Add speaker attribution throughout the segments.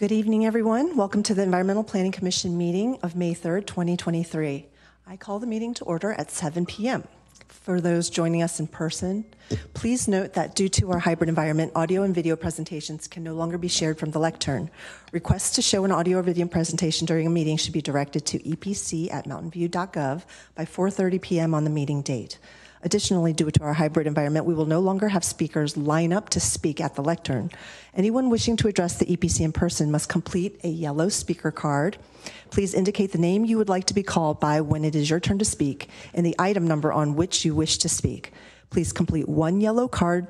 Speaker 1: Good evening, everyone. Welcome to the Environmental Planning Commission meeting of May 3rd, 2023. I call the meeting to order at 7 p.m. For those joining us in person, please note that due to our hybrid environment, audio and video presentations can no longer be shared from the lectern. Requests to show an audio or video presentation during a meeting should be directed to epc@mountainview.gov by 4:30 p.m. on the meeting date. Additionally, due to our hybrid environment, we will no longer have speakers line up to speak at the lectern. Anyone wishing to address the EPC in person must complete a yellow speaker card. Please indicate the name you would like to be called by when it is your turn to speak and the item number on which you wish to speak. Please complete one yellow card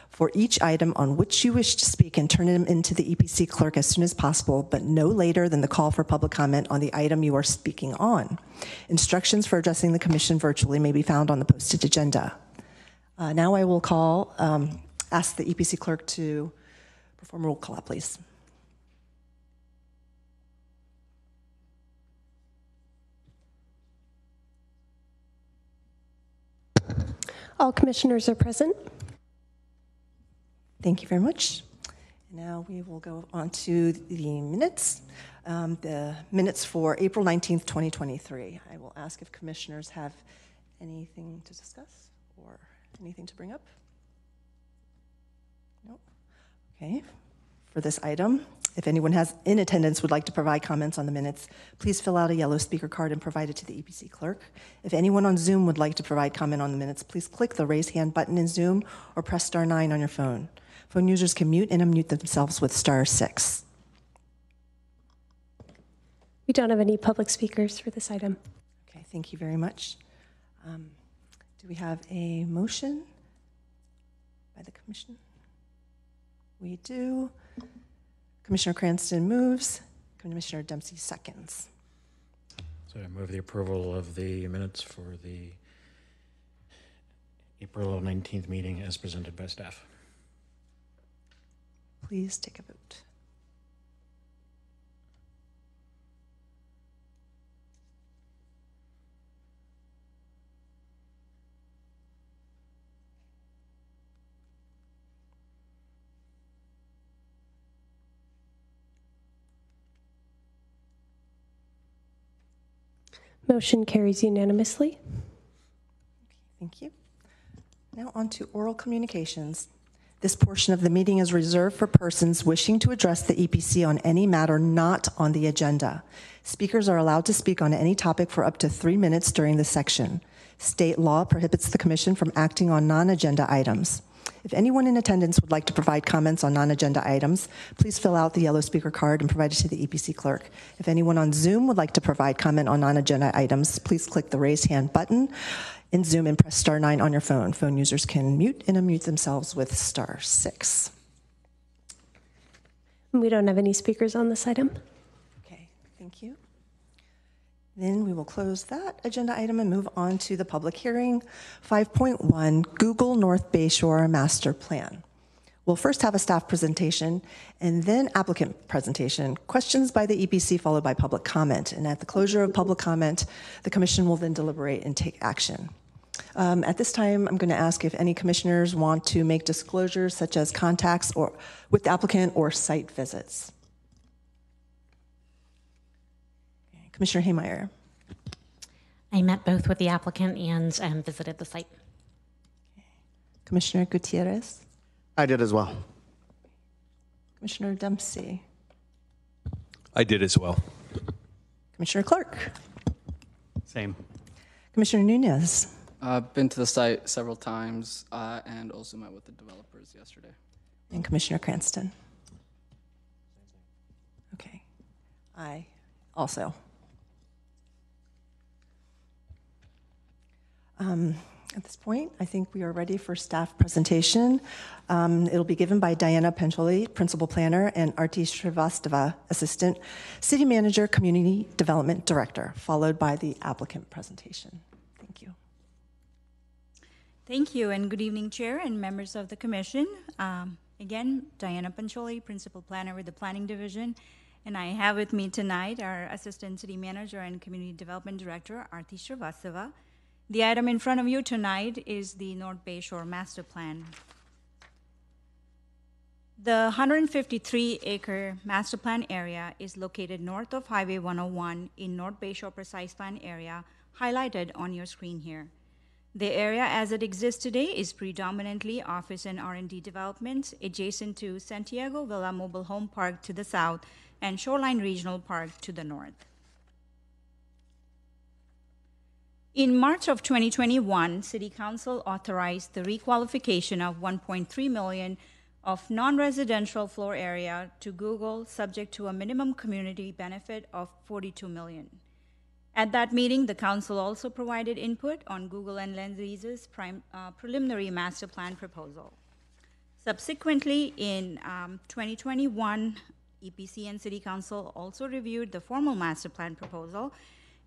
Speaker 1: for each item on which you wish to speak and turn it into the EPC clerk as soon as possible, but no later than the call for public comment on the item you are speaking on. Instructions for addressing the commission virtually may be found on the posted agenda. Now I will ask the EPC clerk to perform a roll call, please.
Speaker 2: All commissioners are present.
Speaker 1: Thank you very much. Now we will go on to the minutes. The minutes for April 19th, 2023. I will ask if commissioners have anything to discuss or anything to bring up. No? Okay. For this item, if anyone in attendance would like to provide comments on the minutes, please fill out a yellow speaker card and provide it to the EPC clerk. If anyone on Zoom would like to provide comment on the minutes, please click the raise hand button in Zoom or press *9 on your phone. Phone users can mute and unmute themselves with *6.
Speaker 2: We don't have any public speakers for this item.
Speaker 1: Okay, thank you very much. Do we have a motion by the commission? We do. Commissioner Cranston moves. Commissioner Dempsey seconds.
Speaker 3: So I move the approval of the minutes for the April 19th meeting as presented by staff.
Speaker 1: Please take a vote.
Speaker 2: Motion carries unanimously.
Speaker 1: Thank you. Now on to oral communications. This portion of the meeting is reserved for persons wishing to address the EPC on any matter not on the agenda. Speakers are allowed to speak on any topic for up to 3 minutes during this section. State law prohibits the Commission from acting on non-agenda items. If anyone in attendance would like to provide comments on non-agenda items, please fill out the yellow speaker card and provide it to the EPC clerk. If anyone on Zoom would like to provide comment on non-agenda items, please click the raise hand button in Zoom and press *9 on your phone. Phone users can mute and unmute themselves with *6.
Speaker 2: We don't have any speakers on this item.
Speaker 1: Okay, thank you. Then we will close that agenda item and move on to the public hearing. 5.1, Google North Bayshore Master Plan. We'll first have a staff presentation and then applicant presentation, questions by the EPC followed by public comment. And at the closure of public comment, the commission will then deliberate and take action. At this time, I'm going to ask if any commissioners want to make disclosures such as contacts or with the applicant or site visits. Commissioner Haymeyer.
Speaker 4: I met both with the applicant and visited the site.
Speaker 1: Commissioner Gutierrez.
Speaker 5: I did as well.
Speaker 1: Commissioner Dempsey.
Speaker 6: I did as well.
Speaker 1: Commissioner Clark.
Speaker 6: Same.
Speaker 1: Commissioner Nunez.
Speaker 7: I've been to the site several times and also met with the developers yesterday.
Speaker 1: And Commissioner Cranston. Okay. I also. At this point, I think we are ready for staff presentation. It'll be given by Diana Pencholi, Principal Planner, and Arti Srivastava, Assistant City Manager, Community Development Director, followed by the applicant presentation. Thank you.
Speaker 8: Thank you, and good evening, Chair and members of the Commission. Again, Diana Pencholi, Principal Planner with the Planning Division, and I have with me tonight our Assistant City Manager and Community Development Director, Arti Srivastava. The item in front of you tonight is the North Bayshore Master Plan. The 153-acre master plan area is located north of Highway 101 in North Bayshore Precise Plan area, highlighted on your screen here. The area as it exists today is predominantly office and R&D developments adjacent to Santiago Villa Mobile Home Park to the south and Shoreline Regional Park to the north. In March of 2021, City Council authorized the requalification of 1.3 million of non-residential floor area to Google, subject to a minimum community benefit of 42 million. At that meeting, the council also provided input on Google and Lendlease's preliminary master plan proposal. Subsequently, in 2021, EPC and City Council also reviewed the formal master plan proposal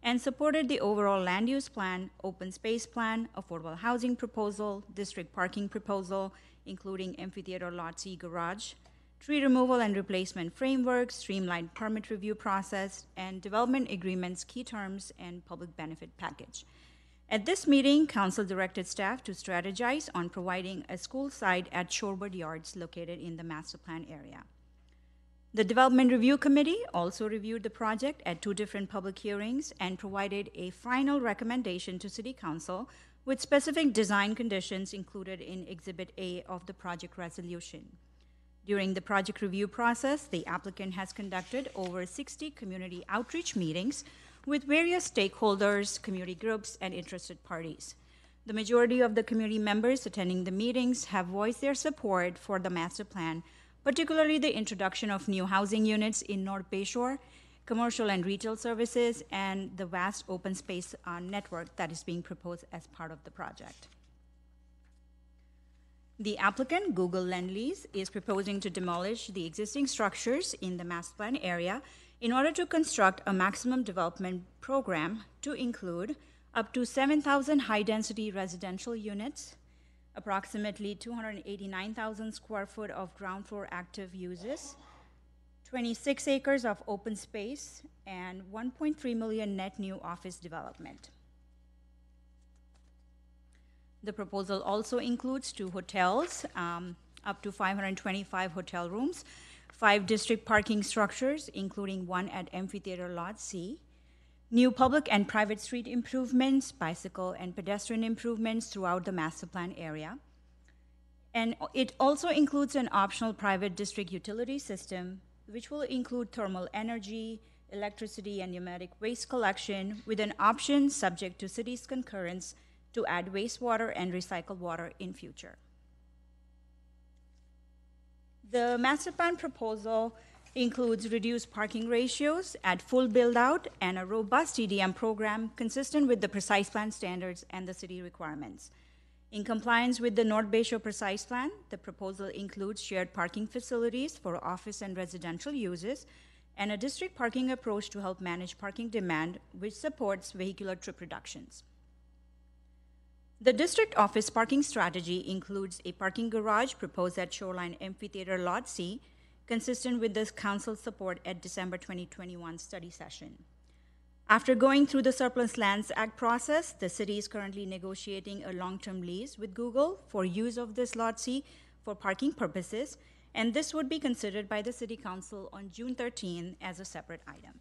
Speaker 8: and supported the overall land use plan, open space plan, affordable housing proposal, district parking proposal, including amphitheater lot C garage, tree removal and replacement framework, streamlined permit review process, and development agreements, key terms, and public benefit package. At this meeting, council directed staff to strategize on providing a school site at Shorebird Yards located in the master plan area. The Development Review Committee also reviewed the project at 2 different public hearings and provided a final recommendation to City Council with specific design conditions included in Exhibit A of the project resolution. During the project review process, the applicant has conducted over 60 community outreach meetings with various stakeholders, community groups, and interested parties. The majority of the community members attending the meetings have voiced their support for the master plan, particularly the introduction of new housing units in North Bayshore, commercial and retail services, and the vast open space network that is being proposed as part of the project. The applicant, Google Lendlease, is proposing to demolish the existing structures in the master plan area in order to construct a maximum development program to include up to 7,000 high-density residential units, approximately 289,000 square foot of ground floor active uses, 26 acres of open space, and 1.3 million net new office development. The proposal also includes 2 hotels, up to 525 hotel rooms, 5 district parking structures, including 1 at Amphitheater Lot C, new public and private street improvements, bicycle and pedestrian improvements throughout the master plan area. And it also includes an optional private district utility system, which will include thermal energy, electricity, and pneumatic waste collection, with an option subject to city's concurrence to add wastewater and recycled water in future. The master plan proposal includes reduced parking ratios at full build-out and a robust TDM program consistent with the Precise Plan standards and the city requirements. In compliance with the North Bayshore Precise Plan, the proposal includes shared parking facilities for office and residential uses and a district parking approach to help manage parking demand, which supports vehicular trip reductions. The district office parking strategy includes a parking garage proposed at Shoreline Amphitheater Lot C, consistent with the council's support at December 2021 study session. After going through the Surplus Lands Act process, the city is currently negotiating a long-term lease with Google for use of this Lot C for parking purposes, and this would be considered by the City Council on June 13 as a separate item.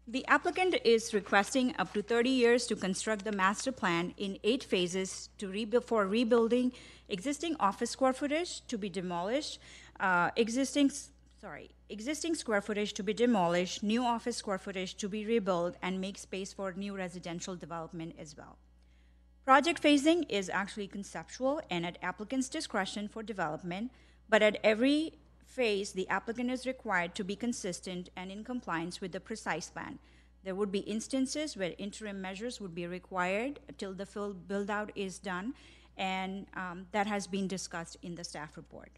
Speaker 8: The applicant is requesting up to 30 years to construct the master plan in 8 phases for rebuilding existing office square footage to be demolished, existing square footage to be demolished, new office square footage to be rebuilt, and make space for new residential development as well. Project phasing is actually conceptual and at applicant's discretion for development, but at every phase, the applicant is required to be consistent and in compliance with the Precise Plan. There would be instances where interim measures would be required until the full build-out is done, and that has been discussed in the staff report.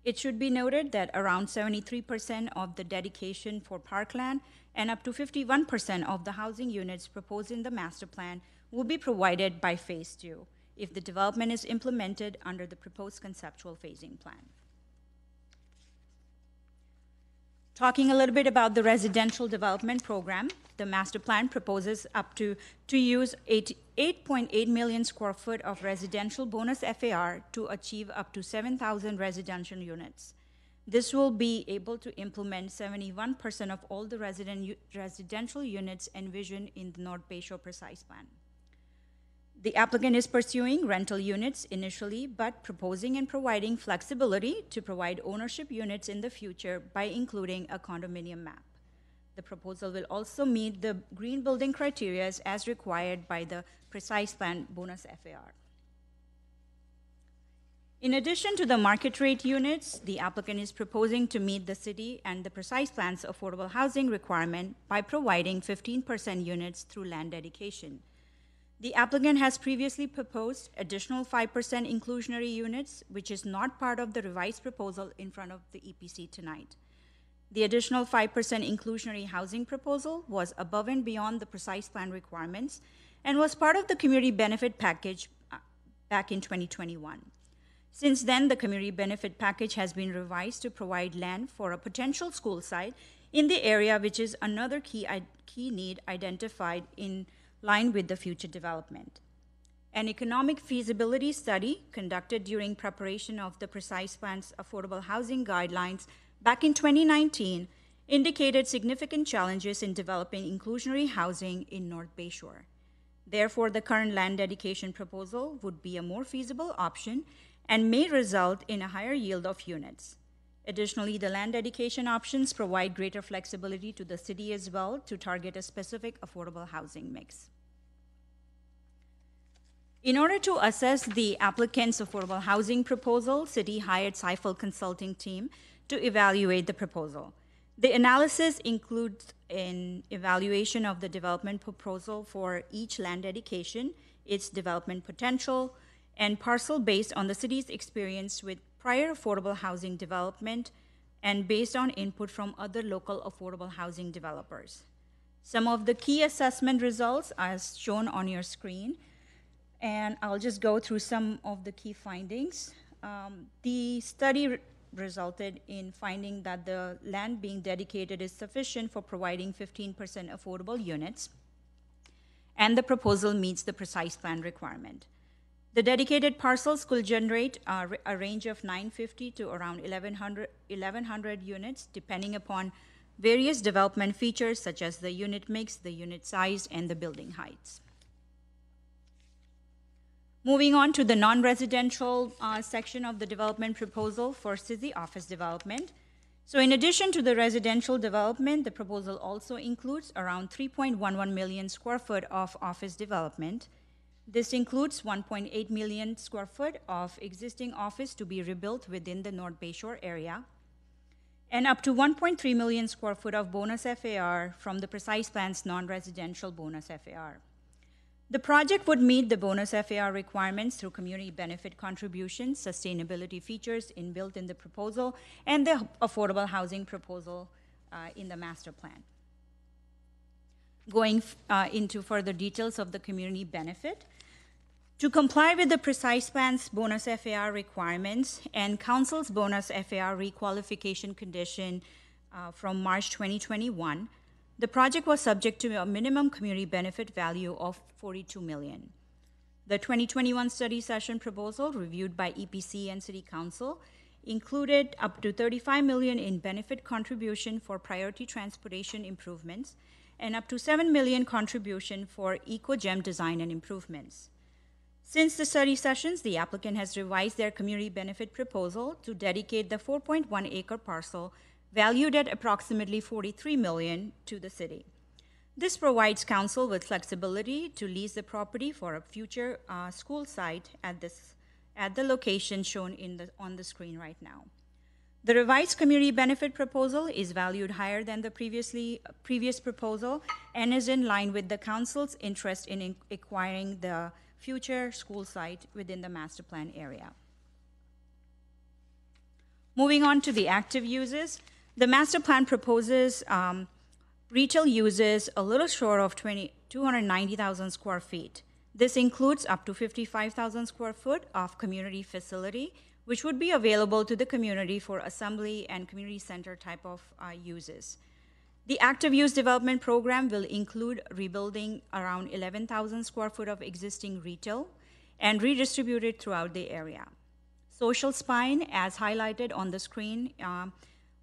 Speaker 8: It should be noted that around 73% of the dedication for parkland and up to 51% of the housing units proposed in the master plan will be provided by phase 2 if the development is implemented under the proposed conceptual phasing plan. Talking a little bit about the residential development program, the master plan proposes to use 8.8 million square foot of residential bonus FAR to achieve up to 7,000 residential units. This will be able to implement 71% of all the residential units envisioned in the North Bayshore Precise Plan. The applicant is pursuing rental units initially, but proposing and providing flexibility to provide ownership units in the future by including a condominium map. The proposal will also meet the green building criteria as required by the Precise Plan bonus FAR. In addition to the market rate units, the applicant is proposing to meet the city and the Precise Plan's affordable housing requirement by providing 15% units through land dedication. The applicant has previously proposed additional 5% inclusionary units, which is not part of the revised proposal in front of the EPC tonight. The additional 5% inclusionary housing proposal was above and beyond the Precise Plan requirements and was part of the community benefit package back in 2021. Since then, the community benefit package has been revised to provide land for a potential school site in the area, which is another key need identified in line with the future development. An economic feasibility study conducted during preparation of the Precise Plan's affordable housing guidelines back in 2019 indicated significant challenges in developing inclusionary housing in North Bayshore. Therefore, the current land dedication proposal would be a more feasible option and may result in a higher yield of units. Additionally, the land dedication options provide greater flexibility to the city as well to target a specific affordable housing mix. In order to assess the applicant's affordable housing proposal, City hired Seifel Consulting Team to evaluate the proposal. The analysis includes an evaluation of the development proposal for each land dedication, its development potential, and parcel based on the city's experience with prior affordable housing development and based on input from other local affordable housing developers. Some of the key assessment results are shown on your screen, and I'll just go through some of the key findings. The study resulted in finding that the land being dedicated is sufficient for providing 15% affordable units, and the proposal meets the Precise Plan requirement. The dedicated parcels could generate a range of 950 to around 1,100 units, depending upon various development features such as the unit mix, the unit size, and the building heights. Moving on to the non-residential section of the development proposal for city office development. So in addition to the residential development, the proposal also includes around 3.11 million square foot of office development. This includes 1.8 million square foot of existing office to be rebuilt within the North Bayshore area, and up to 1.3 million square foot of bonus FAR from the Precise Plan's non-residential bonus FAR. The project would meet the bonus FAR requirements through community benefit contributions, sustainability features inbuilt in the proposal, and the affordable housing proposal in the master plan. Going into further details of the community benefit, to comply with the Precise Plan's bonus FAR requirements and Council's bonus FAR requalification condition from March 2021, the project was subject to a minimum community benefit value of $42 million. The 2021 study session proposal reviewed by EPC and City Council included up to $35 million in benefit contribution for priority transportation improvements and up to $7 million contribution for eco-gem design and improvements. Since the study sessions, the applicant has revised their community benefit proposal to dedicate the 4.1 acre parcel valued at approximately $43 million to the city. This provides council with flexibility to lease the property for a future school site at the location shown on the screen right now. The revised community benefit proposal is valued higher than the previous proposal and is in line with the council's interest in acquiring the future school site within the master plan area. Moving on to the active uses, the master plan proposes retail uses a little short of 290,000 square feet. This includes up to 55,000 square foot of community facility which would be available to the community for assembly and community center type of uses. The active use development program will include rebuilding around 11,000 square foot of existing retail and redistribute it throughout the area. Social spine, as highlighted on the screen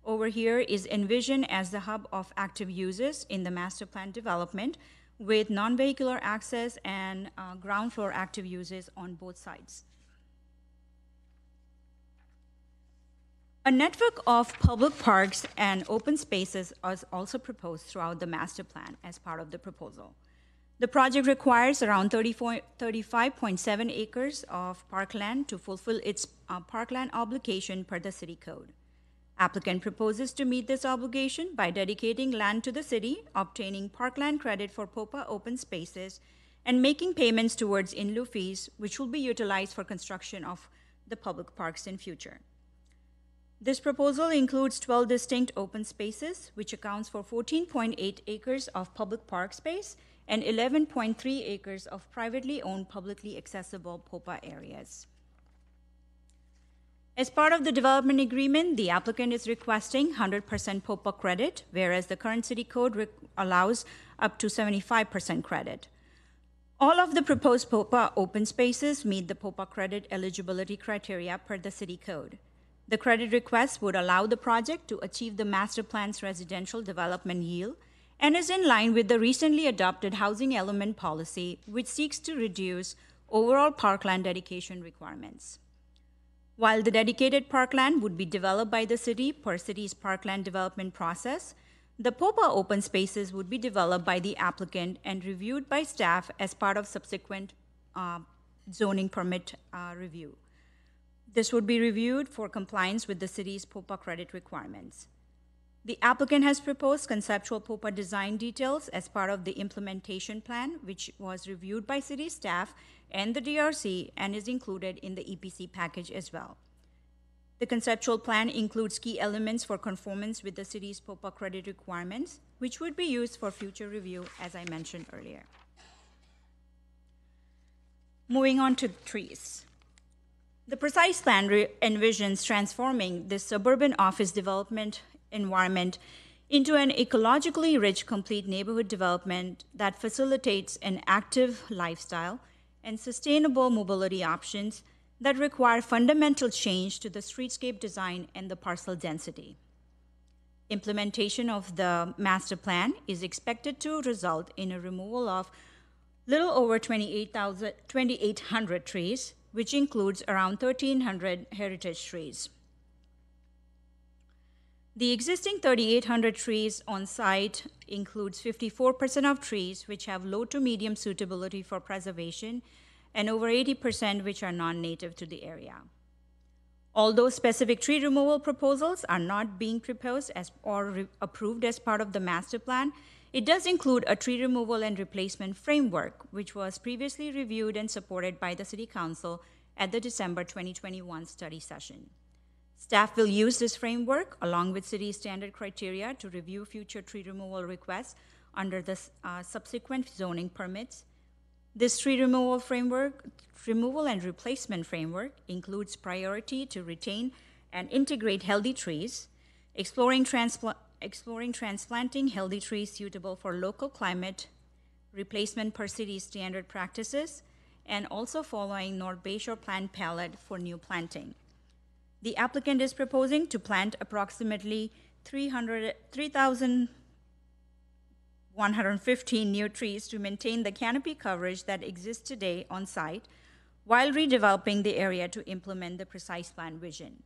Speaker 8: over here, is envisioned as the hub of active uses in the master plan development with non-vehicular access and ground floor active uses on both sides. A network of public parks and open spaces is also proposed throughout the master plan as part of the proposal. The project requires around 35.7 acres of parkland to fulfill its parkland obligation per the city code. Applicant proposes to meet this obligation by dedicating land to the city, obtaining parkland credit for POPA open spaces, and making payments towards in lieu fees, which will be utilized for construction of the public parks in future. This proposal includes 12 distinct open spaces, which accounts for 14.8 acres of public park space and 11.3 acres of privately owned, publicly accessible POPA areas. As part of the development agreement, the applicant is requesting 100% POPA credit, whereas the current city code allows up to 75% credit. All of the proposed POPA open spaces meet the POPA credit eligibility criteria per the city code. The credit request would allow the project to achieve the master plan's residential development yield and is in line with the recently adopted housing element policy, which seeks to reduce overall parkland dedication requirements. While the dedicated parkland would be developed by the city per city's parkland development process, the POPA open spaces would be developed by the applicant and reviewed by staff as part of subsequent zoning permit review. This would be reviewed for compliance with the city's POPA credit requirements. The applicant has proposed conceptual POPA design details as part of the implementation plan, which was reviewed by city staff and the DRC and is included in the EPC package as well. The conceptual plan includes key elements for conformance with the city's POPA credit requirements, which would be used for future review, as I mentioned earlier. Moving on to trees. The precise plan envisions transforming this suburban office development environment into an ecologically rich, complete neighborhood development that facilitates an active lifestyle and sustainable mobility options that require fundamental change to the streetscape design and the parcel density. Implementation of the master plan is expected to result in a removal of little over 2,800 trees, which includes around 1,300 heritage trees. The existing 3,800 trees on site includes 54% of trees which have low to medium suitability for preservation and over 80% which are non-native to the area. Although specific tree removal proposals are not being proposed or approved as part of the master plan, it does include a tree removal and replacement framework, which was previously reviewed and supported by the City Council at the December 2021 study session. Staff will use this framework along with city standard criteria to review future tree removal requests under the subsequent zoning permits. This tree removal and replacement framework includes priority to retain and integrate healthy trees, exploring transplanting healthy trees suitable for local climate, replacement per city standard practices, and also following North Bayshore plant palette for new planting. The applicant is proposing to plant approximately 3,115 new trees to maintain the canopy coverage that exists today on site while redeveloping the area to implement the precise plan vision.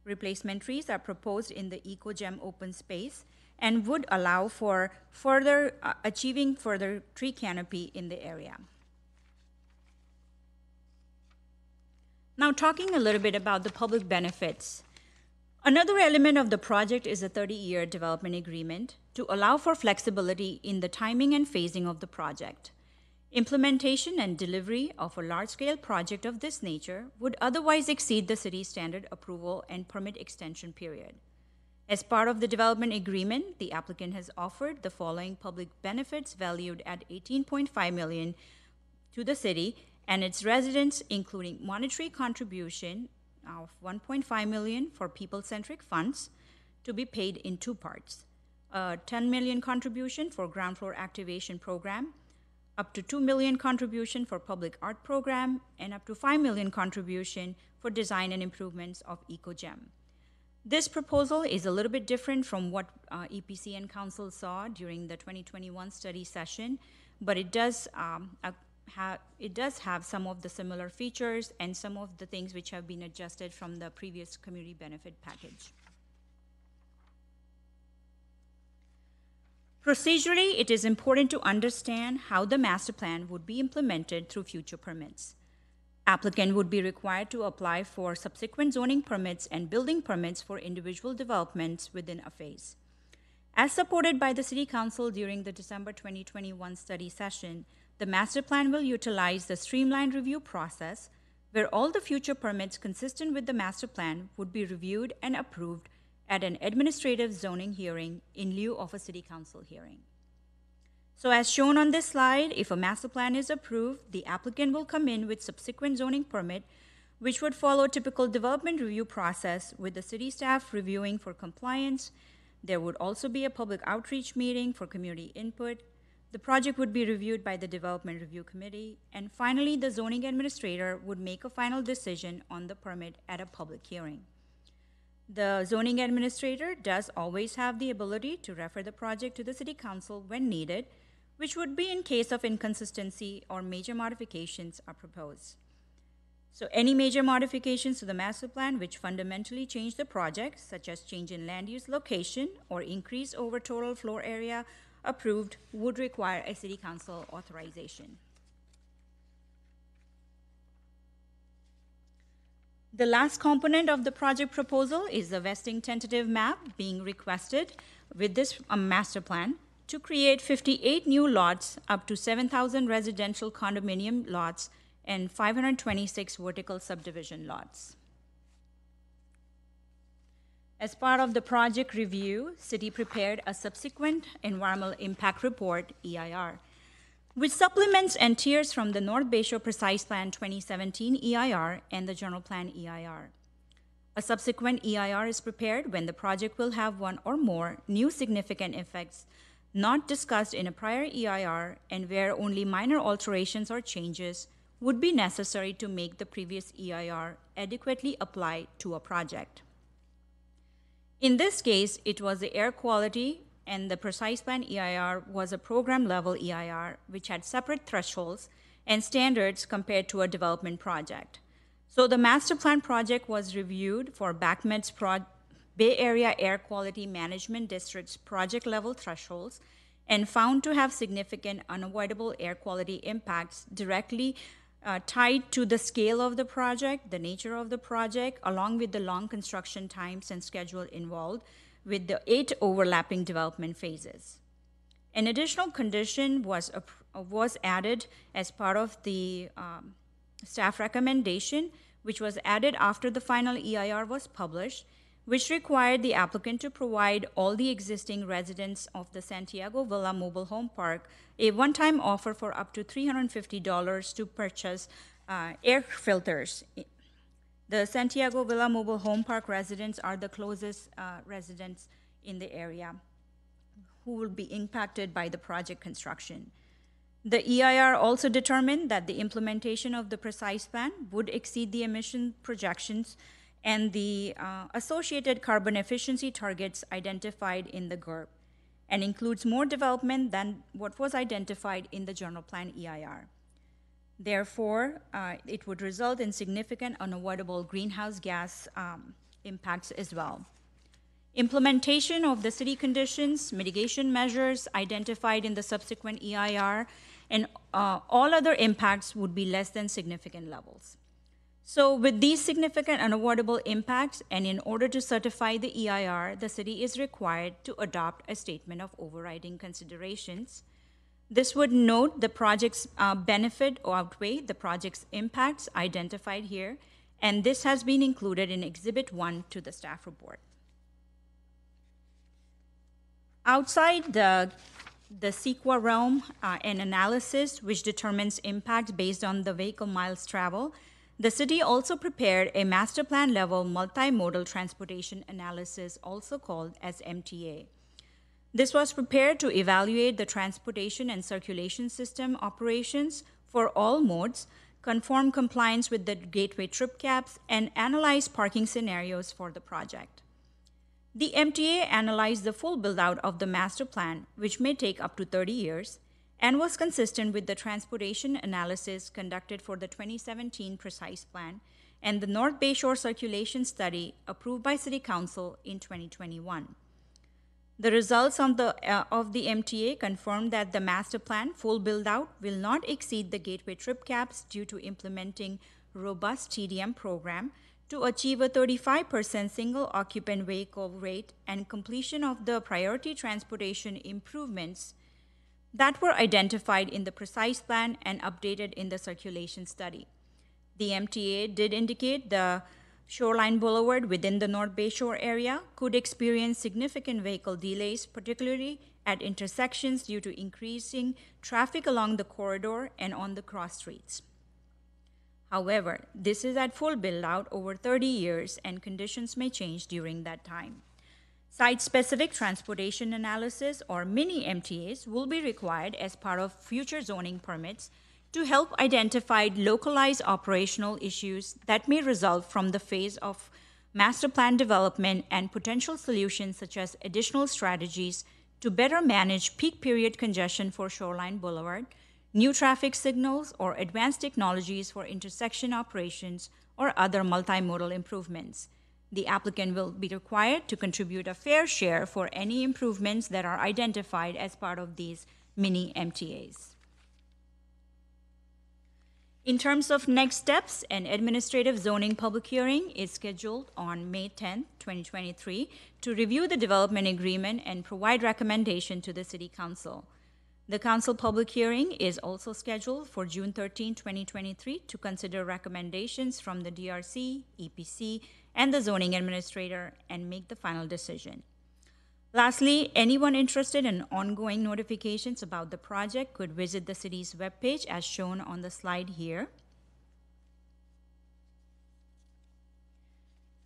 Speaker 8: Replacement trees are proposed in the EcoGem open space and would allow for achieving further tree canopy in the area. Now, talking a little bit about the public benefits. Another element of the project is a 30-year development agreement to allow for flexibility in the timing and phasing of the project. Implementation and delivery of a large-scale project of this nature would otherwise exceed the city's standard approval and permit extension period. As part of the development agreement, the applicant has offered the following public benefits valued at $18.5 million to the city and its residents, including monetary contribution of $1.5 million for people-centric funds to be paid in two parts. A $10 million contribution for ground floor activation program, up to $2 million contribution for public art program, and up to $5 million contribution for design and improvements of EcoGem. This proposal is a little bit different from what EPC and Council saw during the 2021 study session, but it does have some of the similar features and some of the things which have been adjusted from the previous community benefit package. Procedurally, it is important to understand how the master plan would be implemented through future permits. Applicant would be required to apply for subsequent zoning permits and building permits for individual developments within a phase. As supported by the City Council during the December 2021 study session, the master plan will utilize the streamlined review process where all the future permits consistent with the master plan would be reviewed and approved at an administrative zoning hearing in lieu of a City Council hearing. So as shown on this slide, if a master plan is approved, the applicant will come in with subsequent zoning permit, which would follow typical development review process with the city staff reviewing for compliance. There would also be a public outreach meeting for community input. The project would be reviewed by the Development Review Committee, and finally, the zoning administrator would make a final decision on the permit at a public hearing. The zoning administrator does always have the ability to refer the project to the City Council when needed, which would be in case of inconsistency or major modifications are proposed. So any major modifications to the master plan which fundamentally change the project, such as change in land use location or increase over total floor area approved, would require a City Council authorization. The last component of the project proposal is the vesting tentative map being requested with this master plan to create 58 new lots, up to 7,000 residential condominium lots, and 526 vertical subdivision lots. As part of the project review, City prepared a subsequent environmental impact report, EIR, which supplements and tiers from the North Bayshore Precise Plan 2017 EIR and the General Plan EIR. A subsequent EIR is prepared when the project will have one or more new significant effects not discussed in a prior EIR and where only minor alterations or changes would be necessary to make the previous EIR adequately apply to a project. In this case, it was the air quality, and the Precise Plan EIR was a program-level EIR, which had separate thresholds and standards compared to a development project. So the master plan project was reviewed for BACMED's Bay Area Air Quality Management District's project-level thresholds and found to have significant unavoidable air quality impacts directly tied to the scale of the project, the nature of the project, along with the long construction times and schedule involved with the 8 overlapping development phases. An additional condition was added as part of the staff recommendation, which was added after the final EIR was published, which required the applicant to provide all the existing residents of the Santiago Villa Mobile Home Park a one-time offer for up to $350 to purchase air filters. The Santiago Villa Mobile Home Park residents are the closest residents in the area who will be impacted by the project construction. The EIR also determined that the implementation of the Precise Plan would exceed the emission projections and the associated carbon efficiency targets identified in the GURP, and includes more development than what was identified in the General Plan EIR. Therefore, it would result in significant unavoidable greenhouse gas impacts as well. Implementation of the city conditions, mitigation measures identified in the subsequent EIR, and all other impacts would be less than significant levels. So with these significant unavoidable impacts, and in order to certify the EIR, the city is required to adopt a statement of overriding considerations. This would note the project's benefit or outweigh the project's impacts identified here, and this has been included in Exhibit 1 to the staff report. Outside the CEQA realm and analysis, which determines impact based on the vehicle miles traveled, The city also prepared a master plan level multimodal transportation analysis, also called as MTA. This was prepared to evaluate the transportation and circulation system operations for all modes, confirm compliance with the gateway trip caps, and analyze parking scenarios for the project. The MTA analyzed the full build-out of the master plan, which may take up to 30 years, and was consistent with the transportation analysis conducted for the 2017 Precise Plan and the North Bayshore Circulation Study approved by City Council in 2021. The results of the MTA confirmed that the master plan full build-out will not exceed the gateway trip caps due to implementing robust TDM program to achieve a 35% single occupant vehicle rate and completion of the priority transportation improvements that were identified in the Precise Plan and updated in the circulation study. The MTA did indicate the Shoreline Boulevard within the North Bayshore area could experience significant vehicle delays, particularly at intersections due to increasing traffic along the corridor and on the cross streets. However, this is at full build-out over 30 years and conditions may change during that time. Site-specific transportation analysis, or mini MTAs, will be required as part of future zoning permits to help identify localized operational issues that may result from the phase of master plan development and potential solutions such as additional strategies to better manage peak period congestion for Shoreline Boulevard, new traffic signals, or advanced technologies for intersection operations or other multimodal improvements. The applicant will be required to contribute a fair share for any improvements that are identified as part of these mini MTAs. In terms of next steps, an administrative zoning public hearing is scheduled on May 10, 2023 to review the development agreement and provide recommendation to the City Council. The Council public hearing is also scheduled for June 13, 2023 to consider recommendations from the DRC, EPC, and the zoning administrator and make the final decision. Lastly, anyone interested in ongoing notifications about the project could visit the city's webpage as shown on the slide here.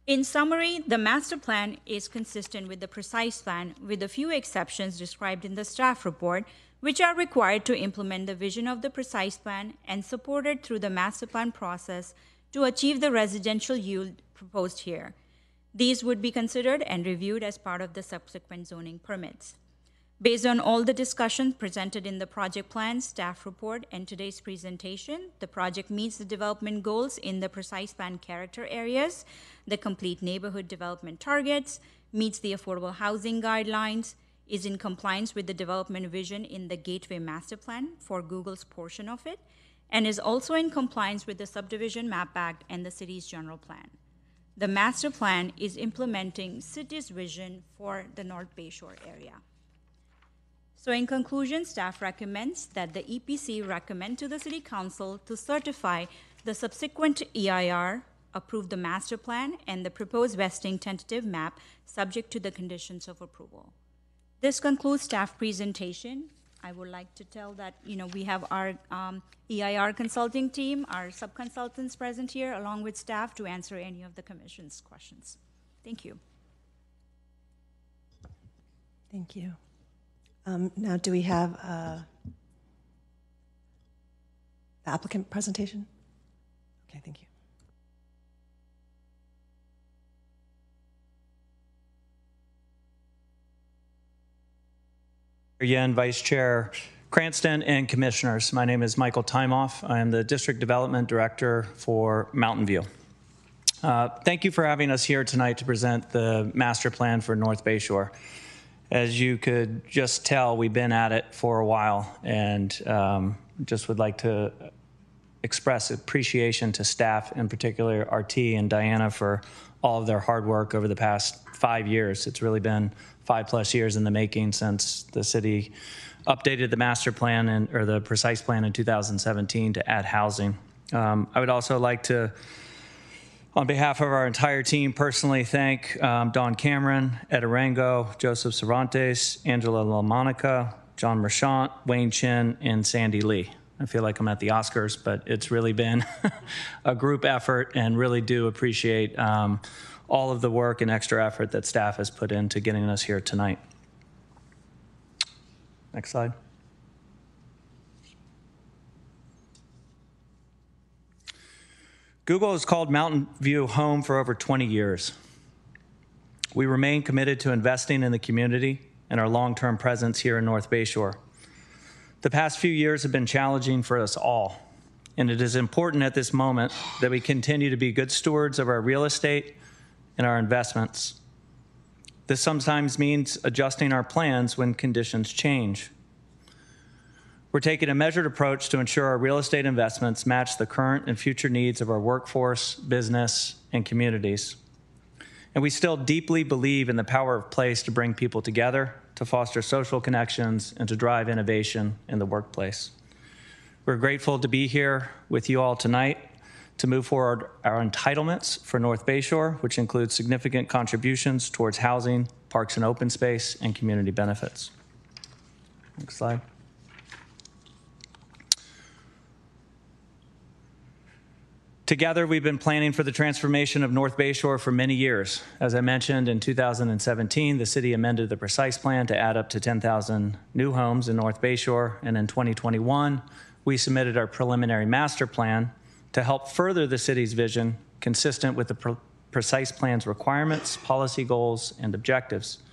Speaker 8: In summary, the master plan is consistent with the Precise Plan with a few exceptions described in the staff report, which are required to implement the vision of the Precise Plan and supported through the master plan process to achieve the residential yield proposed here. These would be considered and reviewed as part of the subsequent zoning permits. Based on all the discussion presented in the project plan, staff report, and today's presentation, the project meets the development goals in the Precise Plan character areas, the complete neighborhood development targets, meets the affordable housing guidelines, is in compliance with the development vision in the Gateway Master Plan for Google's portion of it, and is also in compliance with the Subdivision Map Act and the city's general plan. The master plan is implementing city's vision for the North Bayshore area. So in conclusion, staff recommends that the EPC recommend to the City Council to certify the subsequent EIR, approve the master plan, and the proposed vesting tentative map subject to the conditions of approval. This concludes staff presentation. I would like to tell that, we have our EIR consulting team, our sub-consultants present here, along with staff to answer any of the commission's questions. Thank you.
Speaker 1: Thank you. Now, do we have the applicant presentation? Okay, thank you.
Speaker 5: Again, Vice Chair Cranston and Commissioners. My name is Michael Timoff. I am the District Development Director for Mountain View. Thank you for having us here tonight to present the master plan for North Bayshore. As you could just tell, we've been at it for a while, and just would like to express appreciation to staff, in particular RT and Diana, for all of their hard work over the past 5 years. It's really been 5+ years in the making since the city updated the master plan or the Precise Plan in 2017 to add housing. I would also like to, on behalf of our entire team, personally thank Don Cameron, Ed Arango, Joseph Cervantes, Angela LaMonica, John Merchant, Wayne Chin, and Sandy Lee. I feel like I'm at the Oscars, but it's really been a group effort, and really do appreciate all of the work and extra effort that staff has put into getting us here tonight. Next slide. Google has called Mountain View home for over 20 years. We remain committed to investing in the community and our long-term presence here in North Bayshore. The past few years have been challenging for us all, and it is important at this moment that we continue to be good stewards of our real estate and our investments. This sometimes means adjusting our plans when conditions change. We're taking a measured approach to ensure our real estate investments match the current and future needs of our workforce, business, and communities. And we still deeply believe in the power of place to bring people together, to foster social connections, and to drive innovation in the workplace. We're grateful to be here with you all tonight to move forward our entitlements for North Bayshore, which includes significant contributions towards housing, parks and open space, and community benefits. Next slide. Together, we've been planning for the transformation of North Bayshore for many years. As I mentioned, in 2017, the city amended the Precise Plan to add up to 10,000 new homes in North Bayshore, and in 2021, we submitted our preliminary master plan to help further the city's vision consistent with the Precise Plan's requirements, policy goals, and objectives.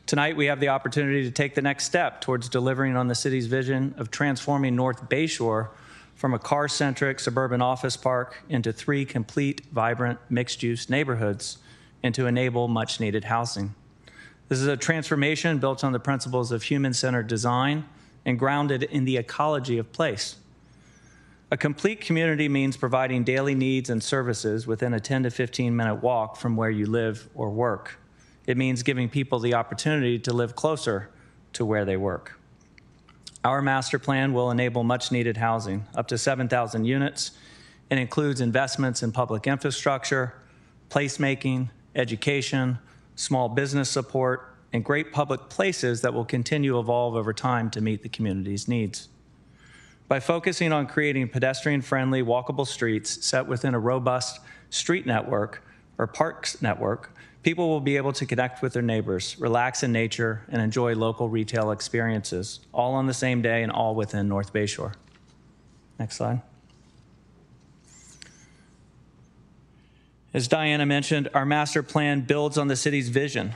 Speaker 5: Tonight, we have the opportunity to take the next step towards delivering on the city's vision of transforming North Bayshore from a car-centric suburban office park into 3 complete, vibrant, mixed-use neighborhoods, and to enable much-needed housing. This is a transformation built on the principles of human-centered design and grounded in the ecology of place. A complete community means providing daily needs and services within a 10 to 15-minute walk from where you live or work. It means giving people the opportunity to live closer to where they work. Our master plan will enable much-needed housing, up to 7,000 units, and includes investments in public infrastructure, placemaking, education, small business support, and great public places that will continue to evolve over time to meet the community's needs. By focusing on creating pedestrian-friendly, walkable streets set within a robust street network or parks network, people will be able to connect with their neighbors, relax in nature, and enjoy local retail experiences, all on the same day and all within North Bayshore. Next slide. As Diana mentioned, our master plan builds on the city's vision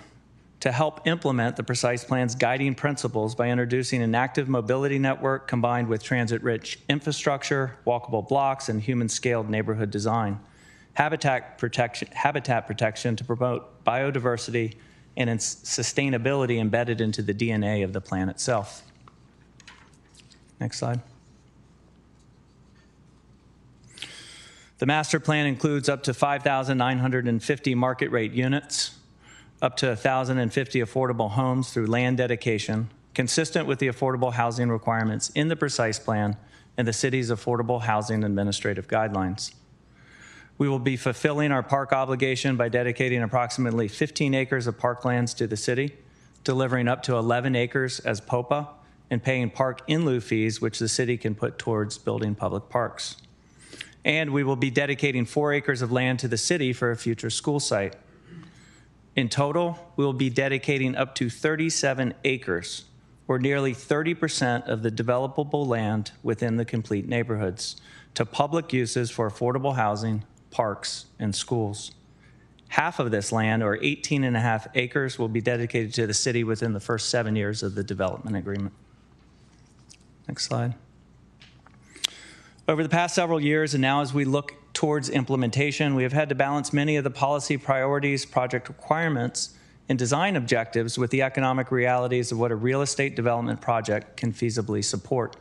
Speaker 5: to help implement the Precise Plan's guiding principles by introducing an active mobility network combined with transit-rich infrastructure, walkable blocks, and human-scaled neighborhood design. Habitat protection to promote biodiversity and sustainability embedded into the DNA of the plan itself. Next slide. The master plan includes up to 5,950 market rate units, up to 1,050 affordable homes through land dedication, consistent with the affordable housing requirements in the Precise Plan and the city's affordable housing administrative guidelines. We will be fulfilling our park obligation by dedicating approximately 15 acres of parklands to the city, delivering up to 11 acres as POPA, and paying park in lieu fees, which the city can put towards building public parks. And we will be dedicating 4 acres of land to the city for a future school site. In total, we will be dedicating up to 37 acres, or nearly 30% of the developable land within the complete neighborhoods, to public uses for affordable housing, parks, and schools. Half of this land, or 18.5 acres, will be dedicated to the city within the first 7 years of the development agreement. Next slide. Over the past several years, and now as we look towards implementation, we have had to balance many of the policy priorities, project requirements, and design objectives with the economic realities of what a real estate development project can feasibly support.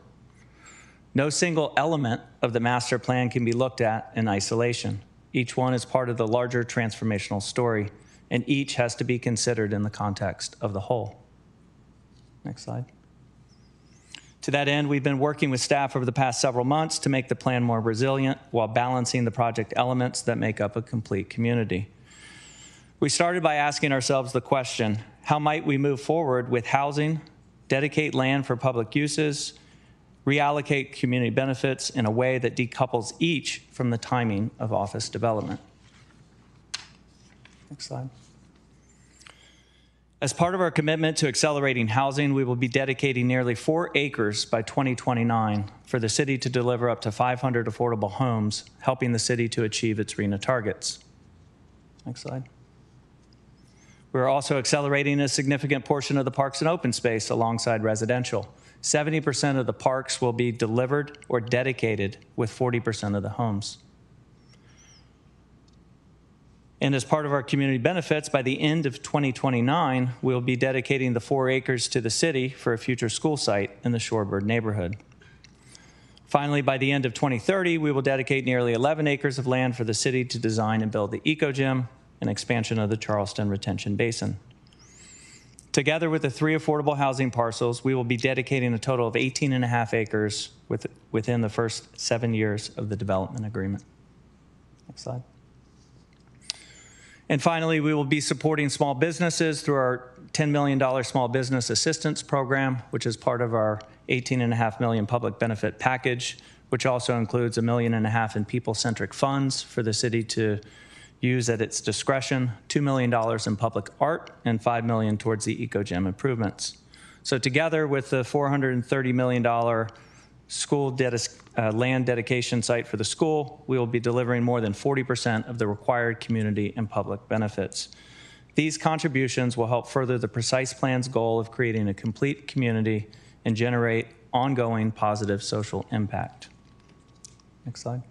Speaker 5: No single element of the master plan can be looked at in isolation. Each one is part of the larger transformational story, and each has to be considered in the context of the whole. Next slide. To that end, we've been working with staff over the past several months to make the plan more resilient while balancing the project elements that make up a complete community. We started by asking ourselves the question, how might we move forward with housing, dedicate land for public uses, reallocate community benefits in a way that decouples each from the timing of office development. Next slide. As part of our commitment to accelerating housing, we will be dedicating nearly 4 acres by 2029 for the city to deliver up to 500 affordable homes, helping the city to achieve its RHNA targets. Next slide. We're also accelerating a significant portion of the parks and open space alongside residential. 70% of the parks will be delivered or dedicated with 40% of the homes. And as part of our community benefits, by the end of 2029, we'll be dedicating the 4 acres to the city for a future school site in the Shorebird neighborhood. Finally, by the end of 2030, we will dedicate nearly 11 acres of land for the city to design and build the Eco Gym, an expansion of the Charleston Retention Basin. Together with the 3 affordable housing parcels, we will be dedicating a total of 18.5 acres within the first 7 years of the development agreement. Next slide. And finally, we will be supporting small businesses through our $10 million Small Business Assistance Program, which is part of our $18.5 million public benefit package, which also includes $1.5 million in people-centric funds for the city to use at its discretion, $2 million in public art, and $5 million towards the Eco Gym improvements. So together with the $430 million school land dedication site for the school, we will be delivering more than 40% of the required community and public benefits. These contributions will help further the Precise Plan's goal of creating a complete community and generate ongoing positive social impact. Next slide.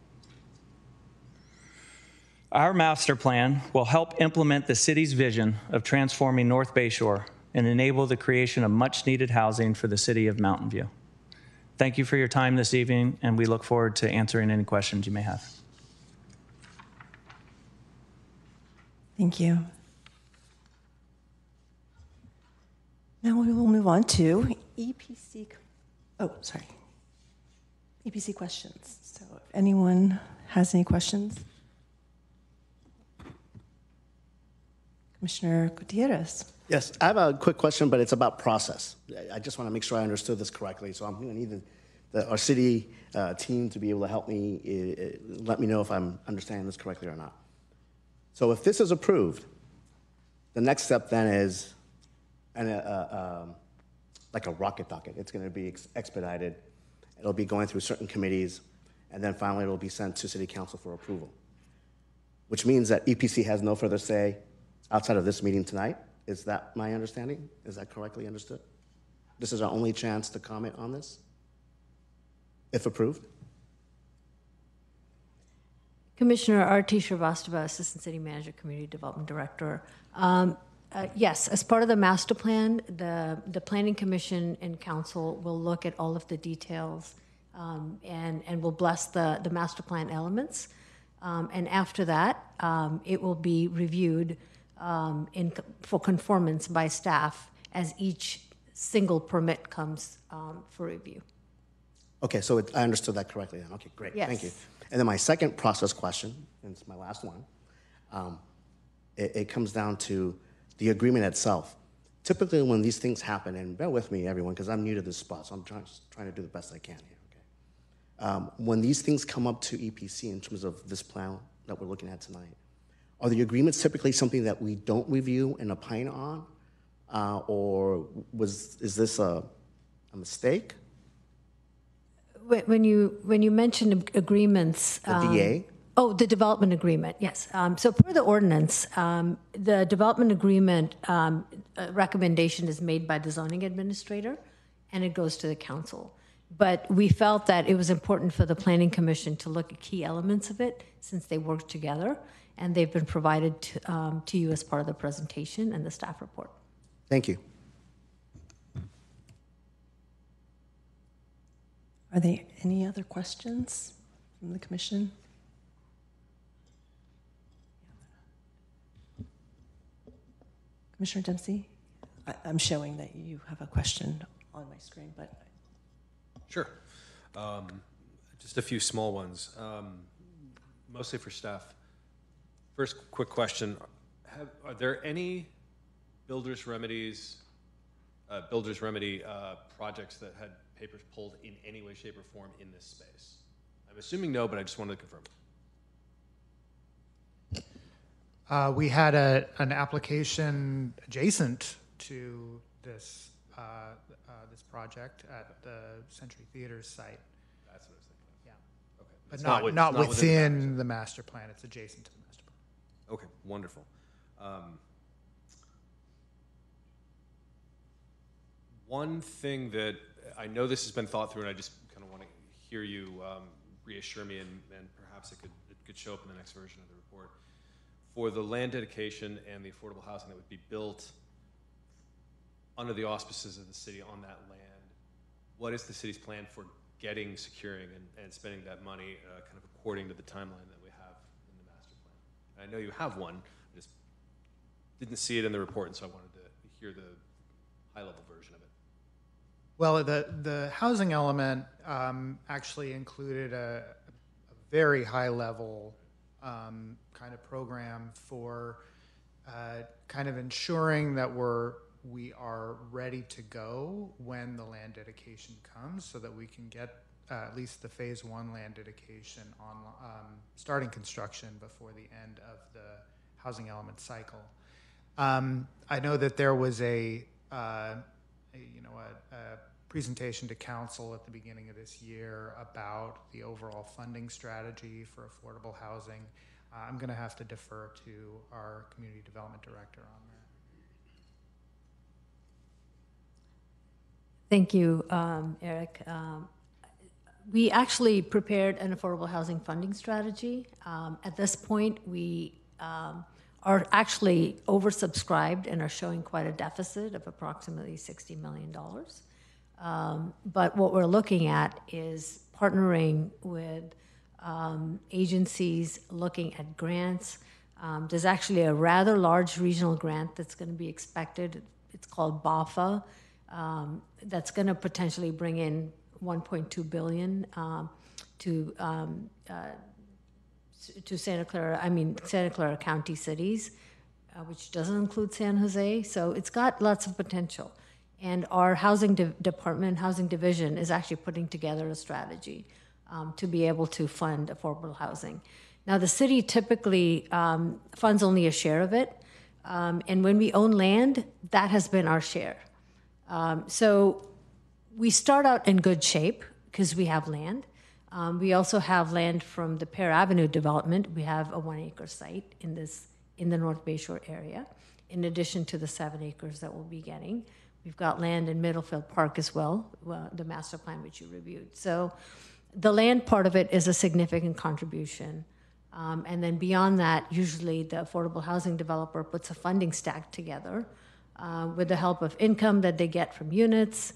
Speaker 5: Our master plan will help implement the city's vision of transforming North Bayshore and enable the creation of much-needed housing for the city of Mountain View. Thank you for your time this evening, and we look forward to answering any questions you may have.
Speaker 1: Thank you. Now we will move on to EPC questions. So if anyone has any questions. Commissioner Gutierrez.
Speaker 9: Yes, I have a quick question, but it's about process. I just want to make sure I understood this correctly. So I'm going to need our city team to be able to help me, let me know if I'm understanding this correctly or not. So if this is approved, the next step then is like a rocket docket. It's going to be expedited. It'll be going through certain committees, and then finally it'll be sent to City Council for approval, which means that EPC has no further say outside of this meeting tonight. Is that my understanding? Is that correctly understood? This is our only chance to comment on this, if approved?
Speaker 10: Commissioner R.T. Shrivastava, Assistant City Manager, Community Development Director. Yes, as part of the master plan, the Planning Commission and Council will look at all of the details and will bless the master plan elements. And after that, it will be reviewed for conformance by staff as each single permit comes for review.
Speaker 9: Okay, so I understood that correctly then. Okay, great,
Speaker 10: Yes.
Speaker 9: Thank you. And then my second process question, and it's my last one, it comes down to the agreement itself. Typically when these things happen, and bear with me everyone, because I'm new to this spot, so I'm trying to do the best I can here, okay? When these things come up to EPC in terms of this plan that we're looking at tonight, are the agreements typically something that we don't review and opine on? Or is this a mistake?
Speaker 10: When you mention agreements,
Speaker 9: The DA?
Speaker 10: Oh, the development agreement, yes. So per the ordinance, the development agreement recommendation is made by the zoning administrator, and it goes to the council. But we felt that it was important for the Planning Commission to look at key elements of it since they work together, and they've been provided to you as part of the presentation and the staff report.
Speaker 9: Thank you.
Speaker 1: Are there any other questions from the commission? Commissioner Dempsey, I'm showing that you have a question on my screen, but.
Speaker 6: Sure. Just a few small ones, mostly for staff. First quick question, are there any builder's remedies builder's remedy projects that had papers pulled in any way, shape, or form in this space? I'm assuming no, but I just wanted to confirm.
Speaker 11: We had an application adjacent to this this project at the Century Theater's site.
Speaker 6: That's what I was thinking.
Speaker 11: Yeah.
Speaker 6: Okay.
Speaker 11: But
Speaker 6: It's
Speaker 11: not
Speaker 6: within
Speaker 11: within the master plan. It's adjacent to the master plan.
Speaker 6: Okay, wonderful. One thing that I know this has been thought through, and I just kind of want to hear you reassure me, and perhaps it could show up in the next version of the report. For the land dedication and the affordable housing that would be built under the auspices of the city on that land, what is the city's plan for getting, securing, and spending that money kind of according to the timeline that we have in the master plan? And I know you have one, I just didn't see it in the report, and so I wanted to hear the high-level version of it.
Speaker 11: Well, the housing element actually included a very high-level kind of program for kind of ensuring that we are ready to go when the land dedication comes, so that we can get at least the phase 1 land dedication on starting construction before the end of the housing element cycle. I know that there was a presentation to council at the beginning of this year about the overall funding strategy for affordable housing. I'm going to have to defer to our community development director on that.
Speaker 10: Thank you, Eric. We actually prepared an affordable housing funding strategy. At this point, we are actually oversubscribed and are showing quite a deficit of approximately $60 million. But what we're looking at is partnering with agencies, looking at grants. There's actually a rather large regional grant that's going to be expected. It's called BAFA. That's going to potentially bring in $1.2 billion to Santa Clara County cities, which doesn't include San Jose. So it's got lots of potential. And our housing department, housing division, is actually putting together a strategy to be able to fund affordable housing. Now, the city typically funds only a share of it. And when we own land, that has been our share. So we start out in good shape because we have land. We also have land from the Pear Avenue development. We have a 1-acre site in the North Bayshore area, in addition to the 7 acres that we'll be getting. We've got land in Middlefield Park as well, the master plan which you reviewed. So the land part of it is a significant contribution. And then beyond that, usually the affordable housing developer puts a funding stack together with the help of income that they get from units,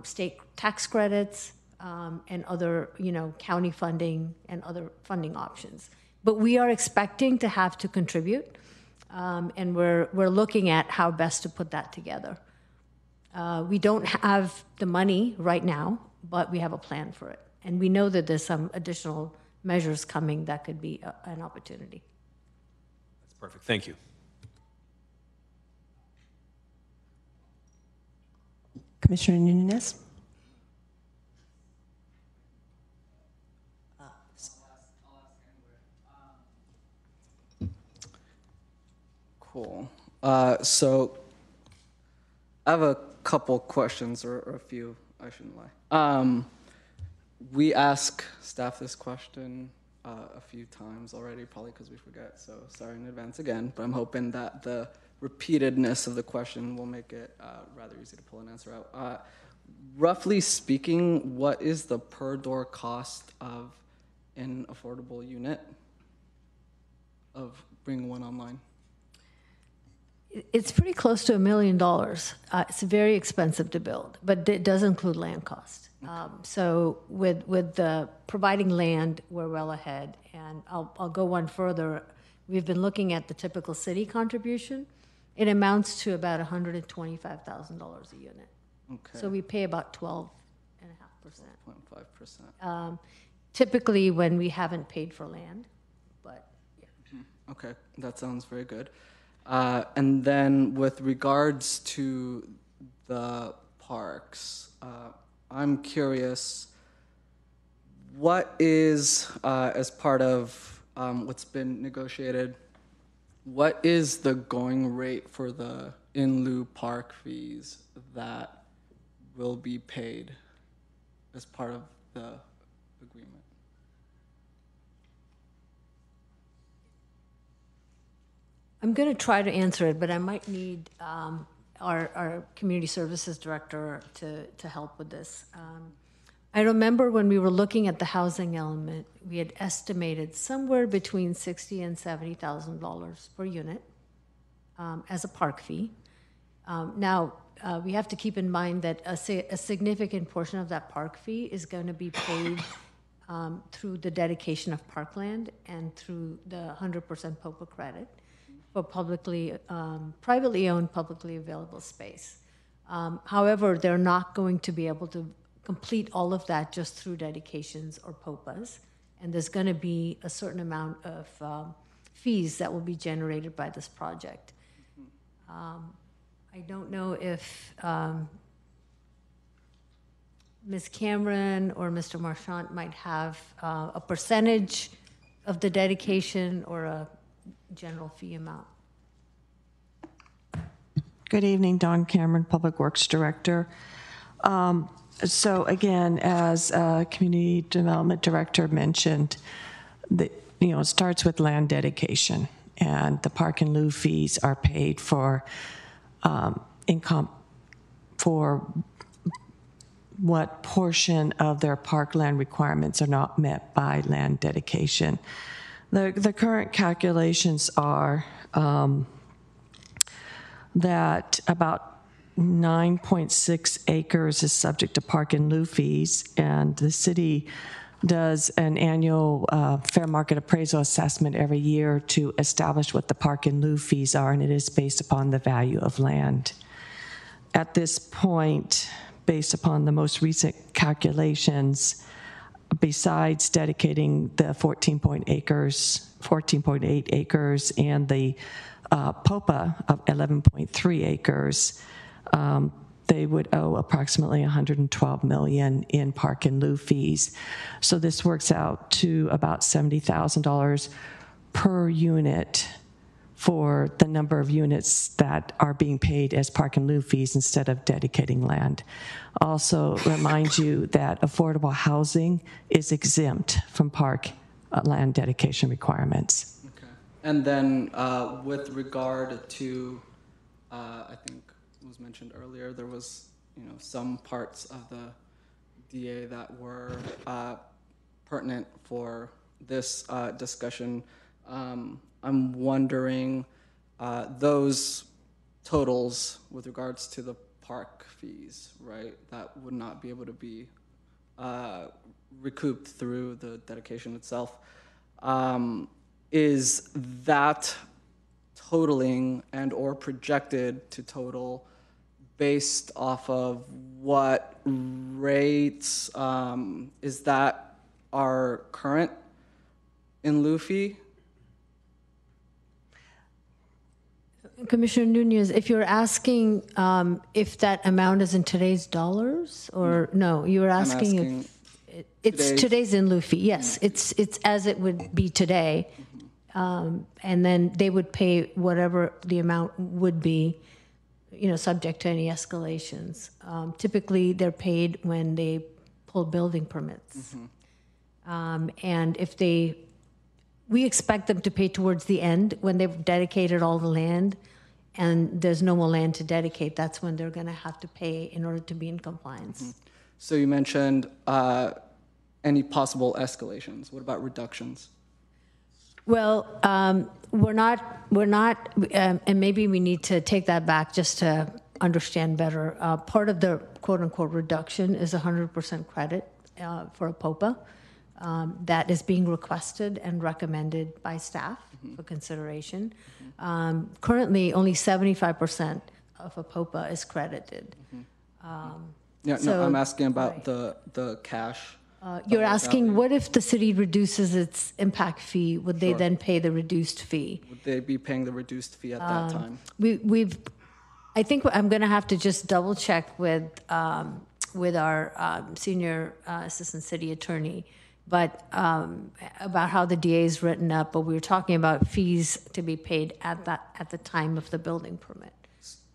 Speaker 10: state tax credits, and other, county funding and other funding options. But we are expecting to have to contribute, and we're looking at how best to put that together. We don't have the money right now, but we have a plan for it. And we know that there's some additional measures coming that could be an opportunity.
Speaker 6: That's perfect. Thank you.
Speaker 1: Commissioner Nunez?
Speaker 7: Cool. So I have a couple questions, or a few, I shouldn't lie. We ask staff this question a few times already, probably because we forget, so sorry in advance again, but I'm hoping that the repeatedness of the question will make it rather easy to pull an answer out. Roughly speaking, what is the per door cost of an affordable unit of bringing one online?
Speaker 10: It's pretty close to $1 million. It's very expensive to build, but it does include land cost. So with the providing land, we're well ahead. And I'll go one further. We've been looking at the typical city contribution. It amounts to about $125,000 a unit.
Speaker 7: Okay.
Speaker 10: So we pay about 12.5%.
Speaker 7: 12.5%.
Speaker 10: Typically when we haven't paid for land, but yeah.
Speaker 7: Okay, that sounds very good. And then with regards to the parks. I'm curious, what is, as part of what's been negotiated, what is the going rate for the in lieu park fees that will be paid as part of the agreement?
Speaker 10: I'm going to try to answer it, but I might need our community services director to help with this. I remember when we were looking at the housing element, we had estimated somewhere between $60,000 and $70,000 per unit as a park fee. Now, we have to keep in mind that a significant portion of that park fee is going to be paid through the dedication of parkland and through the 100% POPA credit for privately owned, publicly available space. However, they're not going to be able to complete all of that just through dedications or POPAs, and there's going to be a certain amount of fees that will be generated by this project. I don't know if Ms. Cameron or Mr. Marchant might have a percentage of the dedication or a general fee amount.
Speaker 12: Good evening, Dawn Cameron, Public Works Director. So again, as Community Development Director mentioned, it starts with land dedication, and the park and lieu fees are paid for income for what portion of their parkland requirements are not met by land dedication. The current calculations are that about 9.6 acres is subject to park and lieu fees, and the city does an annual fair market appraisal assessment every year to establish what the park and lieu fees are, and it is based upon the value of land. At this point, based upon the most recent calculations, besides dedicating the 14.8 acres and the POPA of 11.3 acres, they would owe approximately $112 million in park and lieu fees. So this works out to about $70,000 per unit for the number of units that are being paid as park and lieu fees instead of dedicating land. Also remind you that affordable housing is exempt from park land dedication requirements.
Speaker 7: Okay. And then with regard to, I think it was mentioned earlier, there was some parts of the DA that were pertinent for this discussion. I'm wondering those totals with regards to the park fees, right, that would not be able to be recouped through the dedication itself. Is that totaling and or projected to total based off of what rates is that our current in lieu fee?
Speaker 10: Commissioner Nunez, if you're asking if that amount is in today's dollars, or no, you were asking if it's today's in lieu fee. Yes, it's as it would be today, and then they would pay whatever the amount would be, subject to any escalations. Typically, they're paid when they pull building permits, and if we expect them to pay towards the end when they've dedicated all the land and there's no more land to dedicate. That's when they're going to have to pay in order to be in compliance.
Speaker 7: So you mentioned any possible escalations. What about reductions?
Speaker 10: Well, we're not, and maybe we need to take that back just to understand better. Part of the quote unquote reduction is 100% credit for a POPA. That is being requested and recommended by staff for consideration. Currently, only 75% of a POPA is credited.
Speaker 7: No, I'm asking about the cash.
Speaker 10: You're asking what if the city reduces its impact fee? Would they then pay the reduced fee?
Speaker 7: Would they be paying the reduced fee at that time?
Speaker 10: I think I'm going to have to just double check with our senior assistant city attorney, but about how the DA is written up. But we were talking about fees to be paid at the time of the building permit.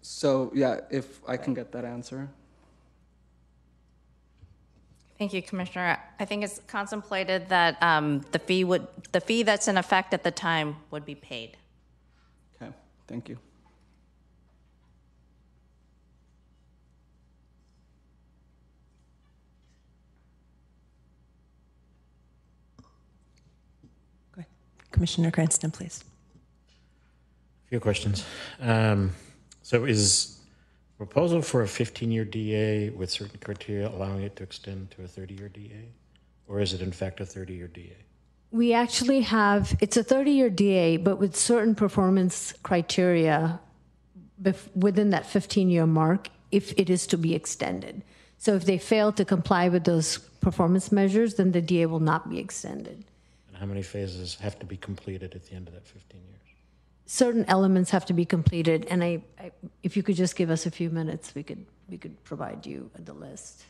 Speaker 7: So yeah, if I can get that answer.
Speaker 13: Thank you, Commissioner. I think it's contemplated that the fee that's in effect at the time would be paid.
Speaker 7: Okay, thank you.
Speaker 1: Go ahead. Commissioner Cranston, please.
Speaker 3: A few questions. So is proposal for a 15-year DA with certain criteria allowing it to extend to a 30-year DA? Or is it in fact a 30-year DA?
Speaker 10: We actually have, it's a 30-year DA, but with certain performance criteria within that 15-year mark, if it is to be extended. So if they fail to comply with those performance measures, then the DA will not be extended.
Speaker 3: And how many phases have to be completed at the end of that 15 years?
Speaker 10: Certain elements have to be completed, and if you could just give us a few minutes, we could provide you the list.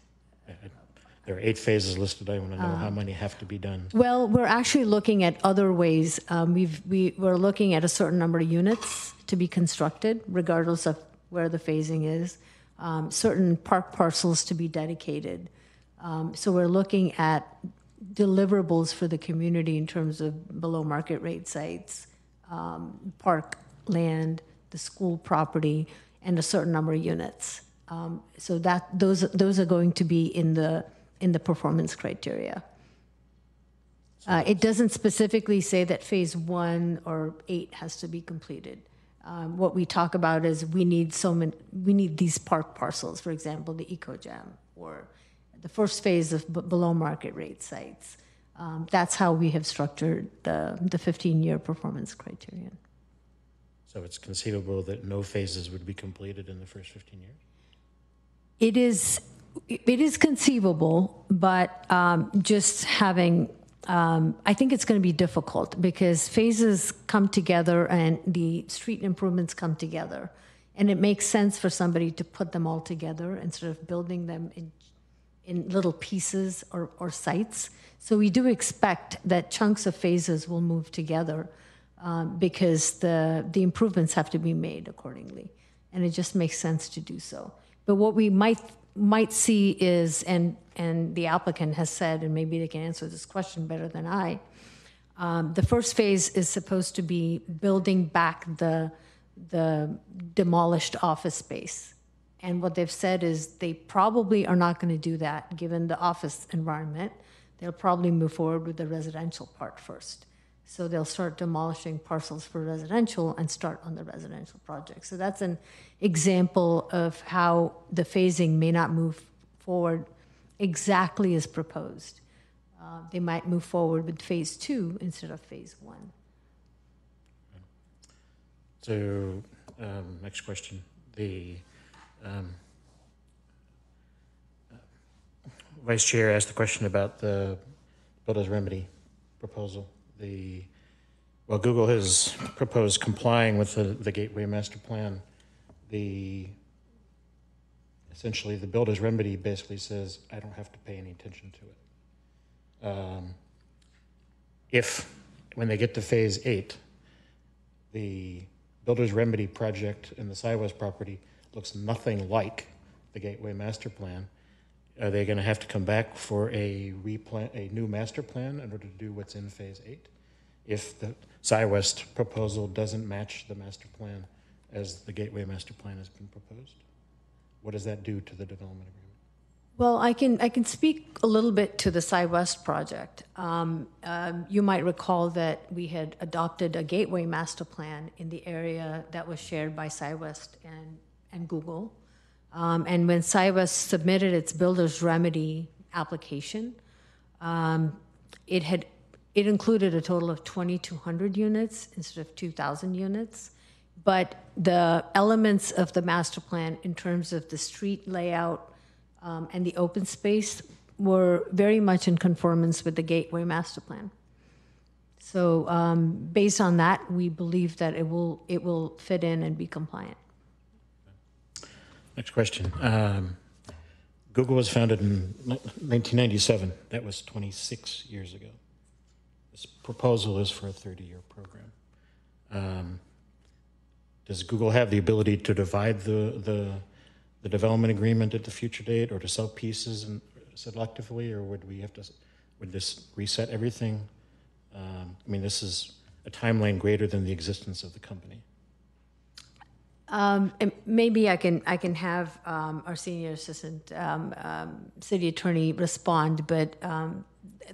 Speaker 3: There are 8 phases listed. I want to know how many have to be done.
Speaker 10: Well, we're actually looking at other ways. We're looking at a certain number of units to be constructed, regardless of where the phasing is. Certain park parcels to be dedicated. So we're looking at deliverables for the community in terms of below market rate sites, park land, the school property, and a certain number of units. So that those are going to be in the performance criteria. It doesn't specifically say that phase 1 or 8 has to be completed. What we talk about is we need these park parcels, for example, the EcoJam, or the first phase of below market rate sites. That's how we have structured the 15-year performance criterion.
Speaker 3: So it's conceivable that no phases would be completed in the first 15 years?
Speaker 10: It is conceivable, but just having, I think it's going to be difficult because phases come together and the street improvements come together. And it makes sense for somebody to put them all together instead of building them in little pieces or sites. So we do expect that chunks of phases will move together because the improvements have to be made accordingly. And it just makes sense to do so. But what we might see is, and the applicant has said, and maybe they can answer this question better than I, the first phase is supposed to be building back the demolished office space. And what they've said is they probably are not going to do that given the office environment. They'll probably move forward with the residential part first. So they'll start demolishing parcels for residential and start on the residential project. So that's an example of how the phasing may not move forward exactly as proposed. They might move forward with phase 2 instead of phase 1.
Speaker 3: So, next question. The Vice Chair asked the question about the builder's remedy proposal. Well, Google has proposed complying with the Gateway Master Plan. Essentially, the builder's remedy basically says, I don't have to pay any attention to it. If, when they get to phase 8, the builder's remedy project in the SiWest property looks nothing like the Gateway Master Plan, are they going to have to come back for a new master plan in order to do what's in phase 8? If the SiWest proposal doesn't match the master plan as the Gateway Master Plan has been proposed, what does that do to the development agreement?
Speaker 10: Well, I can speak a little bit to the SiWest project. You might recall that we had adopted a Gateway Master Plan in the area that was shared by SiWest and Google. And when SiWest submitted its builder's remedy application, it included a total of 2,200 units instead of 2,000 units. But the elements of the master plan in terms of the street layout and the open space were very much in conformance with the Gateway Master Plan. So based on that, we believe that it will fit in and be compliant.
Speaker 3: Next question. Google was founded in 1997. That was 26 years ago. This proposal is for a 30-year program. Does Google have the ability to divide the development agreement at the future date, or to sell pieces and selectively, or would this reset everything? I mean, this is a timeline greater than the existence of the company.
Speaker 10: And maybe I can have our senior assistant city attorney respond, but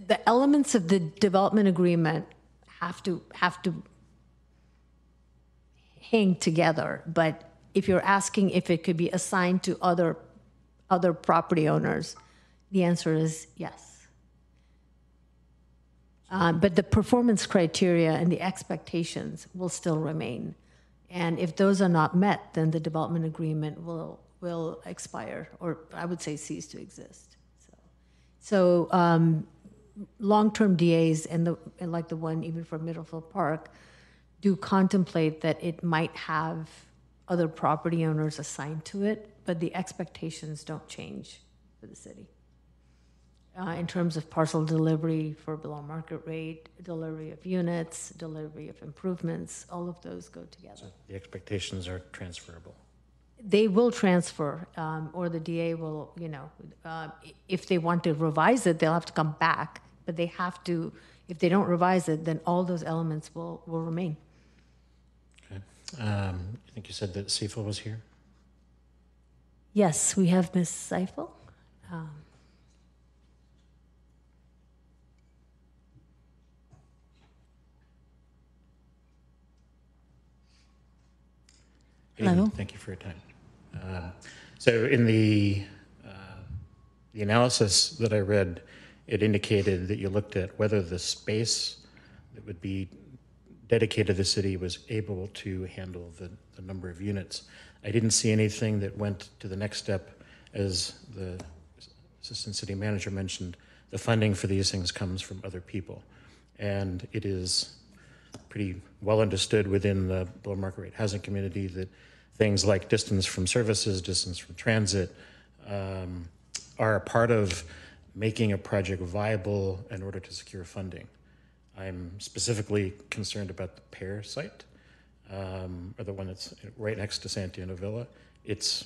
Speaker 10: the elements of the development agreement have to hang together. But if you're asking if it could be assigned to other property owners, the answer is yes. But the performance criteria and the expectations will still remain. And if those are not met, then the development agreement will expire, or I would say cease to exist. So long-term DAs and like the one even for Middlefield Park do contemplate that it might have other property owners assigned to it, but the expectations don't change for the city. In terms of parcel delivery for below market rate, delivery of units, delivery of improvements, all of those go together.
Speaker 3: So the expectations are transferable.
Speaker 10: They will transfer, or the DA will, if they want to revise it, they'll have to come back, but they have to, if they don't revise it, then all those elements will remain.
Speaker 3: Okay. I think you said that Seifel was here?
Speaker 10: Yes, we have Ms. Seifel.
Speaker 3: Hello. Thank you for your time. So in the analysis that I read, it indicated that you looked at whether the space that would be dedicated to the city was able to handle the number of units. I didn't see anything that went to the next step. As the assistant city manager mentioned, the funding for these things comes from other people. And it is pretty well understood within the below market rate housing community that things like distance from services, distance from transit, are a part of making a project viable in order to secure funding. I'm specifically concerned about the Pear site, or the one that's right next to Santiano Villa. It's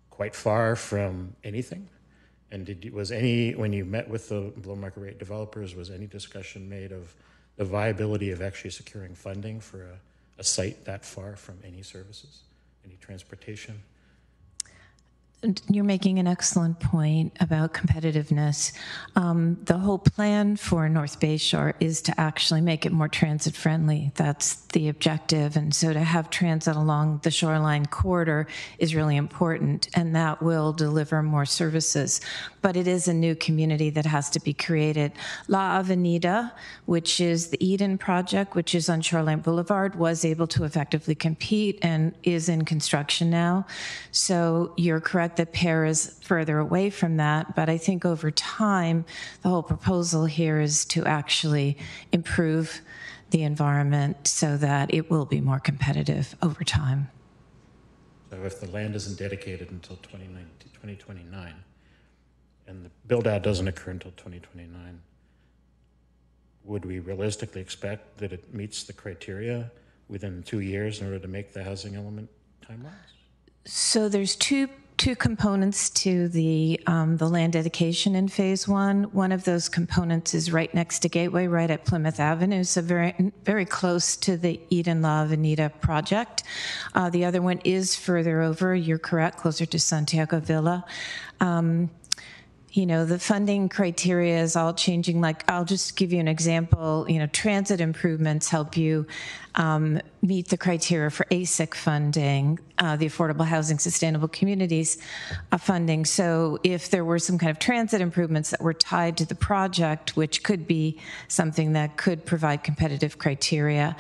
Speaker 3: quite far from anything. And when you met with the below market rate developers, was any discussion made of the viability of actually securing funding for a site that far from any services, any transportation?
Speaker 14: You're making an excellent point about competitiveness. The whole plan for North Bay Shore is to actually make it more transit friendly. That's the objective. And so to have transit along the shoreline corridor is really important, and that will deliver more services. But it is a new community that has to be created. La Avenida, which is the Eden project, which is on Shoreline Boulevard, was able to effectively compete and is in construction now. So you're correct that Pear is further away from that, but I think over time, the whole proposal here is to actually improve the environment so that it will be more competitive over time.
Speaker 3: So if the land isn't dedicated until 2029, and the build-out doesn't occur until 2029, would we realistically expect that it meets the criteria within 2 years in order to make the housing element time-wise?
Speaker 14: So there's two components to the land dedication in phase one. One of those components is right next to Gateway, right at Plymouth Avenue, so very, very close to the Eden La Avenida project. The other one is further over, you're correct, closer to Santiago Villa. The funding criteria is all changing. Like, I'll just give you an example. Transit improvements help you meet the criteria for ASIC funding, the Affordable Housing Sustainable Communities funding. So if there were some kind of transit improvements that were tied to the project, which could be something that could provide competitive criteria.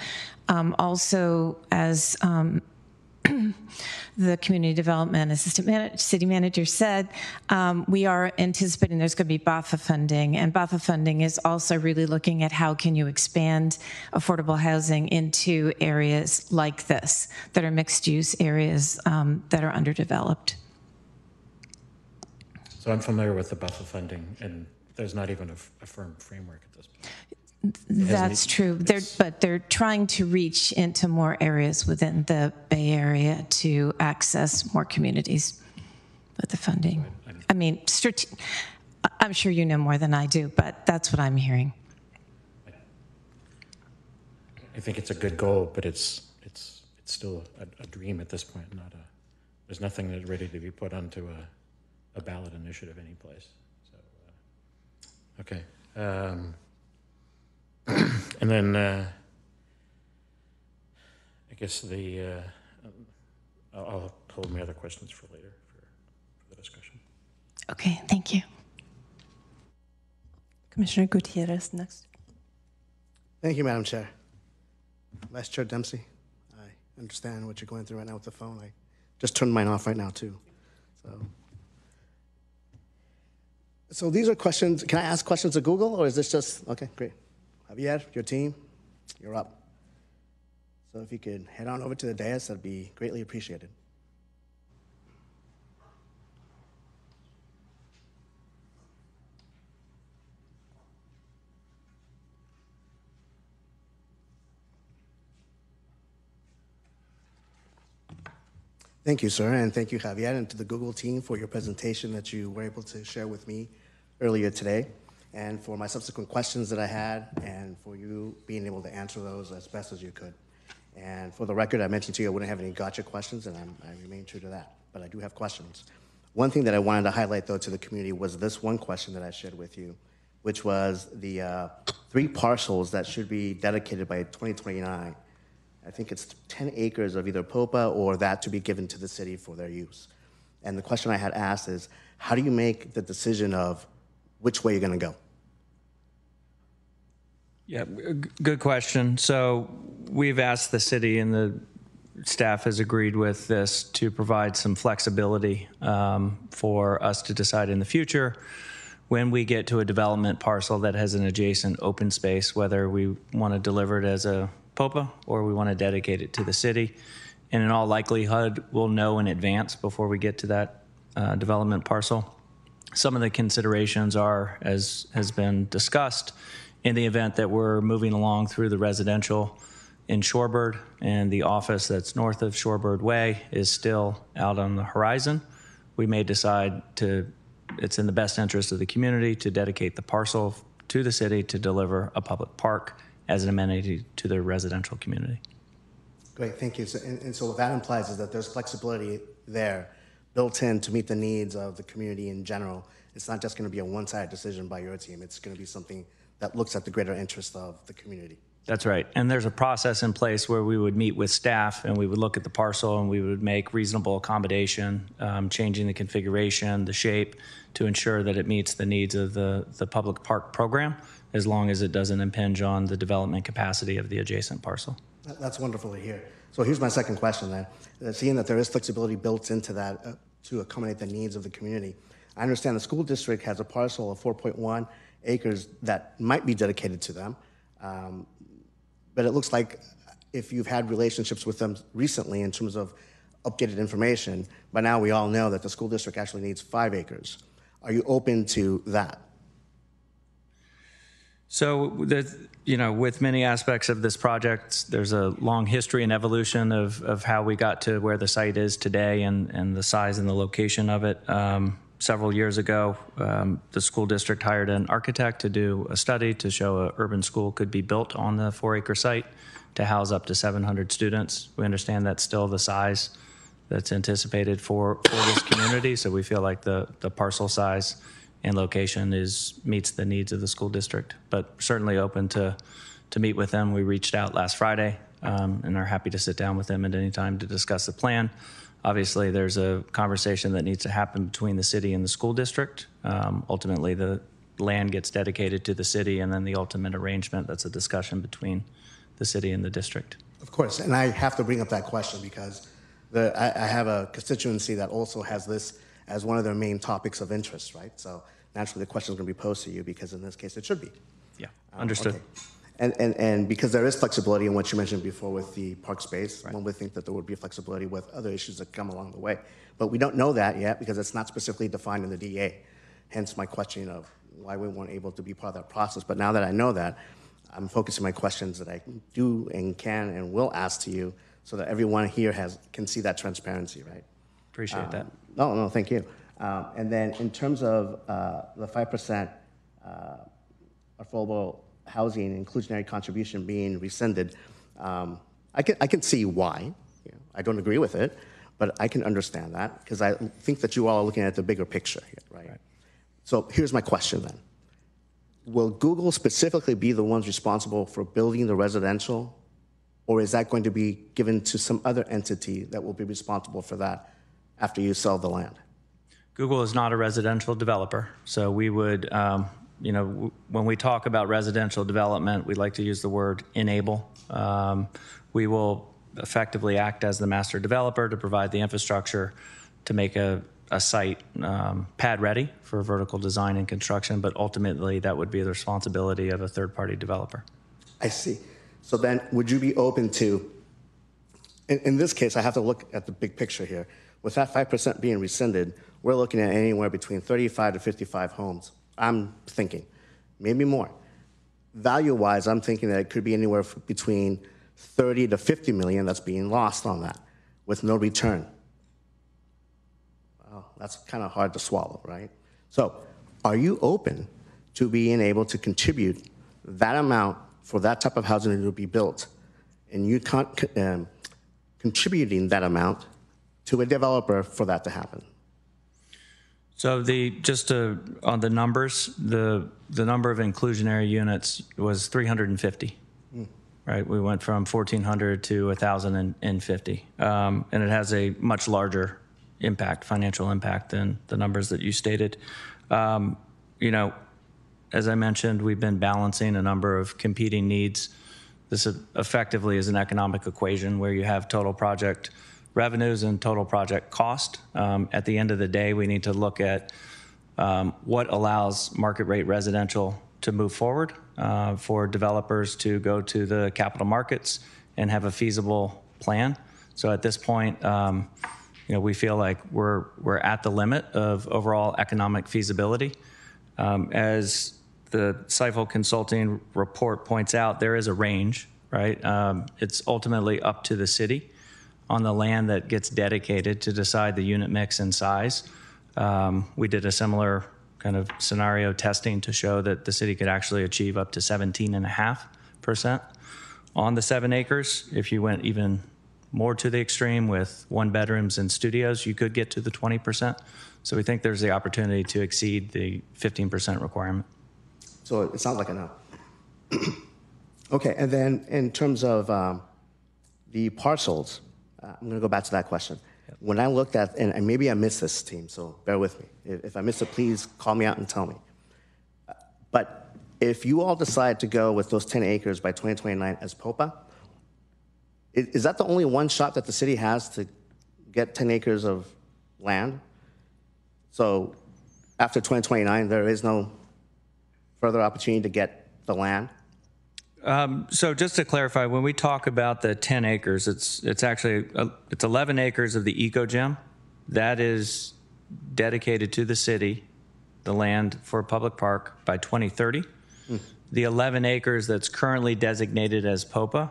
Speaker 14: Also, as the community development city manager said, we are anticipating there's going to be BAFA funding, and BAFA funding is also really looking at how can you expand affordable housing into areas like this that are mixed use areas that are underdeveloped.
Speaker 3: So I'm familiar with the BAFA funding, and there's not even a firm framework at this point.
Speaker 14: That's true. But they're trying to reach into more areas within the Bay Area to access more communities with the funding. I mean, I'm sure you know more than I do, but that's what I'm hearing.
Speaker 3: I think it's a good goal, but it's still a dream at this point. There's nothing that's ready to be put onto a ballot initiative anyplace. So, okay. And then I guess I'll hold my other questions for later for the discussion.
Speaker 14: Okay, thank you.
Speaker 1: Commissioner Gutierrez next.
Speaker 9: Thank you, Madam Chair. Vice Chair Dempsey, I understand what you're going through right now with the phone. I just turned mine off right now, too. So these are questions. Can I ask questions of Google, or is this just, okay, great. Javier, your team, you're up. So if you could head on over to the dais, that'd be greatly appreciated. Thank you, sir, and thank you, Javier, and to the Google team for your presentation that you were able to share with me earlier today, and for my subsequent questions that I had, and for you being able to answer those as best as you could. And for the record, I mentioned to you I wouldn't have any gotcha questions, and I remain true to that, but I do have questions. One thing that I wanted to highlight, though, to the community was this one question that I shared with you, which was the 3 parcels that should be dedicated by 2029. I think it's 10 acres of either POPA or that to be given to the city for their use. And the question I had asked is, how do you make the decision of which way you're going to go?
Speaker 5: Yeah, good question. So we've asked the city, and the staff has agreed with this, to provide some flexibility for us to decide in the future when we get to a development parcel that has an adjacent open space, whether we want to deliver it as a POPA or we want to dedicate it to the city. And in all likelihood, we'll know in advance before we get to that development parcel. Some of the considerations are, as has been discussed, in the event that we're moving along through the residential in Shorebird and the office that's north of Shorebird Way is still out on the horizon, we may decide it's in the best interest of the community to dedicate the parcel to the city to deliver a public park as an amenity to the residential community.
Speaker 9: Great, thank you. So, and so what that implies is that there's flexibility there built in to meet the needs of the community in general. It's not just going to be a one-sided decision by your team. It's going to be something that looks at the greater interest of the community.
Speaker 5: That's right. And there's a process in place where we would meet with staff and we would look at the parcel and we would make reasonable accommodation, changing the configuration, the shape, to ensure that it meets the needs of the public park program, as long as it doesn't impinge on the development capacity of the adjacent parcel.
Speaker 9: That's wonderful to hear. So here's my second question then. Seeing that there is flexibility built into that to accommodate the needs of the community, I understand the school district has a parcel of 4.1 acres that might be dedicated to them, but it looks like if you've had relationships with them recently in terms of updated information, by now we all know that the school district actually needs 5 acres. Are you open to that?
Speaker 5: So, with many aspects of this project, there's a long history and evolution of how we got to where the site is today and the size and the location of it. Several years ago, the school district hired an architect to do a study to show an urban school could be built on the 4-acre site to house up to 700 students. We understand that's still the size that's anticipated for this community, so we feel like the parcel size and location meets the needs of the school district, but certainly open to meet with them. We reached out last Friday and are happy to sit down with them at any time to discuss the plan. Obviously, there's a conversation that needs to happen between the city and the school district. Ultimately, the land gets dedicated to the city, and then the ultimate arrangement, that's a discussion between the city and the district.
Speaker 9: Of course, and I have to bring up that question because I have a constituency that also has this as one of their main topics of interest, right? So naturally the question is going to be posed to you because in this case it should be.
Speaker 5: Yeah, understood.
Speaker 9: Okay. And because there is flexibility in what you mentioned before with the park space, one would think that there would be flexibility with other issues that come along the way. But we don't know that yet because it's not specifically defined in the DA. Hence my question of why we weren't able to be part of that process. But now that I know that, I'm focusing my questions that I do and can and will ask to you so that everyone here can see that transparency, right?
Speaker 5: Appreciate that.
Speaker 9: No, thank you. And then in terms of the 5% affordable housing inclusionary contribution being rescinded, I can see why. I don't agree with it, but I can understand that because I think that you all are looking at the bigger picture here, right? So here's my question then. Will Google specifically be the ones responsible for building the residential, or is that going to be given to some other entity that will be responsible for that after you sell the land?
Speaker 5: Google is not a residential developer, so we would, when we talk about residential development, we like to use the word enable. We will effectively act as the master developer to provide the infrastructure to make a site pad ready for vertical design and construction, but ultimately that would be the responsibility of a third-party developer.
Speaker 9: I see. So then would you be open to, in this case, I have to look at the big picture here. With that 5% being rescinded, we're looking at anywhere between 35 to 55 homes. I'm thinking, maybe more. Value-wise, I'm thinking that it could be anywhere between 30 to 50 million that's being lost on that with no return. Well, that's kind of hard to swallow, right? So are you open to being able to contribute that amount for that type of housing to be built and you contributing that amount to a developer for that to happen?
Speaker 5: So on the numbers, the number of inclusionary units was 350, right? We went from 1,400 to 1,050, and it has a much larger financial impact than the numbers that you stated. As I mentioned, we've been balancing a number of competing needs. This effectively is an economic equation where you have total project revenues and total project cost. At the end of the day, we need to look at what allows market rate residential to move forward for developers to go to the capital markets and have a feasible plan. So at this point, we feel like we're at the limit of overall economic feasibility. As the Seifel Consulting report points out, there is a range, right? It's ultimately up to the city on the land that gets dedicated to decide the unit mix and size. We did a similar kind of scenario testing to show that the city could actually achieve up to 17.5% on the 7 acres. If you went even more to the extreme with 1 bedrooms and studios, you could get to the 20%. So we think there's the opportunity to exceed the 15% requirement.
Speaker 9: So it sounds like a no. Okay, and then in terms of the parcels, I'm going to go back to that question. Yep. When I looked at, and maybe I missed this, team, so bear with me. If I missed it, please call me out and tell me. But if you all decide to go with those 10 acres by 2029 as POPA, is that the only one shot that the city has to get 10 acres of land? So after 2029, there is no further opportunity to get the land?
Speaker 5: So just to clarify, when we talk about the 10 acres, it's actually, it's 11 acres of the eco gym. That is dedicated to the city, the land for a public park by 2030. The 11 acres that's currently designated as POPA,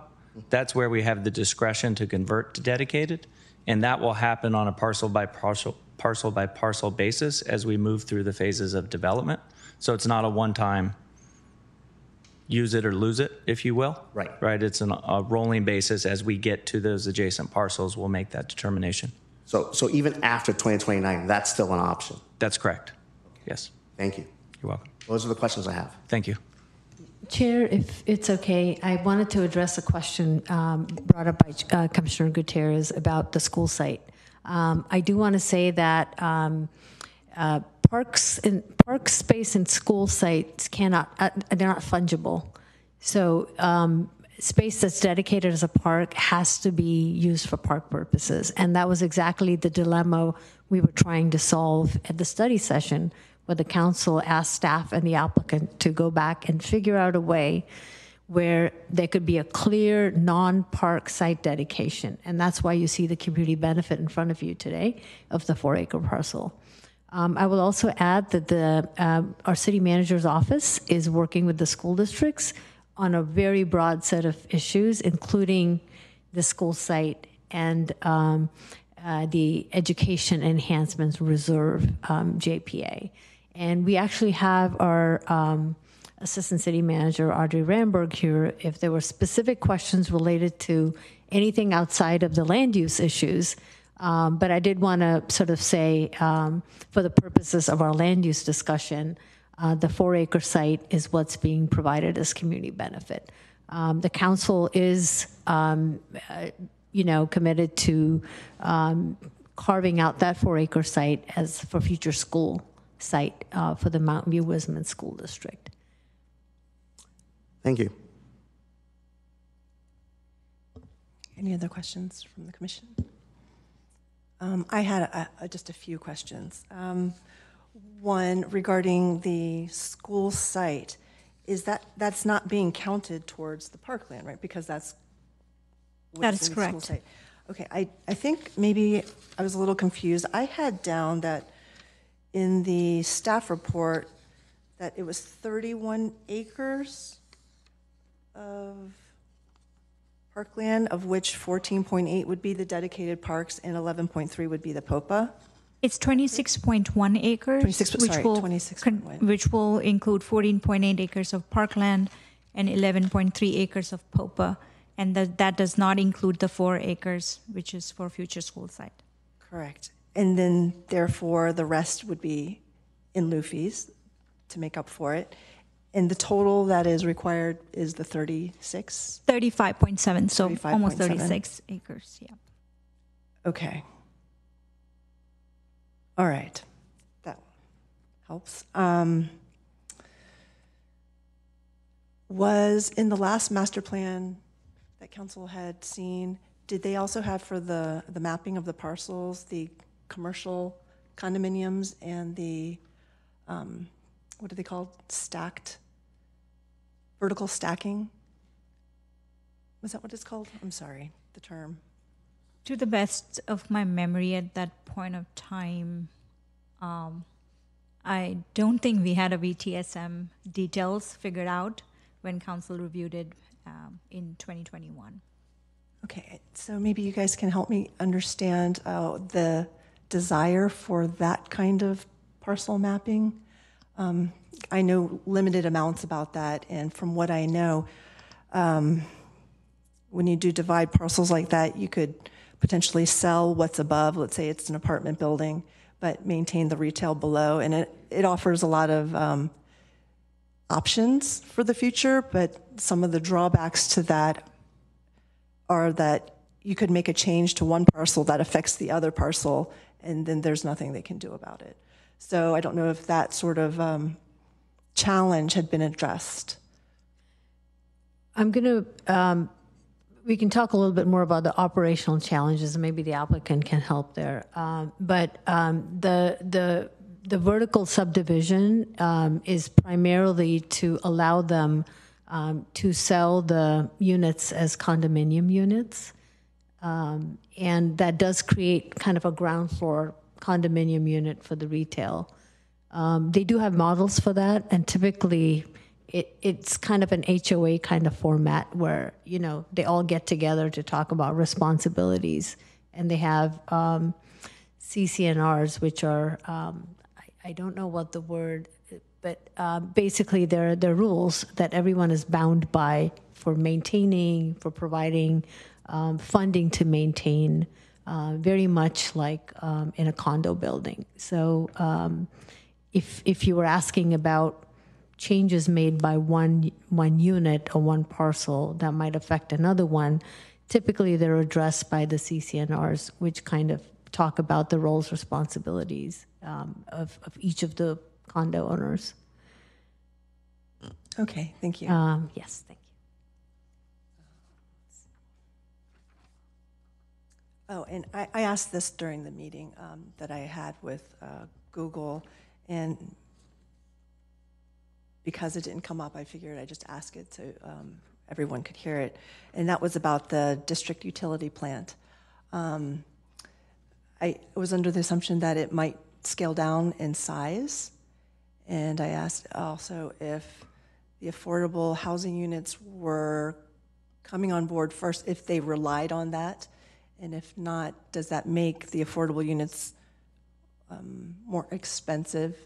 Speaker 5: that's where we have the discretion to convert to dedicated. And that will happen on a parcel by parcel basis as we move through the phases of development. So it's not a one-time use it or lose it, if you will.
Speaker 9: Right.
Speaker 5: Right. It's a rolling basis. As we get to those adjacent parcels, we'll make that determination.
Speaker 9: So even after 2029, that's still an option?
Speaker 5: That's correct. Yes.
Speaker 9: Thank you.
Speaker 5: You're welcome.
Speaker 9: Those are the questions I have.
Speaker 5: Thank you.
Speaker 10: Chair, if it's okay, I wanted to address a question brought up by Commissioner Gutierrez about the school site. I do want to say that park space and school sites cannot, they're not fungible. So space that's dedicated as a park has to be used for park purposes. And that was exactly the dilemma we were trying to solve at the study session, where the council asked staff and the applicant to go back and figure out a way where there could be a clear non-park site dedication. And that's why you see the community benefit in front of you today of the 4-acre parcel. I will also add that our city manager's office is working with the school districts on a very broad set of issues, including the school site and the Education Enhancements Reserve, JPA. And we actually have our Assistant City Manager, Audrey Ramberg, here if there were specific questions related to anything outside of the land use issues. But I did want to sort of say, for the purposes of our land use discussion, the 4-acre site is what's being provided as community benefit. The council is, committed to carving out that 4-acre site as for future school site for the Mountain View Wisman School District.
Speaker 9: Thank you.
Speaker 1: Any other questions from the commission? I had just a few questions. One regarding the school site, is that's not being counted towards the parkland, right? Because that's
Speaker 8: That is
Speaker 1: in the
Speaker 8: correct.
Speaker 1: school site. Okay, I think maybe I was a little confused. I had down that in the staff report that it was 31 acres of parkland, of which 14.8 would be the dedicated parks and 11.3 would be the POPA.
Speaker 8: It's 26.1 acres,
Speaker 1: 26.1.
Speaker 8: which will include 14.8 acres of parkland and 11.3 acres of POPA. And that does not include the 4 acres, which is for future school site.
Speaker 1: Correct. And then therefore the rest would be in lieu fees to make up for it. And the total that is required is the 36?
Speaker 8: 35.7, so
Speaker 1: 35.7.
Speaker 8: almost 36 acres, yeah.
Speaker 1: Okay. All right. That helps. Was in the last master plan that council had seen, did they also have for the mapping of the parcels, the commercial condominiums and the, what are they called? Vertical stacking? Was that what it's called? I'm sorry, the term.
Speaker 8: To the best of my memory at that point of time, I don't think we had a VTSM details figured out when council reviewed it in 2021.
Speaker 1: Okay, so maybe you guys can help me understand the desire for that kind of parcel mapping. I know limited amounts about that, and from what I know, when you do divide parcels like that, you could potentially sell what's above. Let's say it's an apartment building, but maintain the retail below, and it offers a lot of options for the future, but some of the drawbacks to that are that you could make a change to one parcel that affects the other parcel, and then there's nothing they can do about it. So I don't know if that sort of challenge had been addressed.
Speaker 10: I'm going to, we can talk a little bit more about the operational challenges, and maybe the applicant can help there. But the vertical subdivision is primarily to allow them to sell the units as condominium units. And that does create kind of a ground floor condominium unit for the retail. They do have models for that, and typically it's kind of an HOA kind of format where, you know, they all get together to talk about responsibilities, and they have CCNRs, which are, I don't know what the word, but basically they're rules that everyone is bound by for maintaining, for providing funding to maintain, very much like in a condo building. So if you were asking about changes made by one unit or one parcel that might affect another one, typically they're addressed by the CCNRs, which kind of talk about the roles, responsibilities of each of the condo owners.
Speaker 1: Okay, thank you.
Speaker 10: Yes, thank you.
Speaker 1: Oh, and I asked this during the meeting that I had with Google, and because it didn't come up, I figured I'd just ask it so everyone could hear it. And that was about the district utility plant. I was under the assumption that it might scale down in size. And I asked also if the affordable housing units were coming on board first, if they relied on that. And if not, does that make the affordable units more expensive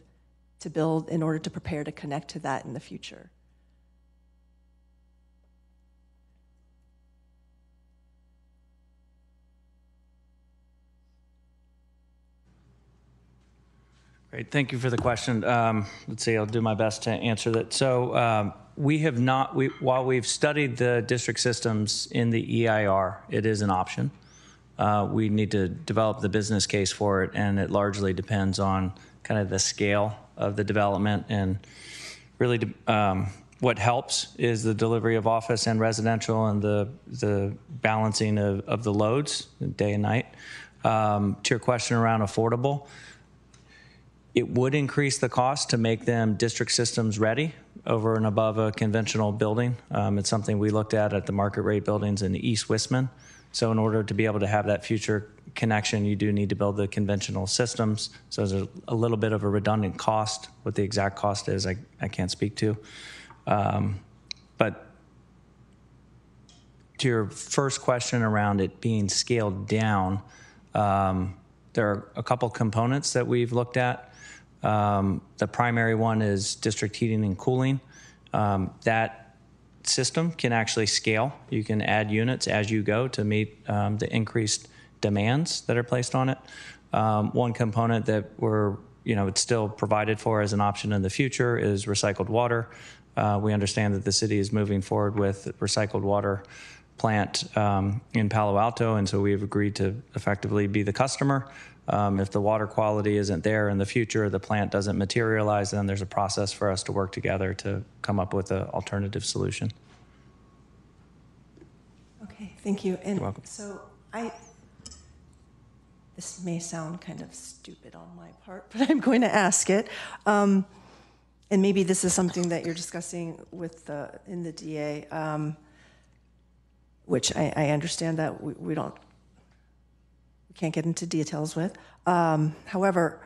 Speaker 1: to build in order to prepare to connect to that in the future?
Speaker 5: Great, thank you for the question. Let's see, I'll do my best to answer that. So we have not, while we've studied the district systems in the EIR, it is an option. We need to develop the business case for it, and it largely depends on kind of the scale of the development. And really what helps is the delivery of office and residential and the balancing of the loads day and night. To your question around affordable, it would increase the cost to make them district systems ready over and above a conventional building. It's something we looked at the market rate buildings in East Wistman. So in order to be able to have that future connection, you do need to build the conventional systems. So there's a little bit of a redundant cost. What the exact cost is, I can't speak to. But to your first question around it being scaled down, there are a couple components that we've looked at. The primary one is district heating and cooling. That system can actually scale. You can add units as you go to meet the increased demands that are placed on it. One component that it's still provided for as an option in the future is recycled water. We understand that the city is moving forward with a recycled water plant in Palo Alto, and so we've agreed to effectively be the customer. If the water quality isn't there in the future, the plant doesn't materialize, then there's a process for us to work together to come up with an alternative solution.
Speaker 1: Okay, thank you. And
Speaker 5: You're welcome.
Speaker 1: so this may sound kind of stupid on my part, but I'm going to ask it. And maybe this is something that you're discussing with in the DA, which I understand that we can't get into details with. However,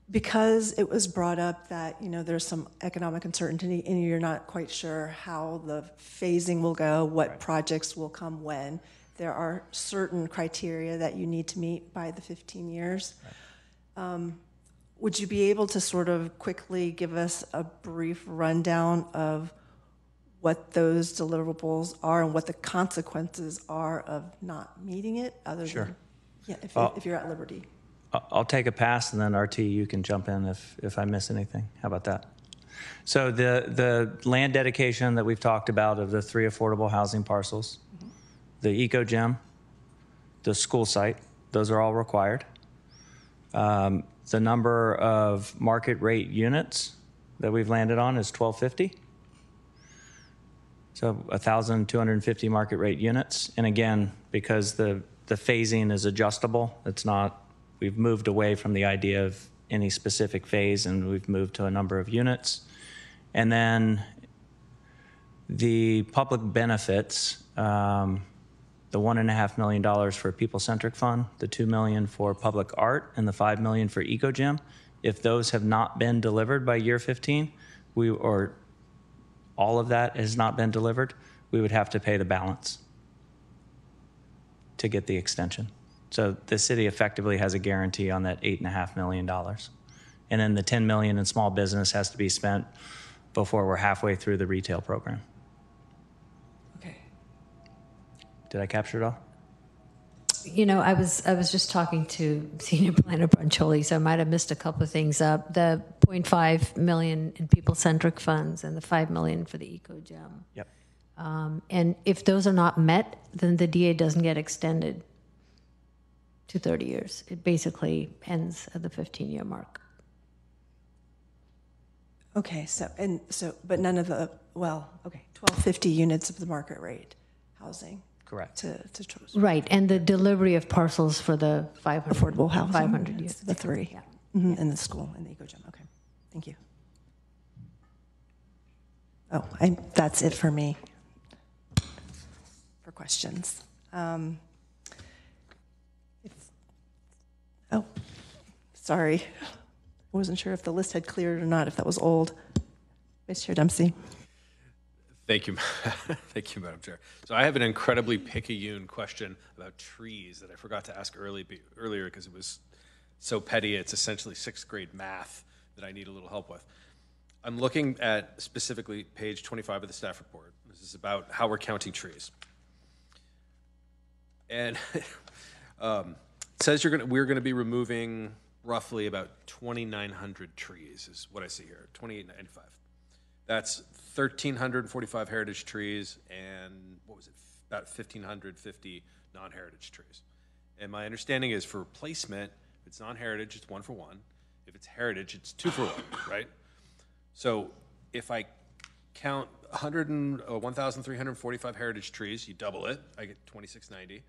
Speaker 1: because it was brought up that there's some economic uncertainty and you're not quite sure how the phasing will go, what projects will come when, there are certain criteria that you need to meet by the 15 years. Would you be able to sort of quickly give us a brief rundown of what those deliverables are and what the consequences are of not meeting it, other
Speaker 5: Sure.
Speaker 1: than if you're at liberty?
Speaker 5: I'll take a pass, and then RT, you can jump in if I miss anything. How about that? So the land dedication that we've talked about of the 3 affordable housing parcels, the eco gym, the school site, those are all required. The number of market rate units that we've landed on is 1,250. So 1,250 market rate units. And again, because the phasing is adjustable, we've moved away from the idea of any specific phase, and we've moved to a number of units. And then the public benefits, the $1.5 million for people-centric fund, the $2 million for public art, and the $5 million for EcoGym. If those have not been delivered by year 15, or all of that has not been delivered, we would have to pay the balance to get the extension. So the city effectively has a guarantee on that $8.5 million. And then the $10 million in small business has to be spent before we're halfway through the retail program.
Speaker 1: Okay.
Speaker 5: Did I capture it all?
Speaker 10: I was just talking to Senior Planner Brancholi, so I might have missed a couple of things. The 0.5 million in people-centric funds and the 5 million for the eco-gym.
Speaker 5: Yep.
Speaker 10: And if those are not met, then the DA doesn't get extended to 30 years. It basically ends at the 15-year mark.
Speaker 1: Okay, but none of 1,250 units of the market rate housing.
Speaker 5: Correct.
Speaker 1: to choose.
Speaker 10: Right, and the delivery of parcels for the 500.
Speaker 1: Affordable housing.
Speaker 10: 500
Speaker 1: It's
Speaker 10: units.
Speaker 1: the three.
Speaker 10: Yeah.
Speaker 1: In the school, in the eco gym. Okay, thank you. Oh, that's it for me for questions. Oh, sorry. I wasn't sure if the list had cleared or not, if that was old. Vice Chair Dempsey.
Speaker 6: Thank you. Thank you, Madam Chair. So I have an incredibly picayune question about trees that I forgot to ask earlier because it was so petty. It's essentially 6th grade math that I need a little help with. I'm looking at specifically page 25 of the staff report. This is about how we're counting trees. And it says we're going to be removing roughly about 2,900 trees is what I see here, 2,895. That's 1,345 heritage trees and what was it, about 1,550 non-heritage trees. And my understanding is for replacement, if it's non-heritage, it's 1 for 1. If it's heritage, it's 2 for 1, right? So if I count 1,345 heritage trees, you double it, I get 2,690.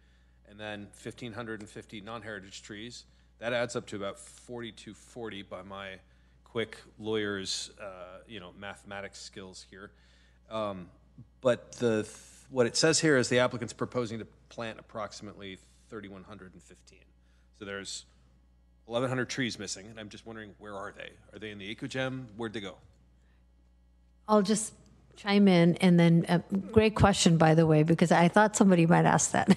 Speaker 6: And then 1,550 non-heritage trees, that adds up to about 4,240 by my quick lawyer's, mathematics skills here. But what it says here is the applicant's proposing to plant approximately 3,115. So there's 1,100 trees missing, and I'm just wondering, where are they? Are they in the ecogem? Where'd they go?
Speaker 10: I'll just chime in, and then, great question, by the way, because I thought somebody might ask that.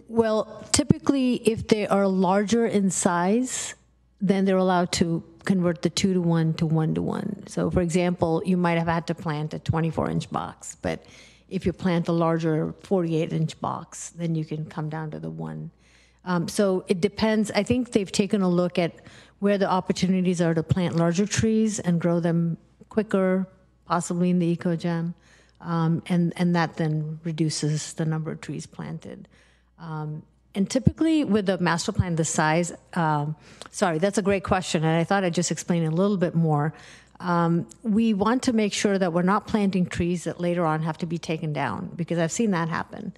Speaker 10: Well, typically, if they are larger in size, then they're allowed to convert the 2-to-1 to 1-to-1. So, for example, you might have had to plant a 24-inch box, but if you plant a larger 48-inch box, then you can come down to the 1. So it depends. I think they've taken a look at where the opportunities are to plant larger trees and grow them quicker, possibly in the ecogem, and that then reduces the number of trees planted. And typically with the master plan, the size, sorry, that's a great question, and I thought I'd just explain it a little bit more. We want to make sure that we're not planting trees that later on have to be taken down, because I've seen that happen.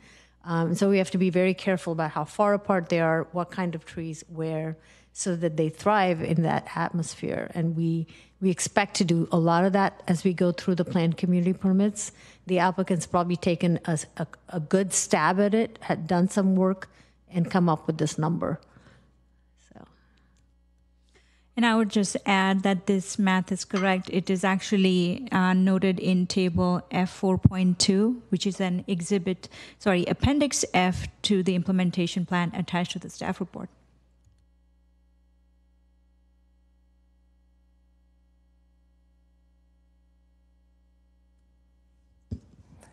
Speaker 10: So we have to be very careful about how far apart they are, what kind of trees, where, so that they thrive in that atmosphere. And we expect to do a lot of that as we go through the planned community permits. The applicant's probably taken a good stab at it, had done some work, and come up with this number. So.
Speaker 8: And I would just add that this math is correct. It is actually noted in table F4.2, which is an appendix F to the implementation plan attached to the staff report.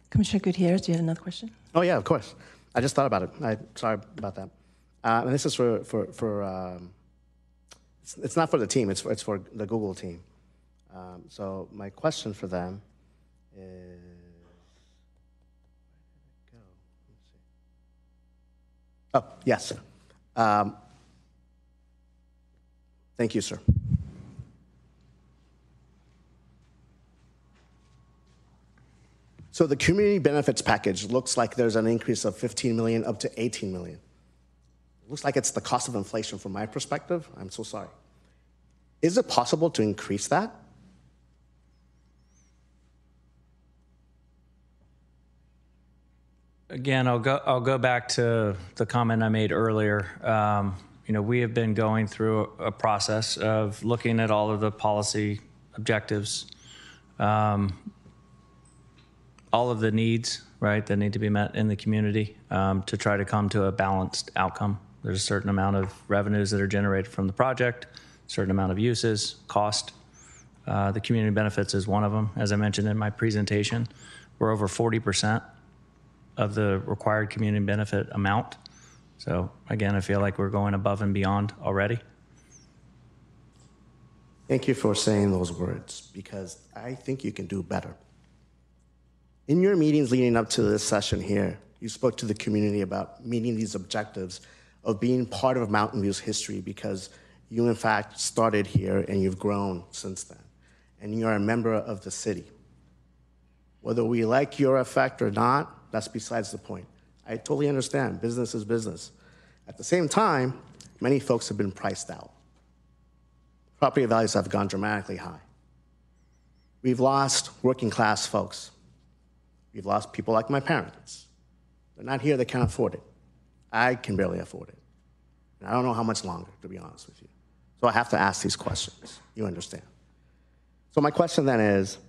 Speaker 1: Commissioner Gutierrez, do you have another question?
Speaker 9: Oh, yeah, of course. I just thought about it. Sorry about that. And this is for it's not for the team, it's for the Google team. So my question for them is, where did it go? Oh, yes. Thank you, sir. So the community benefits package looks like there's an increase of 15 million up to 18 million. It looks like it's the cost of inflation from my perspective. I'm so sorry. Is it possible to increase that?
Speaker 5: Again, I'll go back to the comment I made earlier. We have been going through a process of looking at all of the policy objectives, all of the needs, right, that need to be met in the community to try to come to a balanced outcome. There's a certain amount of revenues that are generated from the project, a certain amount of uses, cost. The community benefits is one of them. As I mentioned in my presentation, we're over 40% of the required community benefit amount. So again, I feel like we're going above and beyond already.
Speaker 9: Thank you for saying those words, because I think you can do better. In your meetings leading up to this session here, you spoke to the community about meeting these objectives of being part of Mountain View's history, because you in fact started here and you've grown since then. And you're a member of the city. Whether we like your effect or not, That's besides the point. I totally understand. Business is business. At the same time, many folks have been priced out. Property values have gone dramatically high. We've lost working class folks. We've lost people like my parents. They're not here, they can't afford it. I can barely afford it. And I don't know how much longer, to be honest with you. So I have to ask these questions. You understand? So my question then is,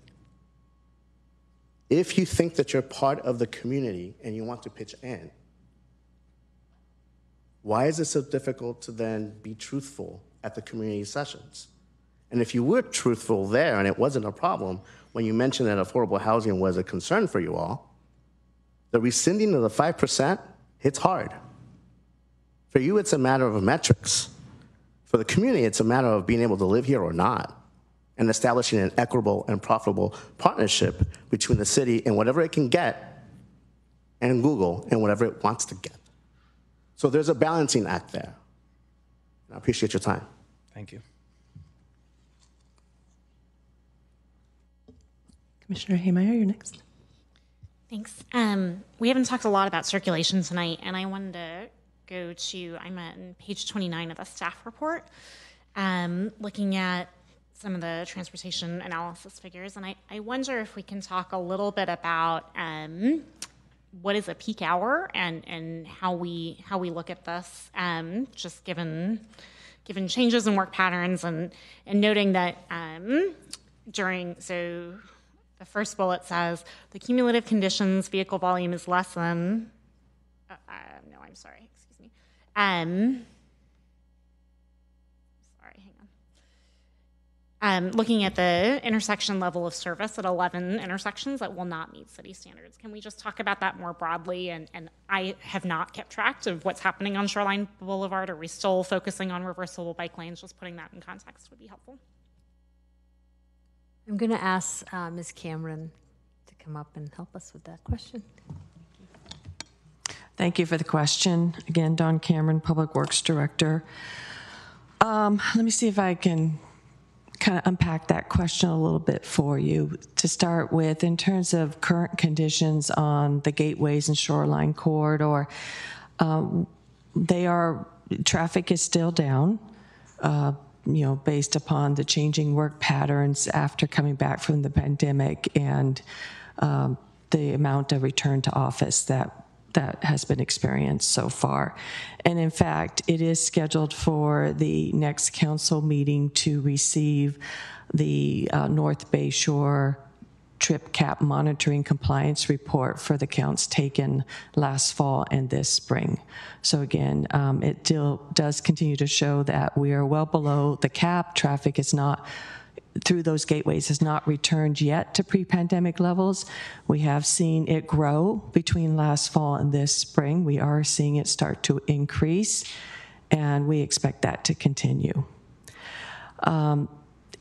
Speaker 9: if you think that you're part of the community and you want to pitch in, why is it so difficult to then be truthful at the community sessions? And if you were truthful there and it wasn't a problem, when you mentioned that affordable housing was a concern for you all, the rescinding of the 5% hits hard. For you, it's a matter of metrics. For the community, it's a matter of being able to live here or not, and establishing an equitable and profitable partnership between the city and whatever it can get, and Google and whatever it wants to get. So there's a balancing act there. I appreciate your time.
Speaker 5: Thank you.
Speaker 1: Commissioner Haymeyer, you're next.
Speaker 4: Thanks. We haven't talked a lot about circulation tonight, and I wanted to go to, I'm on page 29 of the staff report, looking at some of the transportation analysis figures, and I wonder if we can talk a little bit about what is a peak hour and how we look at this, just given changes in work patterns and noting that so the first bullet says the cumulative conditions vehicle volume is less than. No, I'm sorry. Excuse me. Sorry, hang on. Looking at the intersection level of service at 11 intersections that will not meet city standards. Can we just talk about that more broadly? And I have not kept track of what's happening on Shoreline Boulevard. Are we still focusing on reversible bike lanes? Just putting that in context would be helpful.
Speaker 10: I'm going to ask Ms. Cameron to come up and help us with that question.
Speaker 12: Thank you for the question. Again, Dawn Cameron, Public Works Director. Let me see if I can kind of unpack that question a little bit for you. To start with, in terms of current conditions on the gateways and shoreline corridor, traffic is still down, based upon the changing work patterns after coming back from the pandemic and the amount of return to office that has been experienced so far. And in fact, it is scheduled for the next council meeting to receive the North Bay Shore trip cap monitoring compliance report for the counts taken last fall and this spring. So again, it still does continue to show that we are well below the cap. Traffic is not through those gateways has not returned yet to pre-pandemic levels. We have seen it grow between last fall and this spring. We are seeing it start to increase, and we expect that to continue.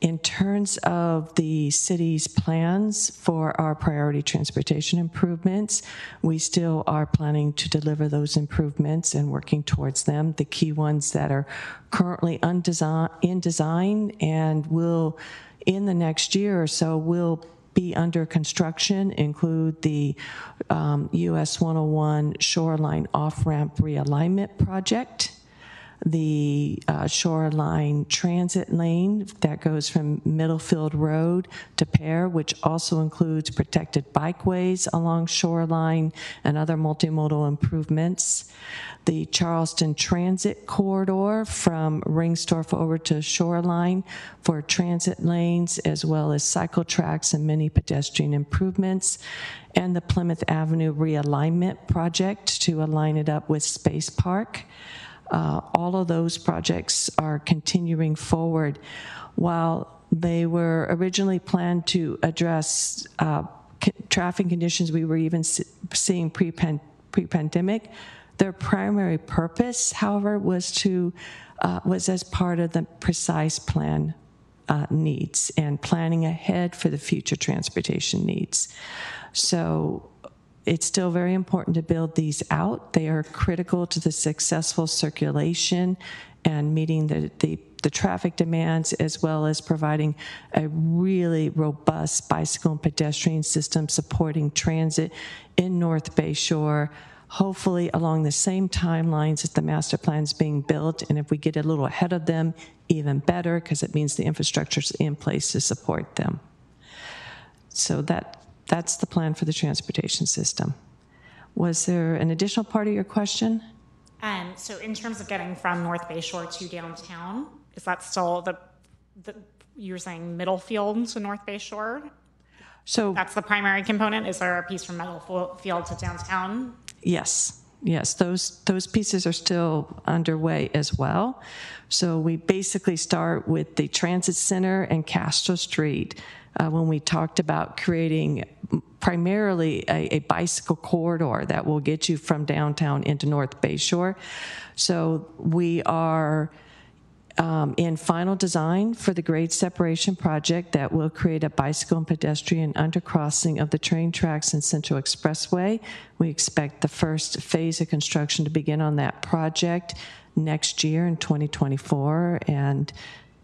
Speaker 12: In terms of the city's plans for our priority transportation improvements, we still are planning to deliver those improvements and working towards them. The key ones that are currently in design and will, in the next year or so, will be under construction include the US 101 Shoreline Off-Ramp Realignment Project, the Shoreline Transit Lane that goes from Middlefield Road to Pear, which also includes protected bikeways along Shoreline and other multimodal improvements. The Charleston Transit Corridor from Ringstorff over to Shoreline for transit lanes, as well as cycle tracks and many pedestrian improvements. And the Plymouth Avenue Realignment Project to align it up with Space Park. All of those projects are continuing forward. While they were originally planned to address traffic conditions we were even seeing pre-pandemic, their primary purpose, however, was as part of the precise plan needs and planning ahead for the future transportation needs. So it's still very important to build these out. They are critical to the successful circulation and meeting the the traffic demands, as well as providing a really robust bicycle and pedestrian system supporting transit in North Bay Shore, hopefully along the same timelines as the master plan is being built. And if we get a little ahead of them, even better, because it means the infrastructure is in place to support them. So that's the plan for the transportation system. Was there an additional part of your question?
Speaker 4: So in terms of getting from North Bay Shore to downtown, is that still you were saying Middlefield to North Bay Shore?
Speaker 12: So
Speaker 4: that's the primary component. Is there a piece from Middlefield to downtown?
Speaker 12: Yes, those pieces are still underway as well. So we basically start with the transit center and Castro Street when we talked about creating primarily a bicycle corridor that will get you from downtown into North Bay Shore. So we are in final design for the grade separation project that will create a bicycle and pedestrian undercrossing of the train tracks and Central Expressway. We expect the first phase of construction to begin on that project next year in 2024, and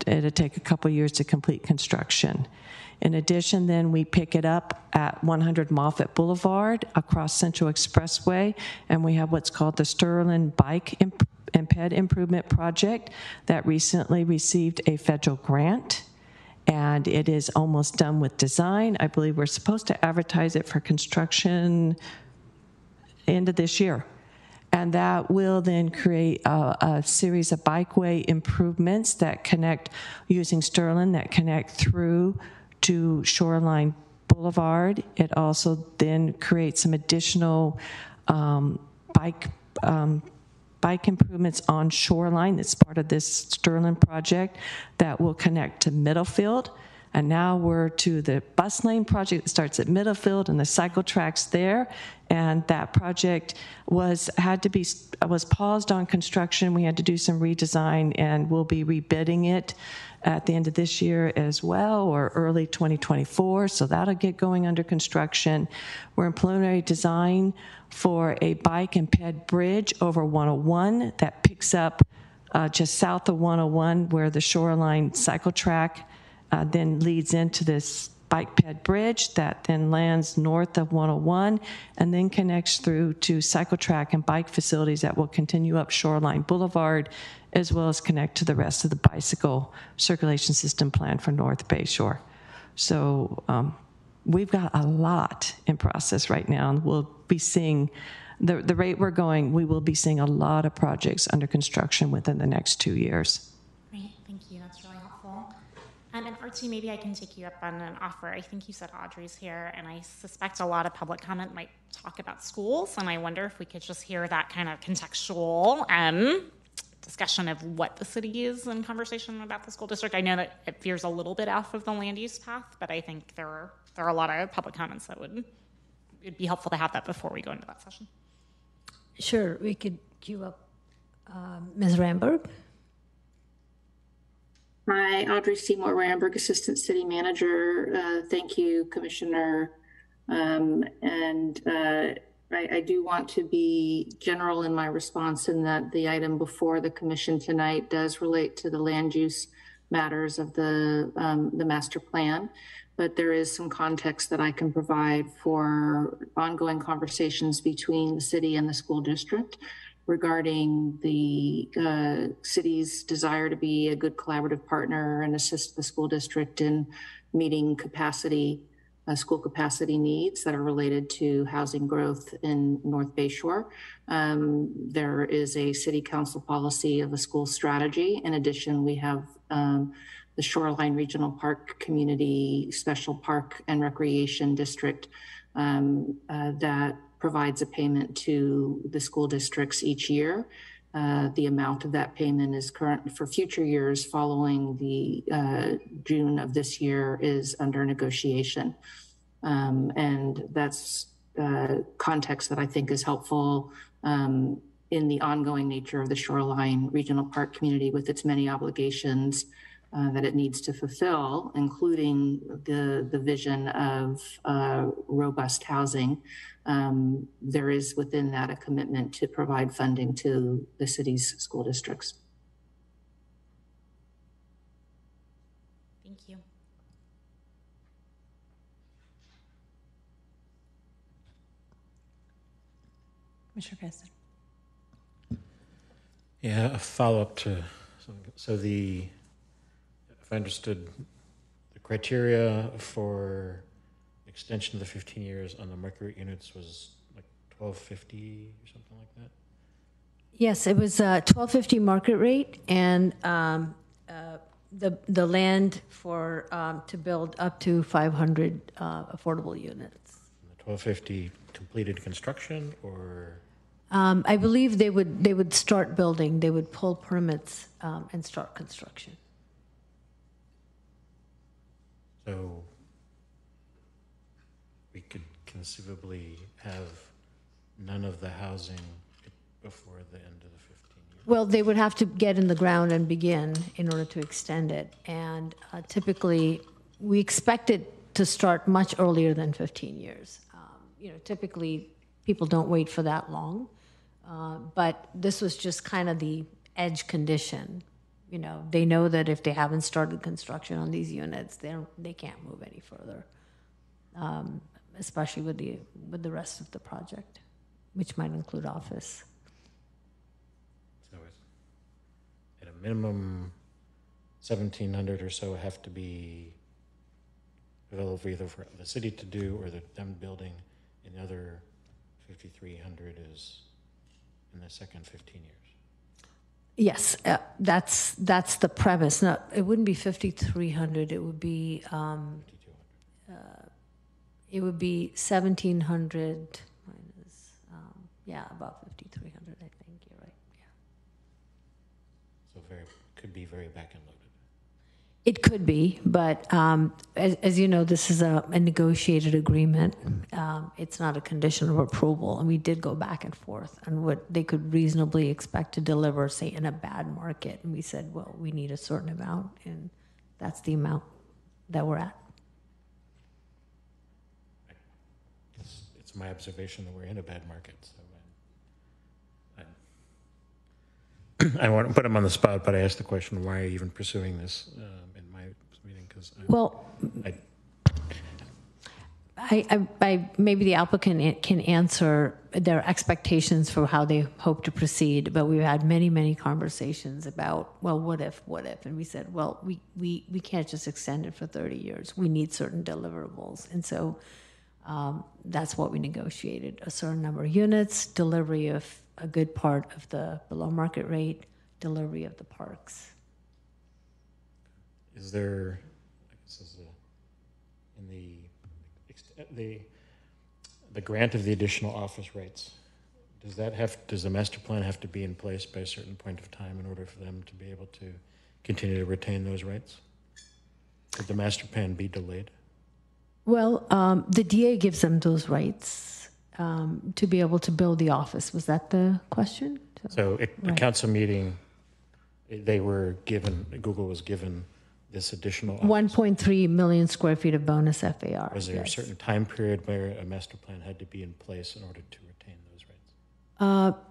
Speaker 12: it'll take a couple years to complete construction. In addition, then we pick it up at 100 Moffett Boulevard across Central Expressway, and we have what's called the Sterling Bike and Ped Improvement Project that recently received a federal grant, and it is almost done with design. I believe we're supposed to advertise it for construction end of this year. And that will then create a series of bikeway improvements that connect, using Sterling, that connect through to Shoreline Boulevard. It also then creates some additional bike improvements on Shoreline. That's part of this Sterling project that will connect to Middlefield. And now we're to the bus lane project that starts at Middlefield and the cycle tracks there. And that project was paused on construction. We had to do some redesign, and we'll be rebidding it at the end of this year as well, or early 2024. So that'll get going under construction. We're in preliminary design for a bike and ped bridge over 101 that picks up just south of 101, where the Shoreline cycle track then leads into this bike ped bridge that then lands north of 101 and then connects through to cycle track and bike facilities that will continue up Shoreline Boulevard, as well as connect to the rest of the bicycle circulation system plan for North Bay Shore. So we've got a lot in process right now, and we'll be seeing the rate we're going, we will be seeing a lot of projects under construction within the next 2 years.
Speaker 4: Great, thank you, that's really helpful. And Artie, maybe I can take you up on an offer. I think you said Audrey's here, and I suspect a lot of public comment might talk about schools, and I wonder if we could just hear that kind of contextual discussion of what the city is in conversation about the school district. I know that it veers a little bit off of the land use path, but I think there are a lot of public comments that it'd be helpful to have that before we go into that session.
Speaker 10: Sure, we could queue up Ms. Ramberg.
Speaker 15: Hi, Audrey Seymour Ramberg, Assistant City Manager. Thank you, Commissioner. I do want to be general in my response in that the item before the Commission tonight does relate to the land use matters of the master plan, but there is some context that I can provide for ongoing conversations between the city and the school district regarding the city's desire to be a good collaborative partner and assist the school district in meeting school capacity needs that are related to housing growth in North Bay Shore. There is a city council policy of a school strategy. In addition, we have the Shoreline Regional Park Community Special Park and Recreation District that provides a payment to the school districts each year. The amount of that payment is current for future years following the June of this year is under negotiation. And that's context that I think is helpful in the ongoing nature of the Shoreline Regional Park community with its many obligations that it needs to fulfill, including the vision of robust housing. There is within that a commitment to provide funding to the city's school districts.
Speaker 4: Thank you.
Speaker 1: Commissioner Preston.
Speaker 3: Yeah, a follow-up to, so if I understood, the criteria for extension of the 15 years on the market rate units was like 1250 or something like that?
Speaker 10: Yes, it was 1250 market rate, and the land for to build up to 500 affordable units.
Speaker 3: 1250 completed construction, or?
Speaker 10: I believe they would start building. They would pull permits and start construction.
Speaker 3: So we could conceivably have none of the housing before the end of the 15 years?
Speaker 10: Well, they would have to get in the ground and begin in order to extend it. And typically, we expect it to start much earlier than 15 years. Typically, people don't wait for that long. But this was just kind of the edge condition. They know that if they haven't started construction on these units, they can't move any further, especially with the rest of the project, which might include office.
Speaker 3: So at a minimum, 1,700 or so have to be available either for the city to do or them building, and the other 5,300 is in the second 15 years.
Speaker 10: Yes, that's the premise. No, it wouldn't be 5,300. It would be 1,700 minus about 5,300. I think you're right. Yeah.
Speaker 3: So could be very back-end loaded.
Speaker 10: It could be, but as you know, this is a negotiated agreement. It's not a condition of approval, and we did go back and forth on what they could reasonably expect to deliver, say, in a bad market. And we said, well, we need a certain amount, and that's the amount that we're at.
Speaker 3: It's my observation that we're in a bad market. So I want to put them on the spot, but I asked the question, why are you even pursuing this in my meeting? Because
Speaker 10: I maybe the applicant can answer their expectations for how they hope to proceed, but we've had many conversations about, well, what if, and we said, well, we can't just extend it for 30 years. We need certain deliverables, and so that's what we negotiated: a certain number of units, delivery of a good part of the below market rate, delivery of the parks.
Speaker 3: Is there, I guess, in the grant of the additional office rights, does the master plan have to be in place by a certain point of time in order for them to be able to continue to retain those rights? Could the master plan be delayed? Well,
Speaker 10: the DA gives them those rights to be able to build the office. Was that the question?
Speaker 3: So at the council meeting, Google was given this additional office.
Speaker 10: 1.3 million square feet of bonus FAR.
Speaker 3: Was there a certain time period where a master plan had to be in place in order to retain those rights?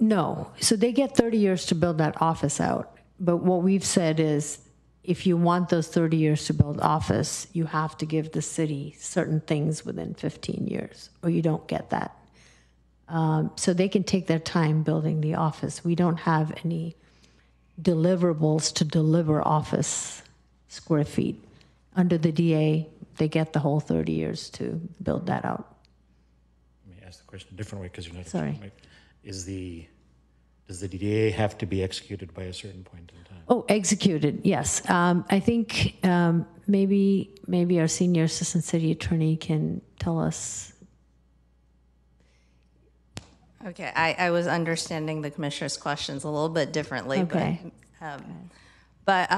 Speaker 10: No. So they get 30 years to build that office out. But what we've said is, if you want those 30 years to build office, you have to give the city certain things within 15 years, or you don't get that. So they can take their time building the office. We don't have any deliverables to deliver office square feet. Under the DA, they get the whole 30 years to build that out.
Speaker 3: Let me ask the question a different way, because you're not.
Speaker 10: Sorry.
Speaker 3: Right. Does the DA have to be executed by a certain point in time?
Speaker 10: Oh, executed, yes. I think maybe our senior assistant city attorney can tell us.
Speaker 13: Okay, I was understanding the commissioner's questions a little bit differently.
Speaker 10: Okay.
Speaker 13: But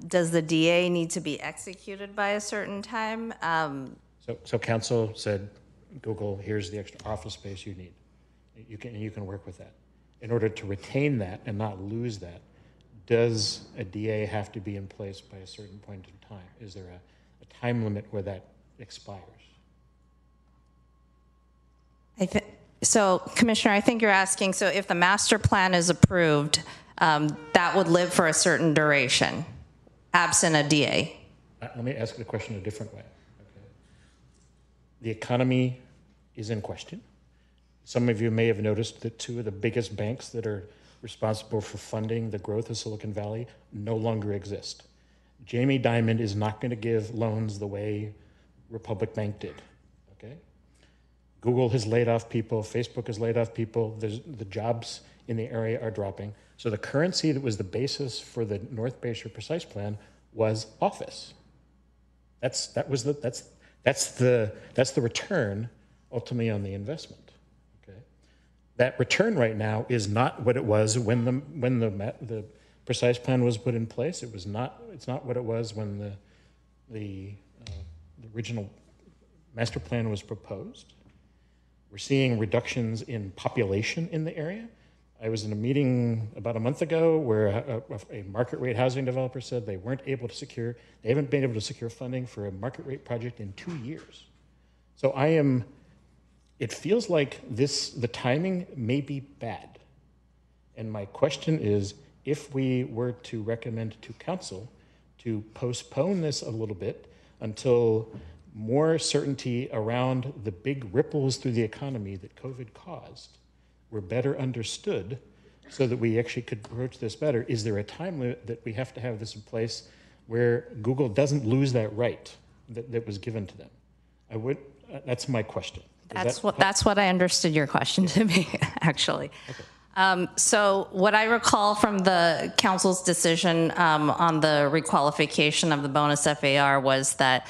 Speaker 13: does the DA need to be executed by a certain time?
Speaker 3: So council said, Google, here's the extra office space you need. You can work with that. In order to retain that and not lose that, does a DA have to be in place by a certain point in time? Is there a time limit where that expires?
Speaker 13: So, Commissioner, I think you're asking, so if the master plan is approved, that would live for a certain duration, absent a DA?
Speaker 3: Let me ask the question a different way. Okay. The economy is in question. Some of you may have noticed that two of the biggest banks that are responsible for funding the growth of Silicon Valley no longer exist. Jamie Dimon is not going to give loans the way Republic Bank did. Okay? Google has laid off people. Facebook has laid off people. The jobs in the area are dropping. So the currency that was the basis for the North Bayshore Precise Plan was office. That's the return ultimately on the investment. Okay, that return right now is not what it was when the Precise Plan was put in place. It's not what it was when the original master plan was proposed. We're seeing reductions in population in the area. I was in a meeting about a month ago where a market rate housing developer said they haven't been able to secure funding for a market rate project in 2 years. So it feels like the timing may be bad. And my question is, if we were to recommend to council to postpone this a little bit until more certainty around the big ripples through the economy that COVID caused were better understood so that we actually could approach this better, is there a time limit that we have to have this in place where Google doesn't lose that right that was given to them? That's my question.
Speaker 13: That's what I understood your question to be, actually. Okay. So what I recall from the council's decision on the requalification of the bonus FAR was that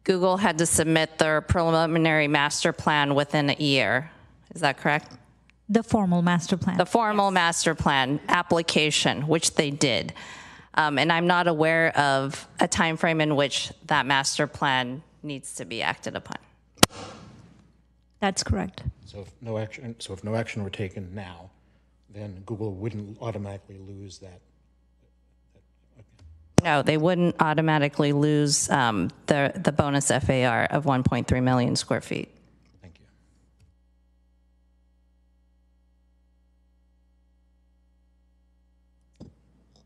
Speaker 13: Google had to submit their preliminary master plan within a year. Is that correct?
Speaker 8: The formal master plan.
Speaker 13: The formal master plan application, which they did. And I'm not aware of a time frame in which that master plan needs to be acted upon.
Speaker 8: That's correct.
Speaker 3: So if no action were taken now, then Google wouldn't automatically lose that.
Speaker 13: No, they wouldn't automatically lose the bonus FAR of 1.3 million square feet.
Speaker 3: Thank you.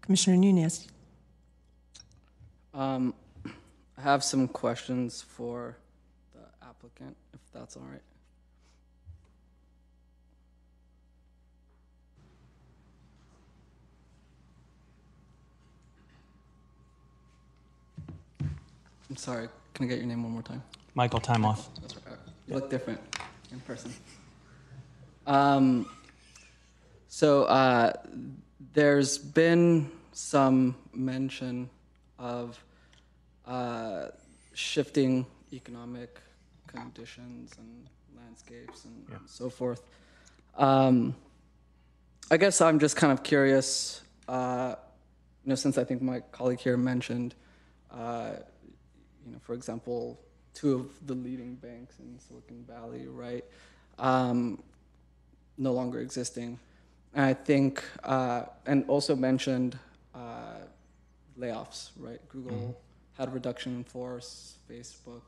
Speaker 1: Commissioner Nunez.
Speaker 7: I have some questions for the applicant, if that's all right. I'm sorry, can I get your name one more time?
Speaker 5: Michael, time off.
Speaker 7: That's right. You look different in person. There's been some mention of shifting economic conditions and landscapes and so forth. I guess I'm just kind of curious, since I think my colleague here mentioned, for example, two of the leading banks in Silicon Valley, right, no longer existing. And I think, and also mentioned layoffs, right? Google had a reduction in force, Facebook.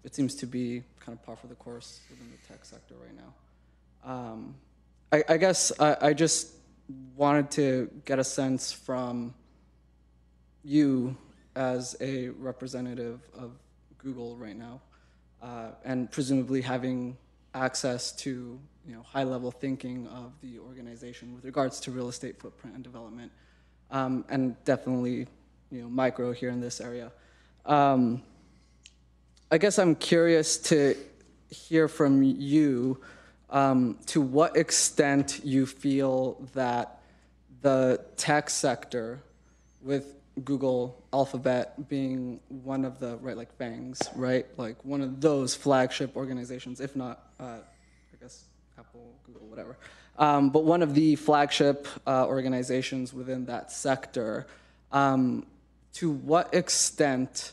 Speaker 7: It seems to be kind of par for the course within the tech sector right now. I guess I just wanted to get a sense from you as a representative of Google right now, and presumably having access to high-level thinking of the organization with regards to real estate footprint and development, and definitely micro here in this area. I guess I'm curious to hear from you to what extent you feel that the tech sector, with Google, Alphabet being one of the, right, like FANGs, right? Like one of those flagship organizations, if not, I guess, Apple, Google, whatever. But one of the flagship organizations within that sector, to what extent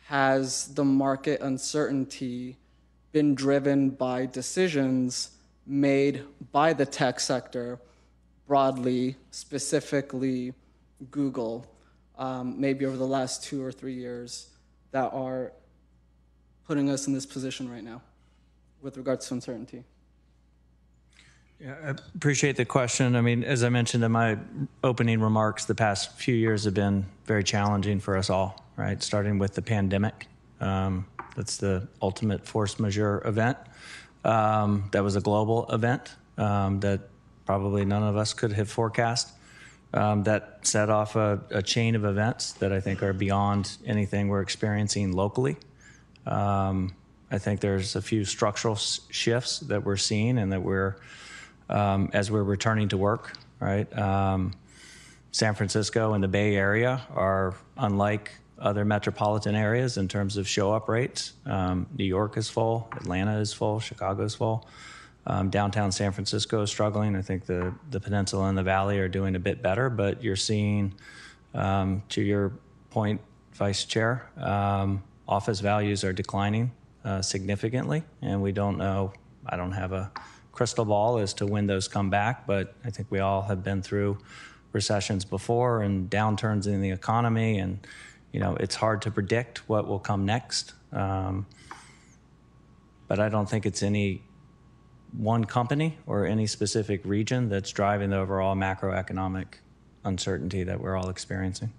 Speaker 7: has the market uncertainty been driven by decisions made by the tech sector broadly, specifically Google, maybe over the last 2 or 3 years, that are putting us in this position right now with regards to uncertainty?
Speaker 5: Yeah, I appreciate the question. I mean, as I mentioned in my opening remarks, the past few years have been very challenging for us all, right? Starting with the pandemic. That's the ultimate force majeure event. That was a global event that probably none of us could have forecast. That set off a chain of events that I think are beyond anything we're experiencing locally. I think there's a few structural shifts that we're seeing and that we're, as we're returning to work, right? San Francisco and the Bay Area are unlike other metropolitan areas in terms of show-up rates. New York is full, Atlanta is full, Chicago is full. Downtown San Francisco is struggling. I think the Peninsula and the Valley are doing a bit better, but you're seeing, to your point, Vice Chair, office values are declining significantly, and we don't know, I don't have a crystal ball as to when those come back, but I think we all have been through recessions before and downturns in the economy, and it's hard to predict what will come next. But I don't think it's any one company or any specific region that's driving the overall macroeconomic uncertainty that we're all experiencing.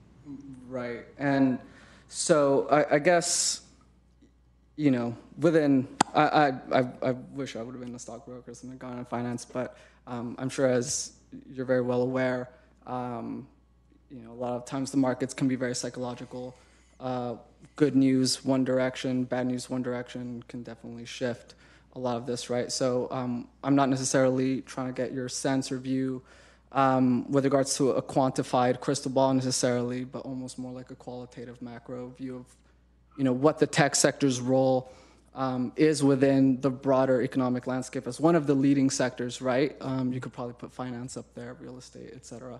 Speaker 7: Right. And so I guess, within, I wish I would have been a stockbroker and gone in finance, but I'm sure, as you're very well aware, a lot of times the markets can be very psychological. Good news one direction, bad news one direction can definitely shift a lot of this, right? So I'm not necessarily trying to get your sense or view with regards to a quantified crystal ball necessarily, but almost more like a qualitative macro view of what the tech sector's role is within the broader economic landscape as one of the leading sectors, right? You could probably put finance up there, real estate, et cetera,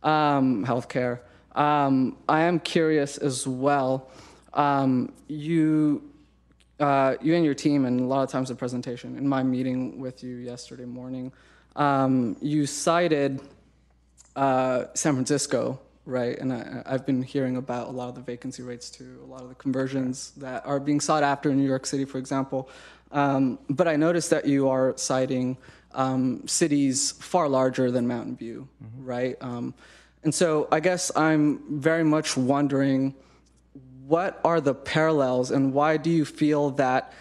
Speaker 7: healthcare. I am curious as well, you and your team, and a lot of times the presentation, in my meeting with you yesterday morning, you cited San Francisco, right? And I've been hearing about a lot of the vacancy rates too, a lot of the conversions that are being sought after in New York City, for example. But I noticed that you are citing cities far larger than Mountain View, right? And so I guess I'm very much wondering, what are the parallels and why do you feel that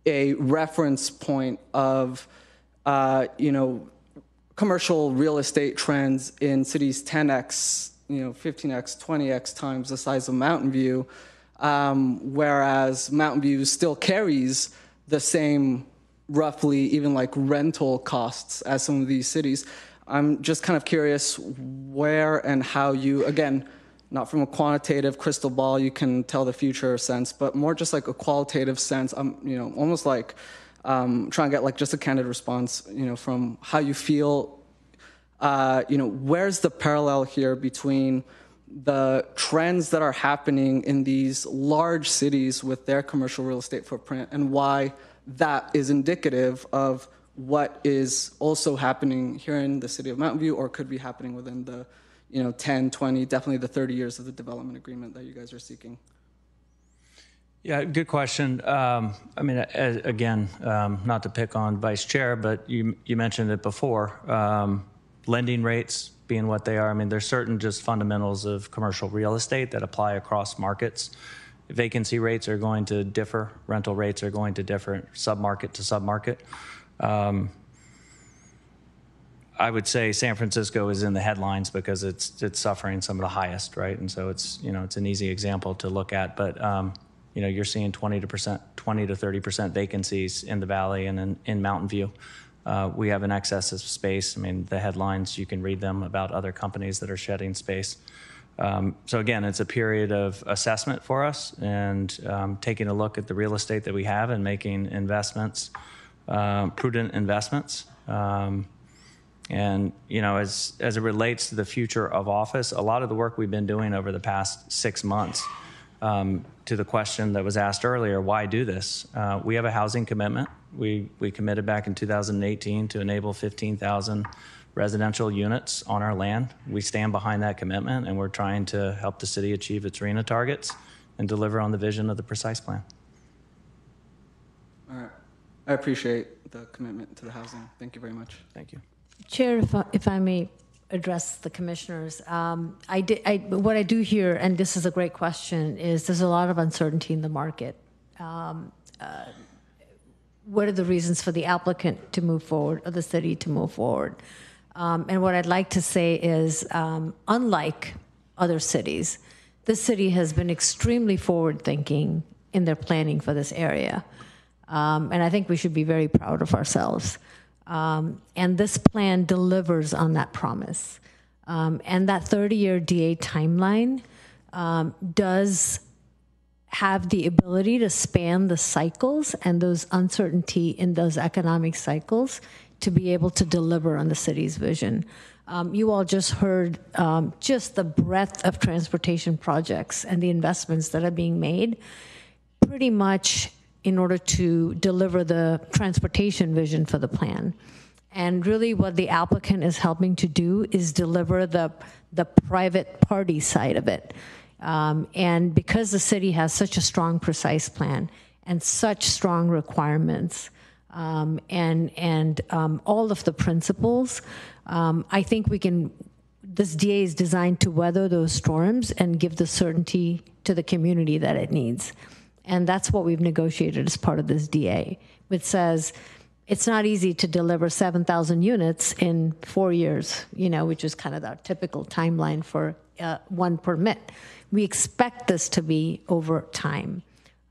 Speaker 7: a reference point of, commercial real estate trends in cities 10x, 15x, 20x times the size of Mountain View, whereas Mountain View still carries the same roughly even like rental costs as some of these cities? I'm just kind of curious where and how you, again, not from a quantitative crystal ball, you can tell the future sense, but more just like a qualitative sense. I'm, almost like trying to get like just a candid response, from how you feel, where's the parallel here between the trends that are happening in these large cities with their commercial real estate footprint and why that is indicative of what is also happening here in the city of Mountain View or could be happening within the 10, 20, definitely the 30 years of the development agreement that you guys are seeking?
Speaker 5: Yeah, good question. Again, not to pick on Vice Chair, but you mentioned it before, lending rates being what they are. There's certain just fundamentals of commercial real estate that apply across markets. Vacancy rates are going to differ. Rental rates are going to differ submarket to submarket. I would say San Francisco is in the headlines because it's suffering some of the highest, right? And so it's an easy example to look at. But you're seeing 20 to 30% vacancies in the Valley and in Mountain View. We have an excess of space. The headlines, you can read them about other companies that are shedding space. So again, it's a period of assessment for us and taking a look at the real estate that we have and making investments, prudent investments. And as it relates to the future of office, a lot of the work we've been doing over the past 6 months, to the question that was asked earlier, why do this? We have a housing commitment. We committed back in 2018 to enable 15,000 residential units on our land. We stand behind that commitment, and we're trying to help the city achieve its RENA targets and deliver on the vision of the precise plan.
Speaker 7: All right. I appreciate the commitment to the housing. Thank you very much.
Speaker 5: Thank you.
Speaker 10: Chair, if I may address the commissioners. What I do hear, and this is a great question, is there's a lot of uncertainty in the market. What are the reasons for the applicant to move forward or the city to move forward? And what I'd like to say is, unlike other cities, this city has been extremely forward-thinking in their planning for this area. And I think we should be very proud of ourselves. And this plan delivers on that promise. And that 30-year DA timeline does have the ability to span the cycles and those uncertainty in those economic cycles to be able to deliver on the city's vision. You all just heard just the breadth of transportation projects and the investments that are being made pretty much in order to deliver the transportation vision for the plan. And really what the applicant is helping to do is deliver the private party side of it. And because the city has such a strong, precise plan and such strong requirements, and all of the principles, I think this DA is designed to weather those storms and give the certainty to the community that it needs. And that's what we've negotiated as part of this DA, which says it's not easy to deliver 7,000 units in 4 years, which is kind of our typical timeline for one permit. We expect this to be over time.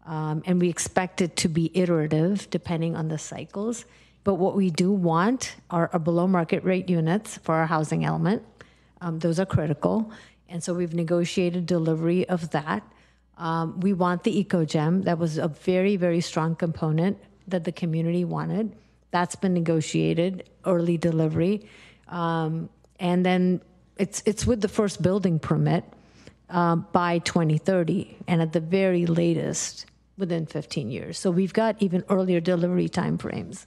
Speaker 10: And we expect it to be iterative depending on the cycles. But what we do want are below market rate units for our housing element. Those are critical. And so we've negotiated delivery of that. We want the EcoGem. That was a very, very strong component that the community wanted. That's been negotiated, early delivery. And then it's with the first building permit by 2030, and at the very latest, within 15 years. So we've got even earlier delivery timeframes.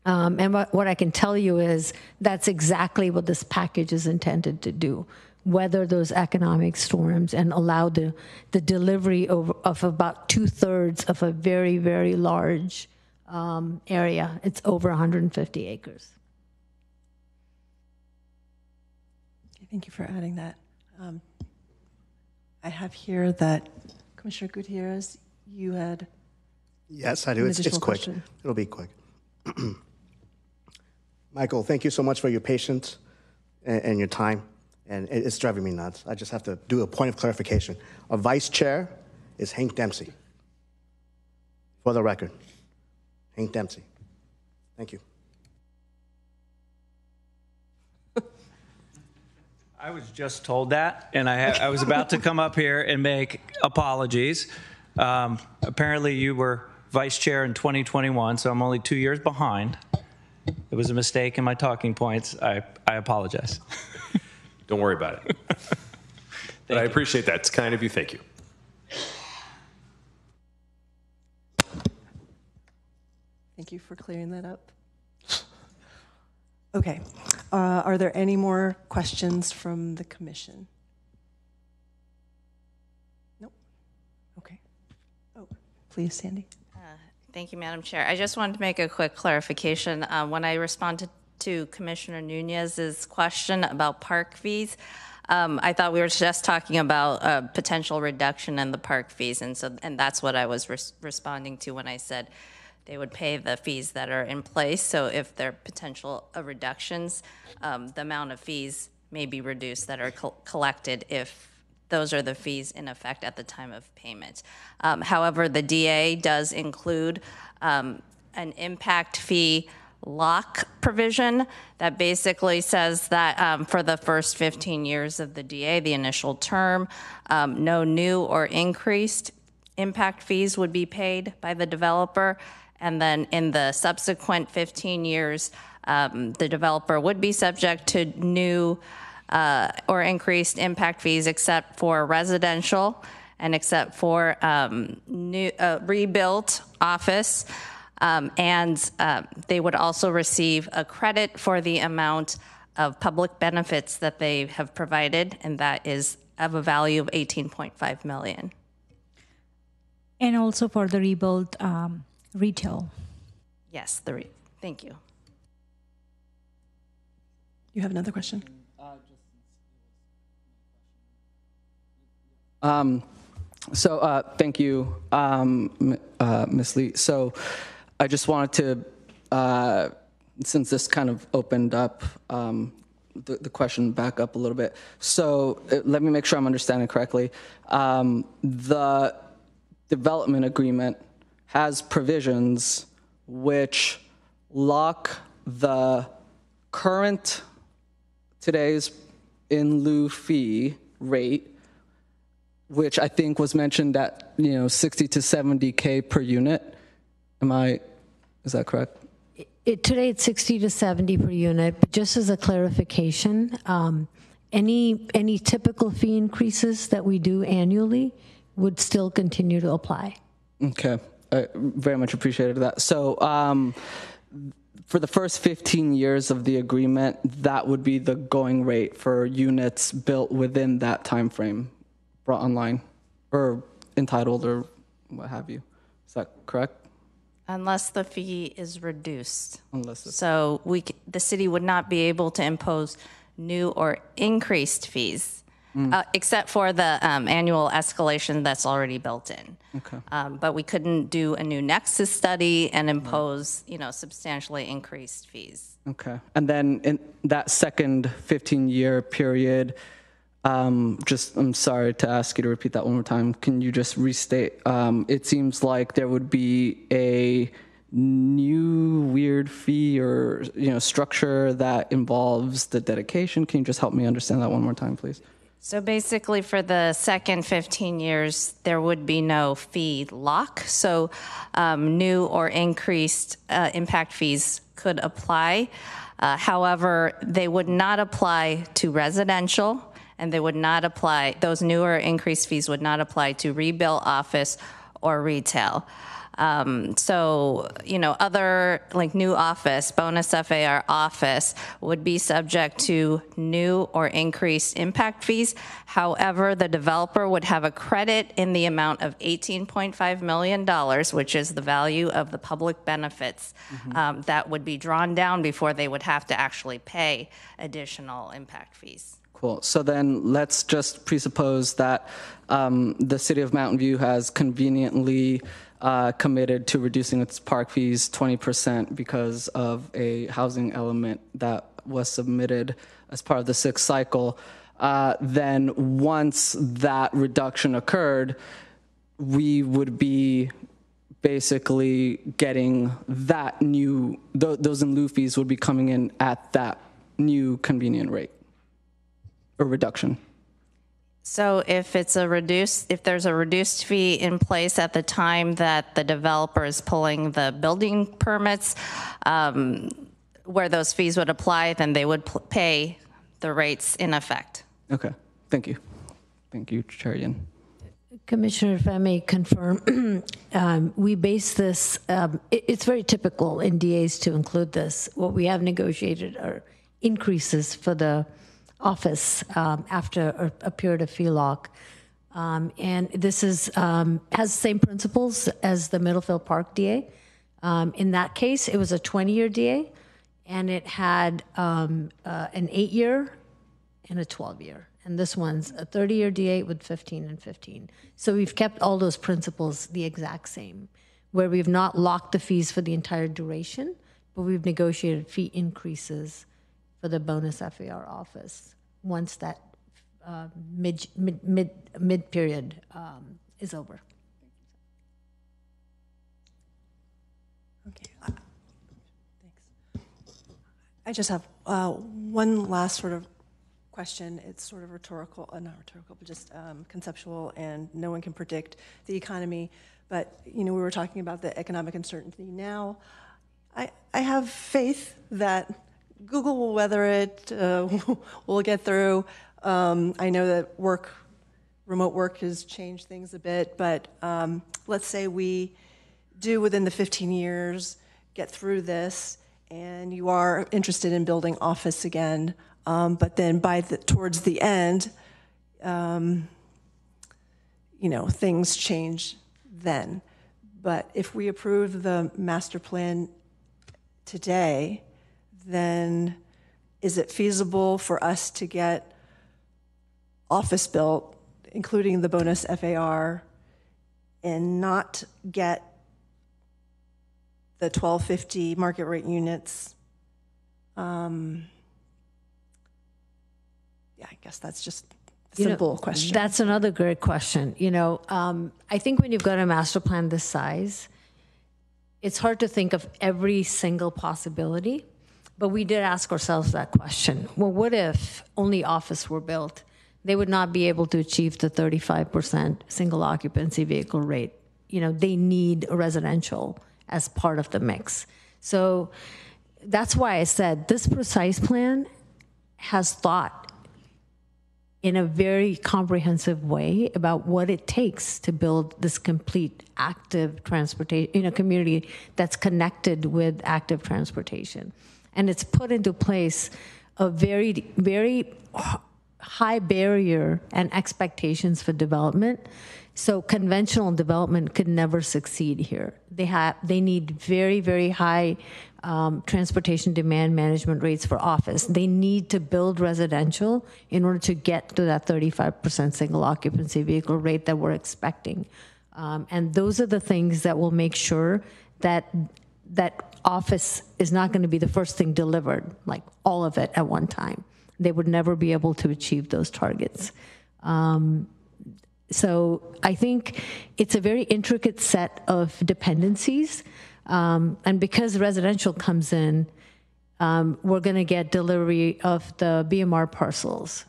Speaker 10: And what I can tell you is that's exactly what this package is intended to do, weather those economic storms and allow the delivery of about 2/3 of a very, very large area. It's over 150 acres.
Speaker 1: Thank you for adding that. I have here that Commissioner Gutierrez, you had.
Speaker 9: Yes, I do. It's quick.
Speaker 1: Question.
Speaker 9: It'll be quick. Michael, thank you so much for your patience and your time. And it's driving me nuts. I just have to do a point of clarification. Our vice chair is Hank Dempsey. For the record, Hank Dempsey. Thank you.
Speaker 5: I was just told that, and I was about to come up here and make apologies. Apparently you were vice chair in 2021, so I'm only 2 years behind. It was a mistake in my talking points. I apologize.
Speaker 6: Don't worry about it. But I appreciate that. It's kind of you. Thank you.
Speaker 1: Thank you for clearing that up. Okay. Are there any more questions from the commission? Nope. Okay. Oh, please, Sandy.
Speaker 13: Thank you, Madam Chair. I just wanted to make a quick clarification. When I responded to Commissioner Nunez's question about park fees, I thought we were just talking about a potential reduction in the park fees, and that's what I was responding to when I said they would pay the fees that are in place. So if there are potential reductions, the amount of fees may be reduced that are collected if those are the fees in effect at the time of payment. However, the DA does include an impact fee lock provision that basically says that for the first 15 years of the DA, the initial term, no new or increased impact fees would be paid by the developer. And then in the subsequent 15 years, the developer would be subject to new or increased impact fees except for residential and except for new rebuilt office. And they would also receive a credit for the amount of public benefits that they have provided, and that is of a value of $18.5 million.
Speaker 8: And also for the rebuilt retail.
Speaker 13: Yes, thank you.
Speaker 1: You have another question?
Speaker 7: Thank you, Ms. Lee. So I just wanted to, since this kind of opened up the question back up a little bit. So let me make sure I'm understanding correctly. The development agreement has provisions which lock the current today's in lieu fee rate, which I think was mentioned at 60 to 70K per unit. Is that correct?
Speaker 10: Today it's 60 to 70 per unit, but just as a clarification, any typical fee increases that we do annually would still continue to apply.
Speaker 7: Okay, I very much appreciated that. So for the first 15 years of the agreement, that would be the going rate for units built within that time frame, brought online or entitled or what have you. Is that correct?
Speaker 13: Unless the fee is reduced.
Speaker 7: So
Speaker 13: the city would not be able to impose new or increased fees, except for the annual escalation that's already built in.
Speaker 7: Okay.
Speaker 13: But we couldn't do a new nexus study and impose, substantially increased fees.
Speaker 7: Okay. And then in that second 15-year period, I'm sorry to ask you to repeat that one more time. Can you just restate? It seems like there would be a new weird fee or structure that involves the dedication. Can you just help me understand that one more time, please?
Speaker 13: So basically for the second 15 years, there would be no fee lock. So new or increased impact fees could apply. However, they would not apply to residential, and they would not apply, those newer increased fees would not apply to rebuilt office or retail. Other like new office, bonus FAR office would be subject to new or increased impact fees. However, the developer would have a credit in the amount of $18.5 million, which is the value of the public benefits that would be drawn down before they would have to actually pay additional impact fees.
Speaker 7: Cool. So then let's just presuppose that the city of Mountain View has conveniently committed to reducing its park fees 20% because of a housing element that was submitted as part of the sixth cycle. Then once that reduction occurred, we would be basically getting that new, those in lieu fees would be coming in at that new convenient rate. Or reduction.
Speaker 13: So if there's a reduced fee in place at the time that the developer is pulling the building permits, where those fees would apply, then they would pay the rates in effect.
Speaker 7: Okay, thank you. Thank you, Chair Yin.
Speaker 10: Commissioner, if I may confirm, we base this, it's very typical in DAs to include this. What we have negotiated are increases for the office after a period of fee lock. And this is has the same principles as the Middlefield Park DA. In that case, it was a 20-year DA, and it had an 8-year and a 12-year. And this one's a 30-year DA with 15 and 15. So we've kept all those principles the exact same, where we've not locked the fees for the entire duration, but we've negotiated fee increases for the bonus FAR office once that mid period is over.
Speaker 1: Okay, thanks. I just have one last sort of question. It's sort of rhetorical, not rhetorical, but just conceptual, and no one can predict the economy. But we were talking about the economic uncertainty now. I have faith that Google will weather it, we'll get through. I know that remote work has changed things a bit, but let's say we do within the 15 years get through this, and you are interested in building office again, but then towards the end, things change then. But if we approve the master plan today, then is it feasible for us to get office built including the bonus FAR, and not get the 1250 market rate units? Yeah, I guess that's just a simple question.
Speaker 10: That's another great question. I think when you've got a master plan this size, it's hard to think of every single possibility, but we did ask ourselves that question. Well, what if only office were built? They would not be able to achieve the 35% single occupancy vehicle rate. They need residential as part of the mix. So that's why I said this precise plan has thought in a very comprehensive way about what it takes to build this complete active transportation, community that's connected with active transportation. And it's put into place a very, very high barrier and expectations for development. So conventional development could never succeed here. They need very, very high transportation demand management rates for office. They need to build residential in order to get to that 35% single occupancy vehicle rate that we're expecting. And those are the things that will make sure that office is not going to be the first thing delivered, like all of it at one time. They would never be able to achieve those targets. So I think it's a very intricate set of dependencies. And because residential comes in, we're going to get delivery of the BMR parcels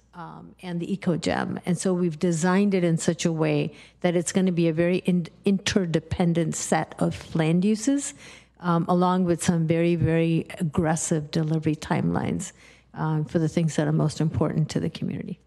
Speaker 10: and the EcoGem. And so we've designed it in such a way that it's going to be a very interdependent set of land uses, along with some very, very aggressive delivery timelines for the things that are most important to the community.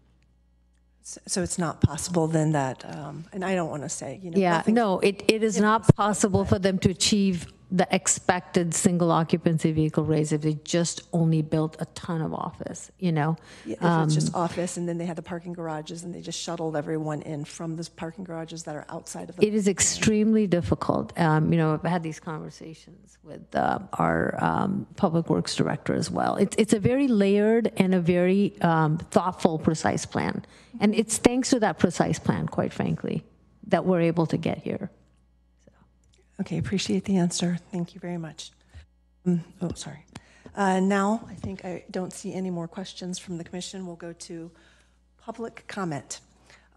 Speaker 1: So it's not possible then that, and I don't want to say,
Speaker 10: Yeah, no, it is not possible for them to achieve the expected single occupancy vehicle rates if they just only built a ton of office,
Speaker 1: Yeah, if it's just office and then they had the parking garages and they just shuttled everyone in from those parking garages that are outside of the.
Speaker 10: It is extremely difficult. I've had these conversations with our public works director as well. It's a very layered and a very thoughtful, precise plan. And it's thanks to that precise plan, quite frankly, that we're able to get here.
Speaker 1: Okay, appreciate the answer. Thank you very much. Sorry. Now, I think I don't see any more questions from the commission. We'll go to public comment.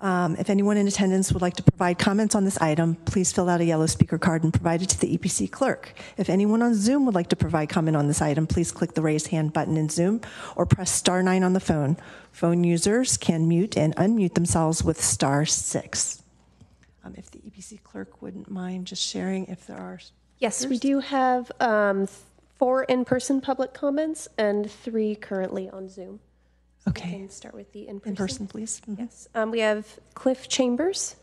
Speaker 1: If anyone in attendance would like to provide comments on this item, please fill out a yellow speaker card and provide it to the EPC clerk. If anyone on Zoom would like to provide comment on this item, please click the raise hand button in Zoom or press *9 on the phone. Phone users can mute and unmute themselves with *6. If the EPC clerk wouldn't mind just sharing if there are.
Speaker 2: Yes, we do have 4 in-person public comments and 3 currently on Zoom. So
Speaker 1: okay.
Speaker 2: We can start with the in-person.
Speaker 1: In-person, please. Mm-hmm.
Speaker 2: Yes. We have Cliff Chambers.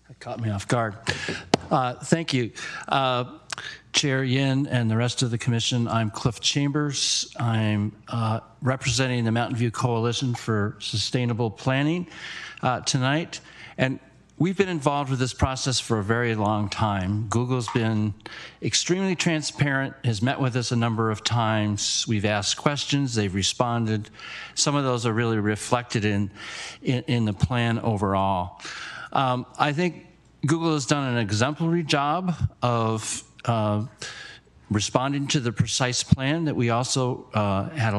Speaker 16: That caught me off guard. Thank you. Chair Yin and the rest of the commission, I'm Cliff Chambers. I'm representing the Mountain View Coalition for Sustainable Planning tonight. And we've been involved with this process for a very long time. Google's been extremely transparent, has met with us a number of times. We've asked questions, they've responded. Some of those are really reflected in the plan overall. I think Google has done an exemplary job of responding to the precise plan that we also had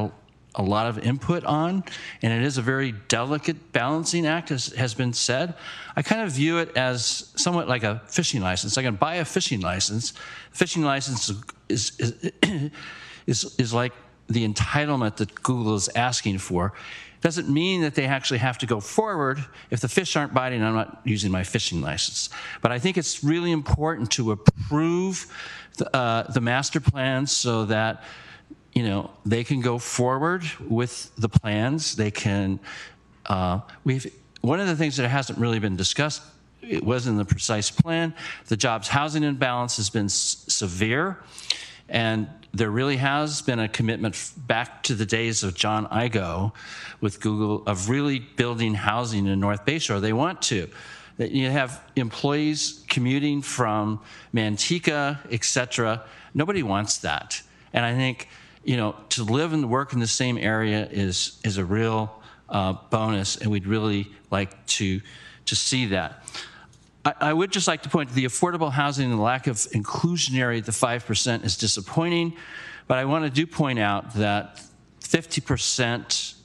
Speaker 16: a lot of input on, and it is a very delicate balancing act, as has been said. I kind of view it as somewhat like a fishing license. I can buy a fishing license. Fishing license is like the entitlement that Google is asking for. Doesn't mean that they actually have to go forward. If the fish aren't biting, I'm not using my fishing license. But I think it's really important to approve the master plan so that they can go forward with the plans. They can. One of the things that hasn't really been discussed, it was in the precise plan. The jobs housing imbalance has been severe, and there really has been a commitment back to the days of John Igoe with Google of really building housing in North Bayshore. They want to. that you have employees commuting from Manteca, et cetera. Nobody wants that. And I think, you know, to live and work in the same area is a real bonus, and we'd really like to see that. I would just like to point to the affordable housing and the lack of inclusionary at the 5% is disappointing, but I want to point out that 50%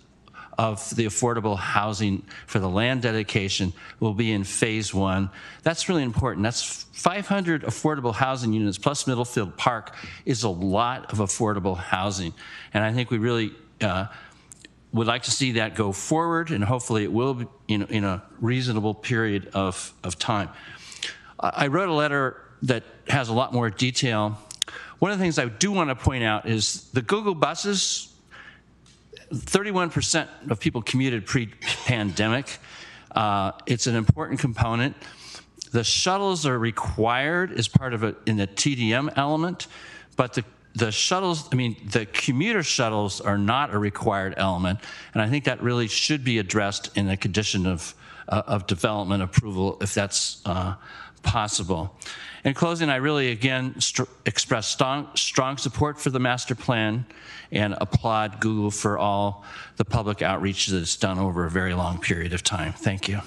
Speaker 16: of the affordable housing for the land dedication will be in phase 1. That's really important. That's 500 affordable housing units plus Middlefield Park is a lot of affordable housing. And I think we really would like to see that go forward, and hopefully it will be in a reasonable period of time. I wrote a letter that has a lot more detail. One of the things I do want to point out is the Google buses, 31% of people commuted pre-pandemic. It's an important component. The shuttles are required as part of it in the TDM element, but the shuttles, I mean, the commuter shuttles are not a required element, and I think that really should be addressed in a condition of development approval if that's possible. In closing, I really, again, express strong support for the master plan and applaud Google for all the public outreach that it's done over a very long period of time. Thank you.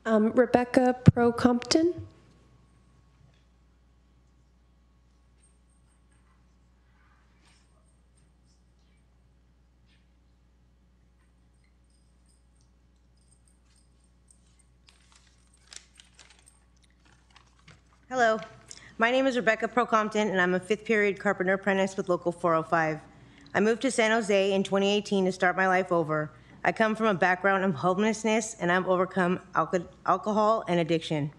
Speaker 2: Rebecca Pro-Compton.
Speaker 17: Hello, my name is Rebecca Pro-Compton, and I'm a 5th period carpenter apprentice with Local 405. I moved to San Jose in 2018 to start my life over. I come from a background of homelessness, and I've overcome alcohol and addiction.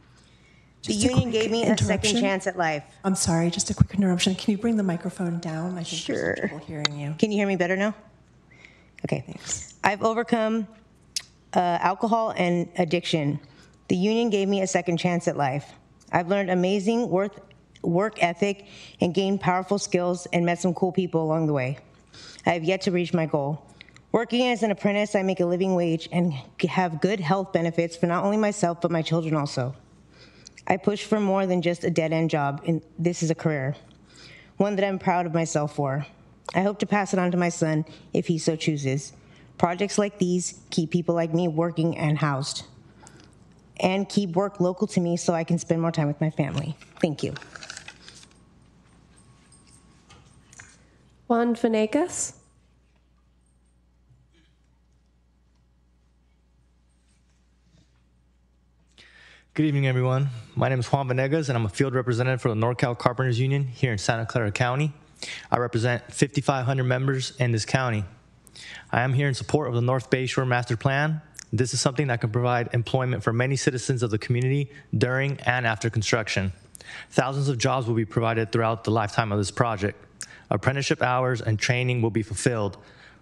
Speaker 17: The union gave me a second chance at life.
Speaker 1: I'm sorry, just a quick interruption. Can you bring the microphone down? I think
Speaker 17: Sure.
Speaker 1: there's trouble hearing you.
Speaker 17: Can you hear me better now? Okay, thanks. I've overcome alcohol and addiction. The union gave me a second chance at life. I've learned amazing work ethic and gained powerful skills and met some cool people along the way. I have yet to reach my goal. Working as an apprentice, I make a living wage and have good health benefits for not only myself, but my children also. I push for more than just a dead-end job, and this is a career, one that I'm proud of myself for. I hope to pass it on to my son if he so chooses. Projects like these keep people like me working and housed, and keep work local to me so I can spend more time with my family. Thank you.
Speaker 2: Juan Venegas.
Speaker 18: Good evening, everyone. My name is Juan Venegas, and I'm a field representative for the NorCal Carpenters Union here in Santa Clara County. I represent 5,500 members in this county. I am here in support of the North Bay Shore Master Plan. This is something that can provide employment for many citizens of the community during and after construction. Thousands of jobs will be provided throughout the lifetime of this project. Apprenticeship hours and training will be fulfilled.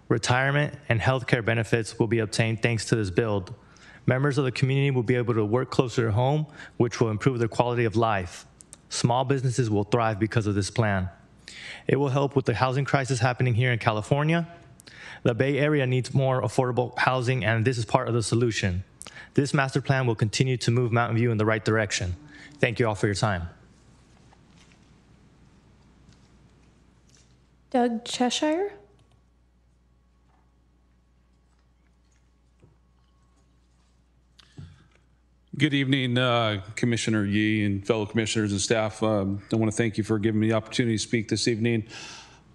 Speaker 18: Retirement and healthcare benefits will be obtained thanks to this build. Members of the community will be able to work closer to home, which will improve their quality of life. Small businesses will thrive because of this plan. It will help with the housing crisis happening here in California. The Bay Area needs more affordable housing, and this is part of the solution. This master plan will continue to move Mountain View in the right direction. Thank you all for your time.
Speaker 2: Doug Cheshire.
Speaker 19: Good evening, Commissioner Yee and fellow commissioners and staff. I want to thank you for giving me the opportunity to speak this evening.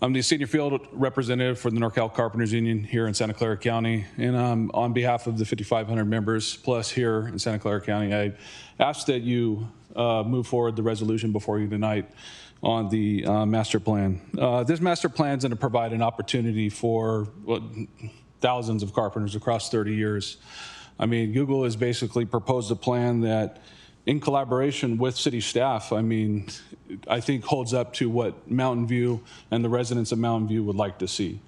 Speaker 19: I'm the senior field representative for the NorCal Carpenters Union here in Santa Clara County, and on behalf of the 5,500 members plus here in Santa Clara County, I ask that you move forward the resolution before you tonight on the master plan. This master plan is going to provide an opportunity for thousands of carpenters across 30 years. I mean, Google has basically proposed a plan that, in collaboration with city staff, I mean, I think holds up to what Mountain View and the residents of Mountain View would like to see.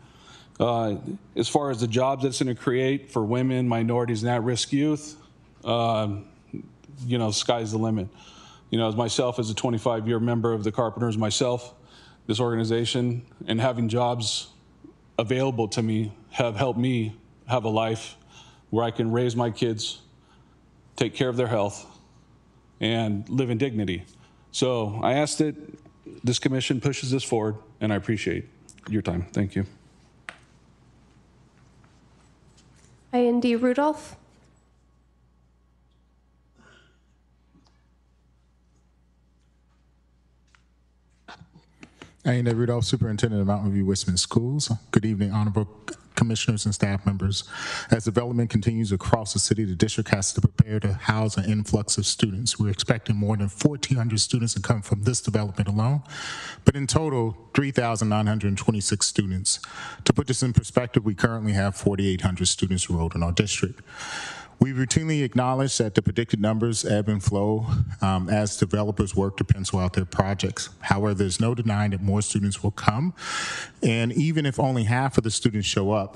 Speaker 19: As far as the jobs that's going to create for women, minorities, and at-risk youth, you know, sky's the limit. You know, as myself, as a 25-year member of the Carpenters myself, this organization, and having jobs available to me have helped me have a life where I can raise my kids, take care of their health, and live in dignity. So I ask that this commission pushes this forward, and I appreciate your time. Thank you.
Speaker 2: Andy Rudolph.
Speaker 20: Andy Rudolph, Superintendent of Mountain View Westman Schools. Good evening, honorable commissioners and staff members. As development continues across the city, the district has to prepare to house an influx of students. We're expecting more than 1,400 students to come from this development alone, but in total, 3,926 students. To put this in perspective, we currently have 4,800 students enrolled in our district. We routinely acknowledge that the predicted numbers ebb and flow as developers work to pencil out their projects. However, there's no denying that more students will come, and even if only half of the students show up,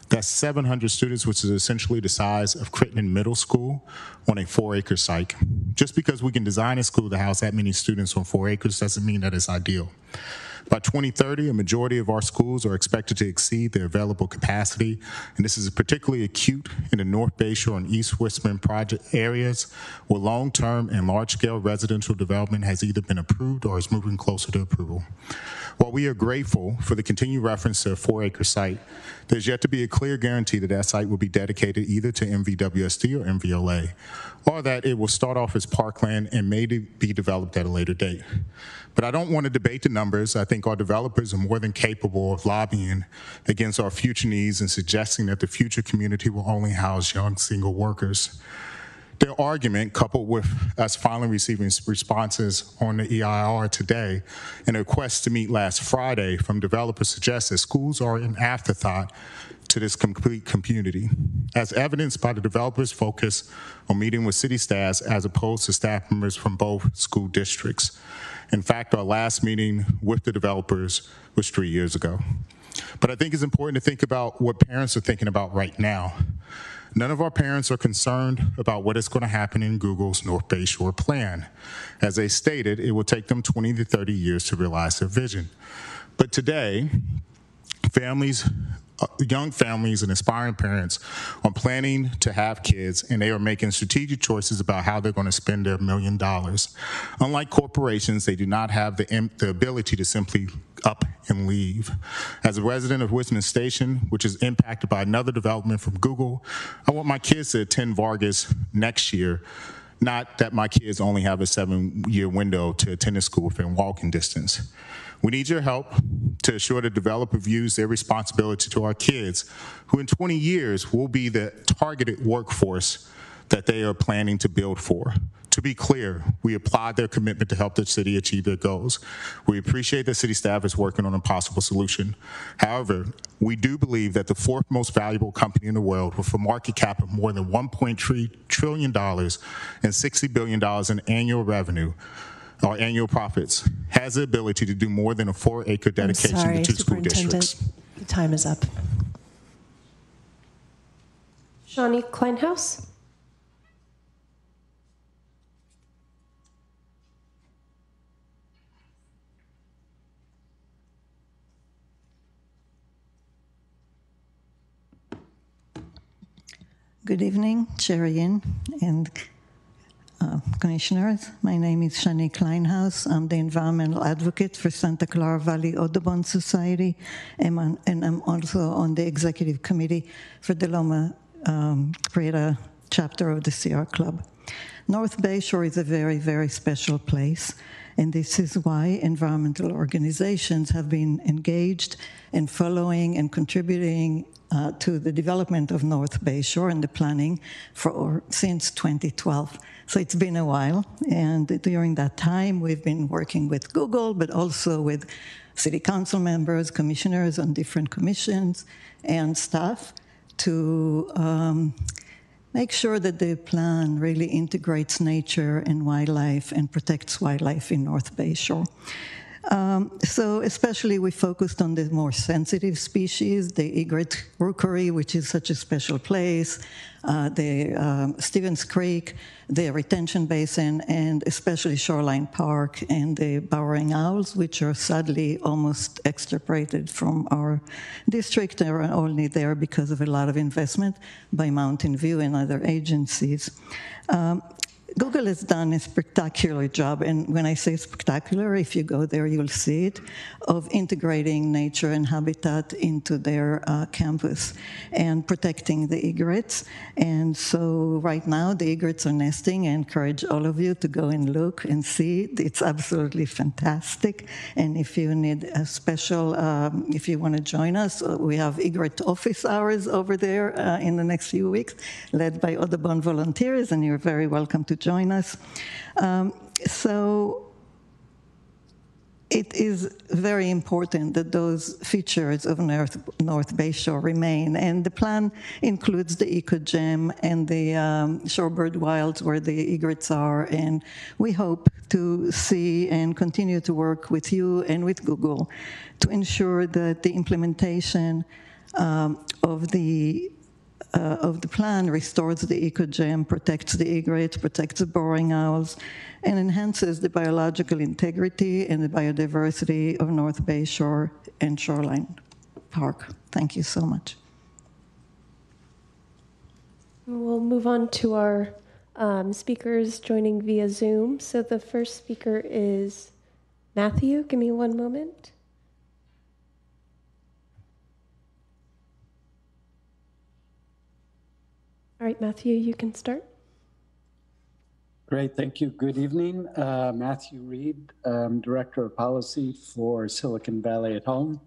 Speaker 20: that's 700 students, which is essentially the size of Crittenden Middle School on a 4-acre site. Just because we can design a school to house that many students on 4 acres doesn't mean that it's ideal. By 2030, a majority of our schools are expected to exceed their available capacity, and this is particularly acute in the North Bayshore and East Westman project areas where long-term and large-scale residential development has either been approved or is moving closer to approval. While we are grateful for the continued reference to a 4-acre site, there's yet to be a clear guarantee that that site will be dedicated either to MVWSD or MVLA, or that it will start off as parkland and may be developed at a later date. But I don't want to debate the numbers. I think our developers are more than capable of lobbying against our future needs and suggesting that the future community will only house young single workers. Their argument, coupled with us finally receiving responses on the EIR today and a request to meet last Friday from developers, suggests that schools are an afterthought to this complete community, as evidenced by the developers' focus on meeting with city staffs as opposed to staff members from both school districts. In fact, our last meeting with the developers was 3 years ago. But I think it's important to think about what parents are thinking about right now. None of our parents are concerned about what is going to happen in Google's North Bayshore plan. As they stated, it will take them 20 to 30 years to realize their vision. But today, young families and aspiring parents are planning to have kids, and they are making strategic choices about how they're going to spend their $1 million. Unlike corporations, they do not have the ability to simply up and leave. As a resident of Westman Station, which is impacted by another development from Google, I want my kids to attend Vargas next year, not that my kids only have a 7-year window to attend a school within walking distance. We need your help to assure the developer views their responsibility to our kids, who in 20 years will be the targeted workforce that they are planning to build for. To be clear, we applaud their commitment to help the city achieve their goals. We appreciate that city staff is working on a possible solution. However, we do believe that the 4th most valuable company in the world, with a market cap of more than $1.3 trillion and $60 billion in annual revenue, or annual profits, has the ability to do more than a 4-acre dedication to 2 school districts.
Speaker 1: The time is up.
Speaker 2: Shawnee Kleinhaus.
Speaker 21: Good evening, Chair Yin and Commissioners. My name is Shani Kleinhaus. I'm the environmental advocate for Santa Clara Valley Audubon Society, and I'm also on the executive committee for the Loma Prieta chapter of the Sierra Club. North Bayshore is a very, very special place, and this is why environmental organizations have been engaged in following and contributing to the development of North Bayshore and the planning since 2012. So it's been a while, and during that time we've been working with Google, but also with city council members, commissioners on different commissions, and staff to make sure that the plan really integrates nature and wildlife and protects wildlife in North Bayshore. So especially we focused on the more sensitive species, the egret rookery, which is such a special place, the Stevens Creek, the retention basin, and especially Shoreline Park and the burrowing owls, which are sadly almost extirpated from our district. They are only there because of a lot of investment by Mountain View and other agencies. Google has done a spectacular job, and when I say spectacular, if you go there, you'll see it, of integrating nature and habitat into their campus and protecting the egrets. And so right now, the egrets are nesting. I encourage all of you to go and look and see. It's absolutely fantastic. And if you need a special, if you want to join us, we have egret office hours over there in the next few weeks, led by Audubon volunteers, and you're very welcome to join us. So it is very important that those features of North Bayshore remain, and the plan includes the ecogem and the shorebird wilds where the egrets are, and we hope to see and continue to work with you and with Google to ensure that the implementation of the plan restores the ecogem, protects the egret, protects the burrowing owls, and enhances the biological integrity and the biodiversity of North Bayshore and Shoreline Park. Thank you so much.
Speaker 2: We'll move on to our speakers joining via Zoom. So the first speaker is Matthew. Give me one moment. All right, Matthew, you can start.
Speaker 11: Great, thank you. Good evening. Matthew Reed, Director of Policy for Silicon Valley at Home.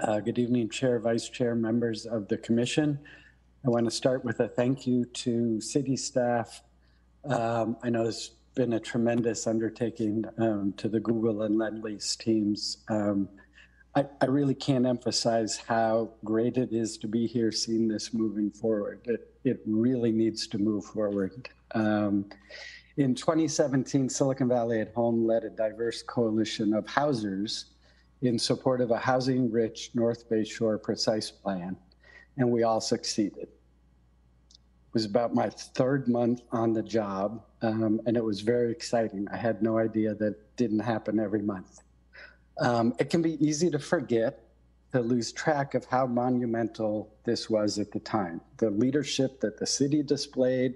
Speaker 11: Good evening, Chair, Vice Chair, members of the Commission. I want to start with a thank you to city staff. I know it's been a tremendous undertaking to the Google and Lend-Lease teams. I really can't emphasize how great it is to be here seeing this moving forward. It really needs to move forward. In 2017, Silicon Valley at Home led a diverse coalition of housers in support of a housing-rich North Bayshore precise plan, and we all succeeded. It was about my third month on the job, and it was very exciting. I had no idea that didn't happen every month. It can be easy to forget, to lose track of how monumental this was at the time. The leadership that the city displayed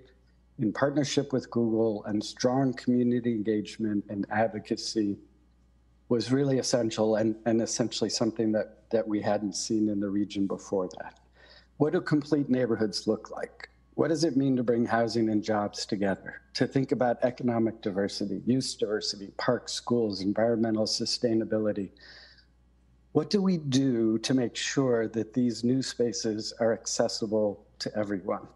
Speaker 11: in partnership with Google and strong community engagement and advocacy was really essential and essentially something that we hadn't seen in the region before that. What do complete neighborhoods look like? What does it mean to bring housing and jobs together? To think about economic diversity, use diversity, parks, schools, environmental sustainability. What do we do to make sure that these new spaces are accessible to everyone?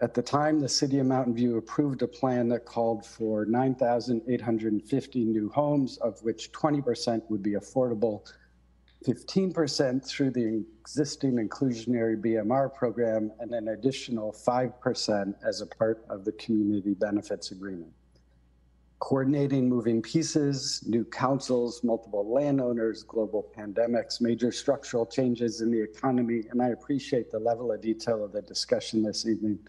Speaker 11: At the time, the city of Mountain View approved a plan that called for 9,850 new homes, of which 20% would be affordable, 15% through the existing inclusionary BMR program, and an additional 5% as a part of the community benefits agreement. Coordinating moving pieces, new councils, multiple landowners, global pandemics, major structural changes in the economy, and I appreciate the level of detail of the discussion this evening.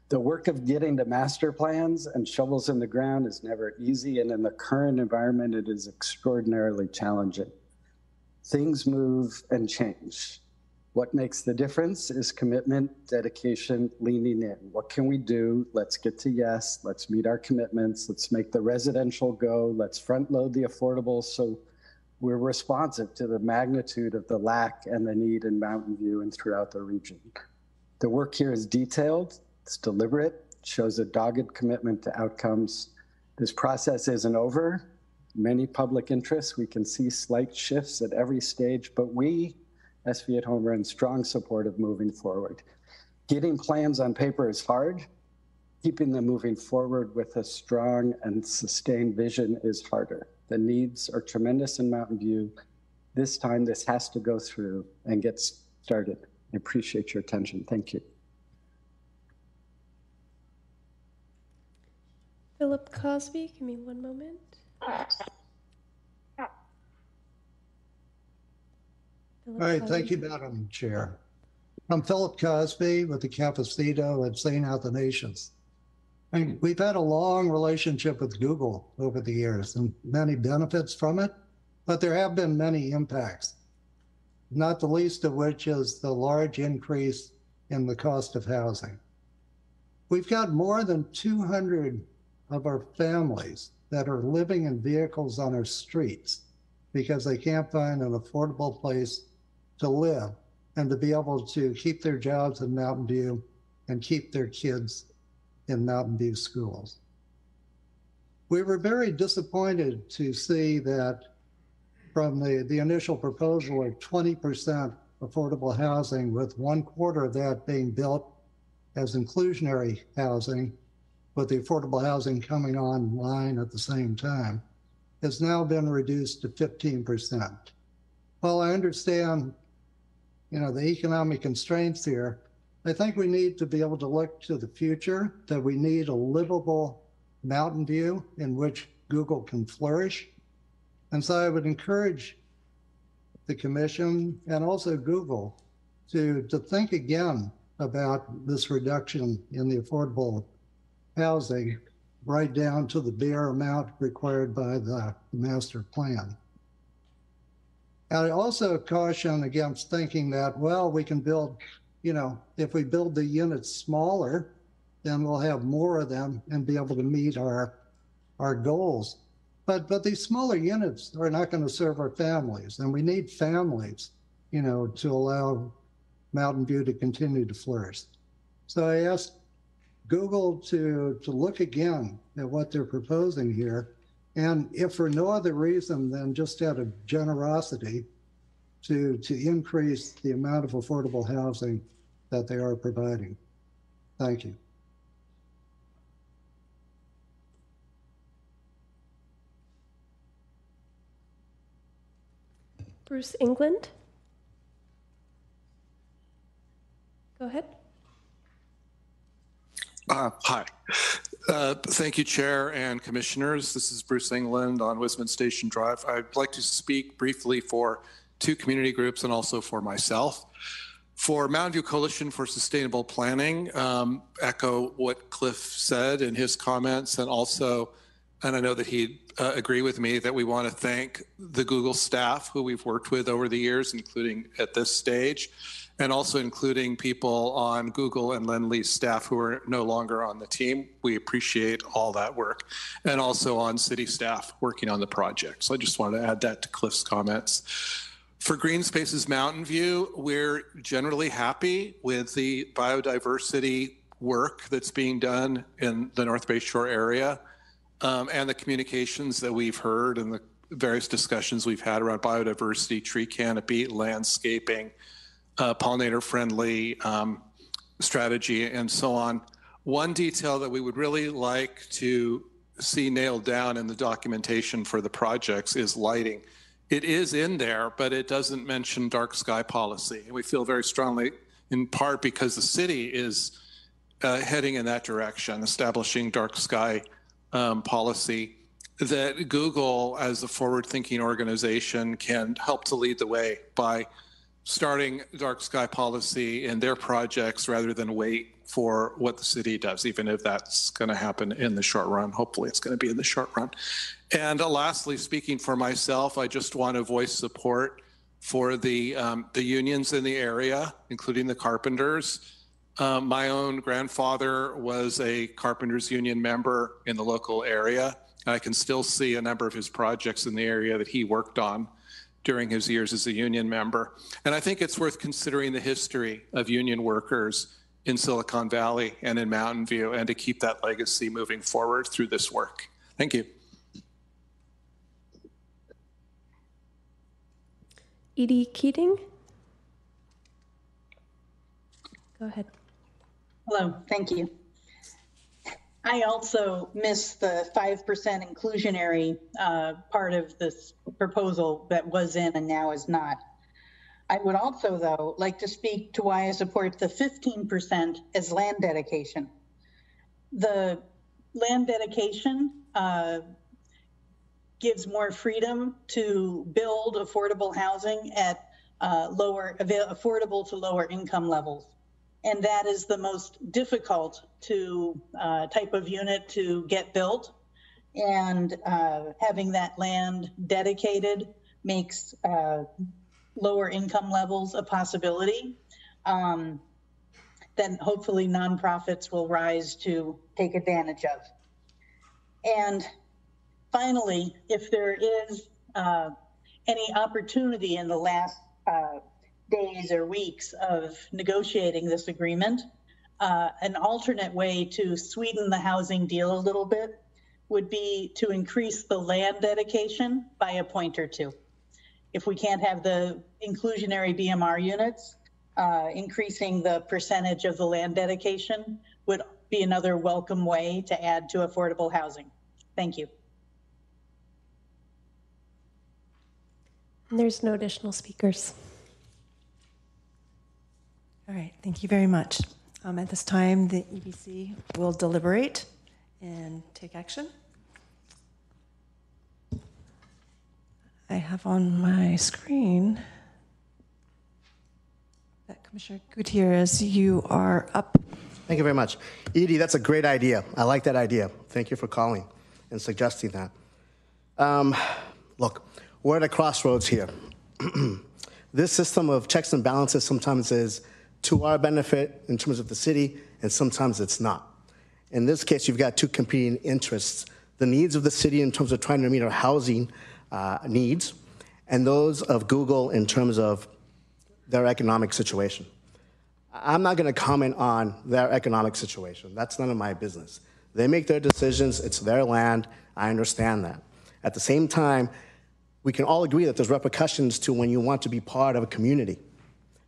Speaker 11: The work of getting to master plans and shovels in the ground is never easy, and in the current environment, it is extraordinarily challenging. Things move and change. What makes the difference is commitment, dedication, leaning in. What can we do? Let's get to yes. Let's meet our commitments. Let's make the residential go. Let's front load the affordable so we're responsive to the magnitude of the lack and the need in Mountain View and throughout the region. The work here is detailed. It's deliberate, shows a dogged commitment to outcomes. This process isn't over. Many public interests, we can see slight shifts at every stage, but we, SV at Home, are in strong support of moving forward. Getting plans on paper is hard. Keeping them moving forward with a strong and sustained vision is harder. The needs are tremendous in Mountain View. This time, this has to go through and get started. I appreciate your attention. Thank you.
Speaker 2: Philip Cosby, give me one moment. Philip
Speaker 14: All right,
Speaker 2: Cosby.
Speaker 14: thank you, Madam Chair. I'm Philip Cosby with the Cafecito at St. Athanasius. I mean, we've had a long relationship with Google over the years and many benefits from it, but there have been many impacts, not the least of which is the large increase in the cost of housing. We've got more than 200 of our families that are living in vehicles on our streets because they can't find an affordable place to live and to be able to keep their jobs in Mountain View and keep their kids in Mountain View schools. We were very disappointed to see that from the initial proposal of 20% affordable housing, with 1/4 of that being built as inclusionary housing, with the affordable housing coming online at the same time, has now been reduced to 15%. While I understand, the economic constraints here, I think we need to be able to look to the future, that we need a livable Mountain View in which Google can flourish. And so I would encourage the commission and also Google to think again about this reduction in the affordable housing right down to the bare amount required by the master plan. And I also caution against thinking that, well, we can build, if we build the units smaller, then we'll have more of them and be able to meet our goals. But these smaller units are not going to serve our families, and we need families, to allow Mountain View to continue to flourish. So I asked Google to look again at what they're proposing here, and if for no other reason than just out of generosity, to increase the amount of affordable housing that they are providing. Thank you.
Speaker 2: Bruce England. Go ahead.
Speaker 22: Hi. Thank you, Chair and Commissioners. This is Bruce England on Wisman Station Drive. I'd like to speak briefly for two community groups and also for myself. For Mountain View Coalition for Sustainable Planning, echo what Cliff said in his comments, and I know that he'd agree with me that we want to thank the Google staff who we've worked with over the years, including at this stage, and also including people on Google and Lend-Lease staff who are no longer on the team. We appreciate all that work, and also on city staff working on the project. So I just wanted to add that to Cliff's comments. For Green Spaces Mountain View, we're generally happy with the biodiversity work that's being done in the North Bay Shore area, and the communications that we've heard and the various discussions we've had around biodiversity, tree canopy, landscaping, pollinator-friendly strategy, and so on. One detail that we would really like to see nailed down in the documentation for the projects is lighting. It is in there, but it doesn't mention dark sky policy. And we feel very strongly, in part because the city is heading in that direction, establishing dark sky policy, that Google, as a forward-thinking organization, can help to lead the way by starting dark sky policy in their projects rather than wait for what the city does, even if that's going to happen in the short run. Hopefully it's going to be in the short run. And lastly, speaking for myself, I just want to voice support for the unions in the area, including the carpenters. My own grandfather was a carpenters union member in the local area. I can still see a number of his projects in the area that he worked on during his years as a union member. And I think it's worth considering the history of union workers in Silicon Valley and in Mountain View, and to keep that legacy moving forward through this work. Thank you.
Speaker 2: Edie Keating. Go ahead.
Speaker 23: Hello, thank you. I also miss the 5% inclusionary part of this proposal that was in and now is not. I would also, though, like to speak to why I support the 15% as land dedication. The land dedication gives more freedom to build affordable housing at affordable to lower income levels. And that is the most difficult type of unit to get built. And having that land dedicated makes lower income levels a possibility. Then hopefully nonprofits will rise to take advantage of. And finally, if there is any opportunity in the last days or weeks of negotiating this agreement, an alternate way to sweeten the housing deal a little bit would be to increase the land dedication by a point or two. If we can't have the inclusionary BMR units, increasing the percentage of the land dedication would be another welcome way to add to affordable housing. Thank you.
Speaker 2: And there's no additional speakers.
Speaker 1: All right, thank you very much. At this time, the EBC will deliberate and take action. I have on my screen that Commissioner Gutierrez, you are up.
Speaker 9: Thank you very much. Edie, that's a great idea. I like that idea. Thank you for calling and suggesting that. Look, we're at a crossroads here. This system of checks and balances sometimes is to our benefit in terms of the city, and sometimes it's not. In this case, you've got two competing interests: the needs of the city in terms of trying to meet our housing needs, and those of Google in terms of their economic situation. I'm not going to comment on their economic situation. That's none of my business. They make their decisions. It's their land. I understand that. At the same time, we can all agree that there's repercussions to when you want to be part of a community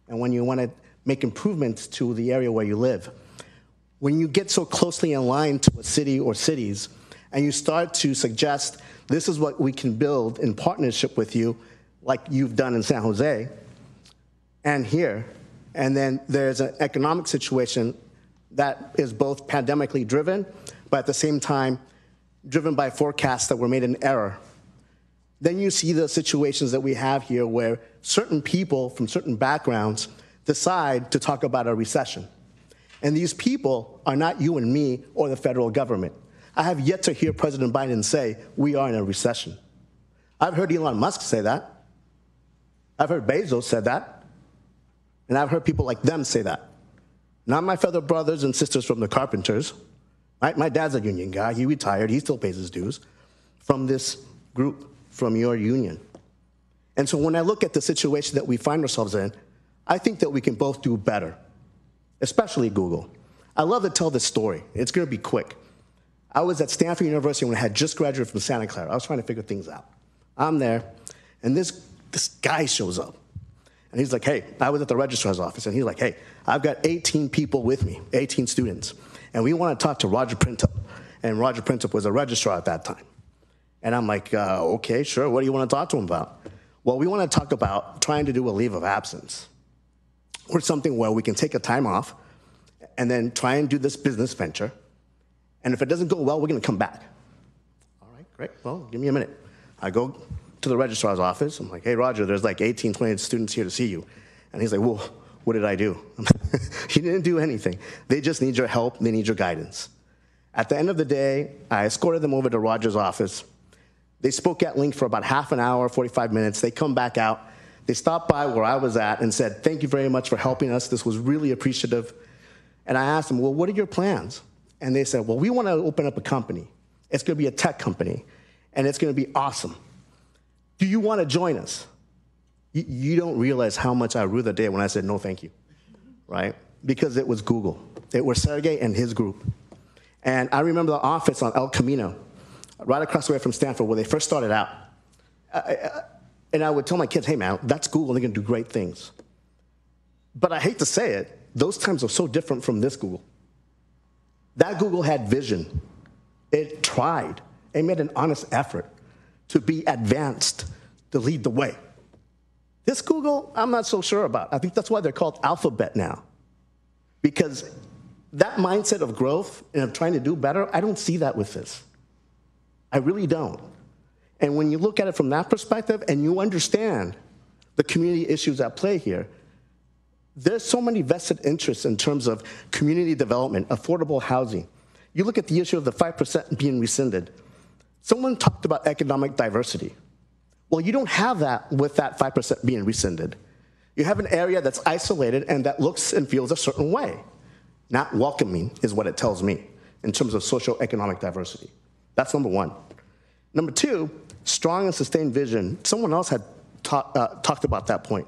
Speaker 9: and when you want to make improvements to the area where you live. When you get so closely in line to a city or cities and you start to suggest this is what we can build in partnership with you, like you've done in San Jose and here, and then there's an economic situation that is both pandemically driven, but at the same time driven by forecasts that were made in error. Then you see the situations that we have here where certain people from certain backgrounds decide to talk about a recession. And these people are not you and me or the federal government. I have yet to hear President Biden say, we are in a recession. I've heard Elon Musk say that. I've heard Bezos said that. And I've heard people like them say that. Not my fellow brothers and sisters from the carpenters. My dad's a union guy. He retired. He still pays his dues from this group, from your union. And so when I look at the situation that we find ourselves in, I think that we can both do better, especially Google. I love to tell this story. It's going to be quick. I was at Stanford University when I had just graduated from Santa Clara. I was trying to figure things out. I'm there, and this guy shows up. And he's like, hey, I was at the registrar's office, and he's like, hey, I've got 18 people with me, 18 students, and we want to talk to Roger Printup. And Roger Printup was a registrar at that time. And I'm like, okay, sure, what do you want to talk to him about? Well, we want to talk about trying to do a leave of absence, or something where we can take a time off and then try and do this business venture. And if it doesn't go well, we're going to come back. All right, great. Well, give me a minute. I go to the registrar's office. I'm like, hey, Roger, there's like 18, 20 students here to see you. And he's like, well, what did I do? He didn't do anything. They just need your help. They need your guidance. At the end of the day, I escorted them over to Roger's office. They spoke at length for about half an hour, 45 minutes. They come back out. They stopped by where I was at and said, thank you very much for helping us. This was really appreciative. And I asked them, well, what are your plans? And they said, well, we want to open up a company. It's going to be a tech company, and it's going to be awesome. Do you want to join us? You don't realize how much I rue the day when I said no thank you, right? Because it was Google. It was Sergey and his group. And I remember the office on El Camino, right across the way from Stanford, where they first started out. And I would tell my kids, hey, man, that's Google. They're going to do great things. But I hate to say it, those times are so different from this Google. That Google had vision. It tried. It made an honest effort to be advanced, to lead the way. This Google, I'm not so sure about. I think that's why they're called Alphabet now. Because that mindset of growth and of trying to do better, I don't see that with this. I really don't. And when you look at it from that perspective and you understand the community issues at play here. There's so many vested interests in terms of community development, affordable housing. You look at the issue of the 5% being rescinded. Someone talked about economic diversity. Well, you don't have that with that 5% being rescinded. You have an area that's isolated and that looks and feels a certain way. Not welcoming is what it tells me in terms of socioeconomic diversity. That's number one. Number two, strong and sustained vision. Someone else had talked about that point.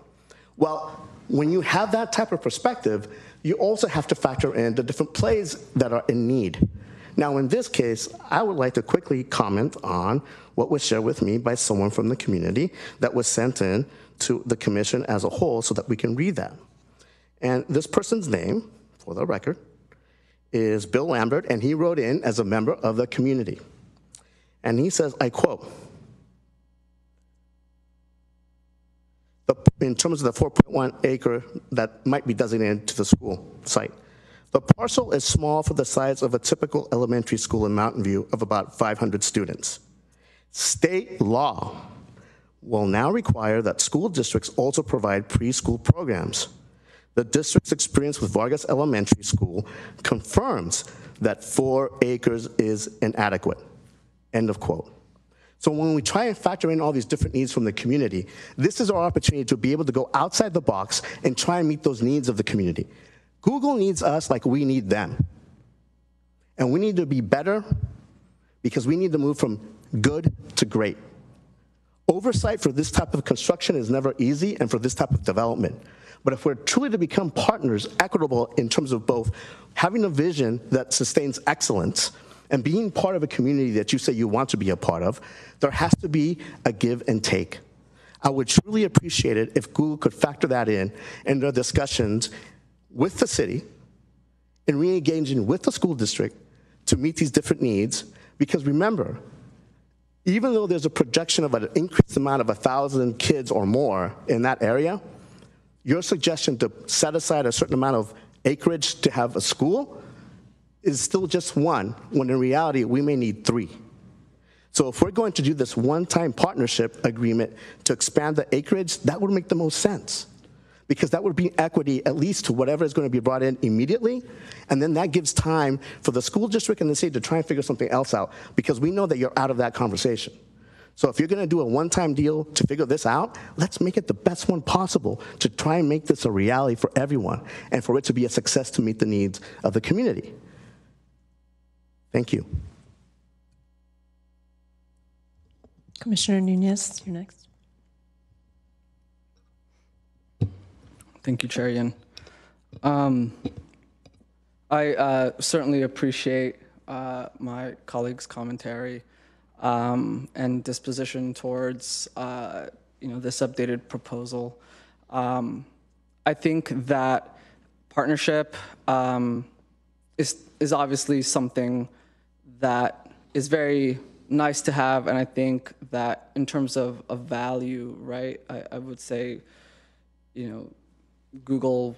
Speaker 9: Well, when you have that type of perspective, you also have to factor in the different plays that are in need. Now, in this case, I would like to quickly comment on what was shared with me by someone from the community that was sent in to the commission as a whole so that we can read that. And this person's name, for the record, is Bill Lambert, and he wrote in as a member of the community. And he says, I quote, in terms of the 4.1 acre that might be designated to the school site, the parcel is small for the size of a typical elementary school in Mountain View of about 500 students. State law will now require that school districts also provide preschool programs. The district's experience with Vargas Elementary School confirms that 4 acres is inadequate. End of quote. So when we try and factor in all these different needs from the community, this is our opportunity to be able to go outside the box and try and meet those needs of the community. Google needs us like we need them. And we need to be better because we need to move from good to great. Oversight for this type of construction is never easy and for this type of development. But if we're truly to become partners, equitable in terms of both having a vision that sustains excellence and being part of a community that you say you want to be a part of, there has to be a give and take. I would truly appreciate it if Google could factor that in their discussions with the city and re-engaging with the school district to meet these different needs. Because remember, even though there's a projection of an increased amount of 1,000 kids or more in that area, your suggestion to set aside a certain amount of acreage to have a school is still just one, when in reality, we may need 3. So if we're going to do this one-time partnership agreement to expand the acreage, that would make the most sense. Because that would be equity at least to whatever is going to be brought in immediately, and then that gives time for the school district and the city to try and figure something else out, because we know that you're out of that conversation. So if you're going to do a one-time deal to figure this out, let's make it the best one possible to try and make this a reality for everyone and for it to be a success to meet the needs of the community. Thank you.
Speaker 1: Commissioner Nunez, you're next.
Speaker 7: Thank you, Chair Yin. I certainly appreciate my colleagues' commentary and disposition towards this updated proposal. I think that partnership is obviously something that is very nice to have, and I think that in terms of value, right, I would say, Google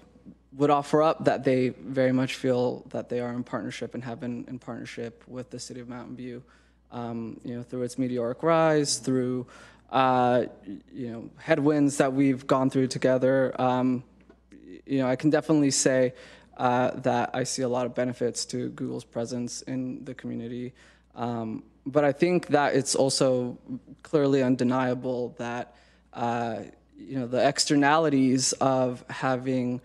Speaker 7: would offer up that they very much feel that they are in partnership and have been in partnership with the City of Mountain View, through its meteoric rise, through headwinds that we've gone through together. I can definitely say that I see a lot of benefits to Google's presence in the community. But I think that it's also clearly undeniable that the externalities of having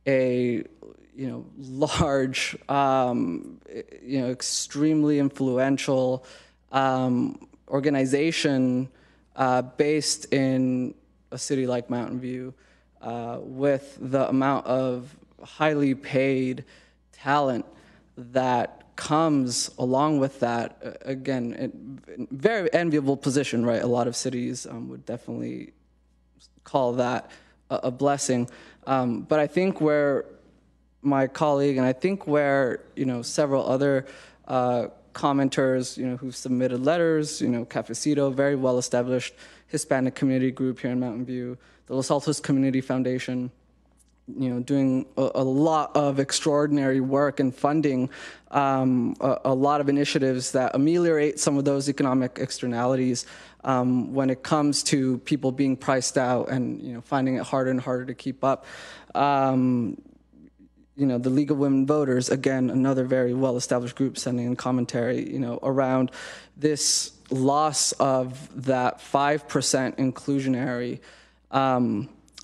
Speaker 7: a large, extremely influential organization based in a city like Mountain View, with the amount of highly paid talent that comes along with that. Again, very enviable position, right? A lot of cities would definitely call that a blessing. But I think where my colleague, and I think where, several other commenters, who've submitted letters, Cafecito, very well-established Hispanic community group here in Mountain View, the Los Altos Community Foundation, doing a lot of extraordinary work and funding a lot of initiatives that ameliorate some of those economic externalities when it comes to people being priced out and finding it harder and harder to keep up. The League of Women Voters, again, another very well-established group, sending in commentary, around this loss of that 5% inclusionary.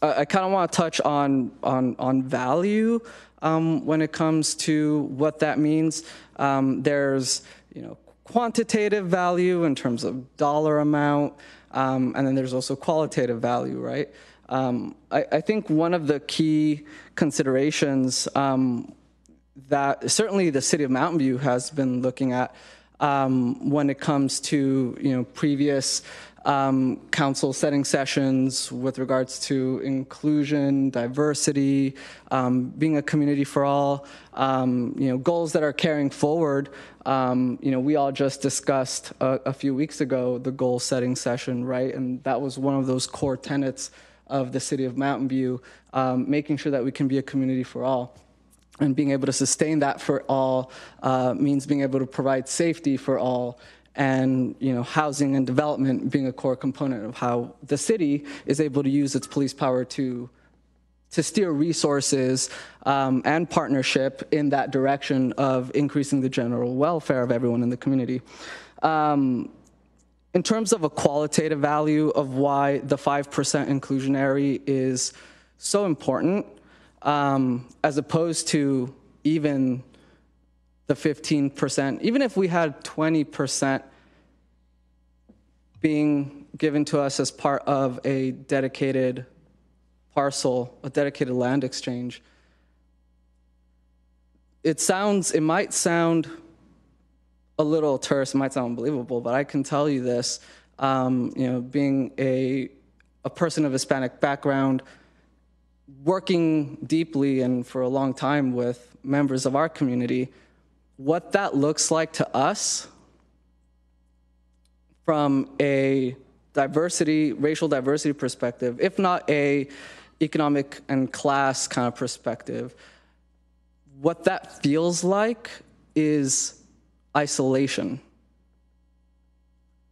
Speaker 7: I kind of want to touch on value when it comes to what that means. There's quantitative value in terms of dollar amount, and then there's also qualitative value, right? I think one of the key considerations that certainly the city of Mountain View has been looking at when it comes to previous council setting sessions with regards to inclusion, diversity, being a community for all, goals that are carrying forward. We all just discussed a few weeks ago the goal setting session, right? And that was one of those core tenets of the city of Mountain View, making sure that we can be a community for all. And being able to sustain that for all means being able to provide safety for all, and housing and development being a core component of how the city is able to use its police power to steer resources and partnership in that direction of increasing the general welfare of everyone in the community. In terms of a qualitative value of why the 5% inclusionary is so important, as opposed to even the 15%, even if we had 20% being given to us as part of a dedicated parcel, a dedicated land exchange, it might sound a little terse, it might sound unbelievable, but I can tell you this, being a person of Hispanic background, working deeply and for a long time with members of our community, what that looks like to us from a racial diversity perspective, if not a economic and class kind of perspective, what that feels like is isolation.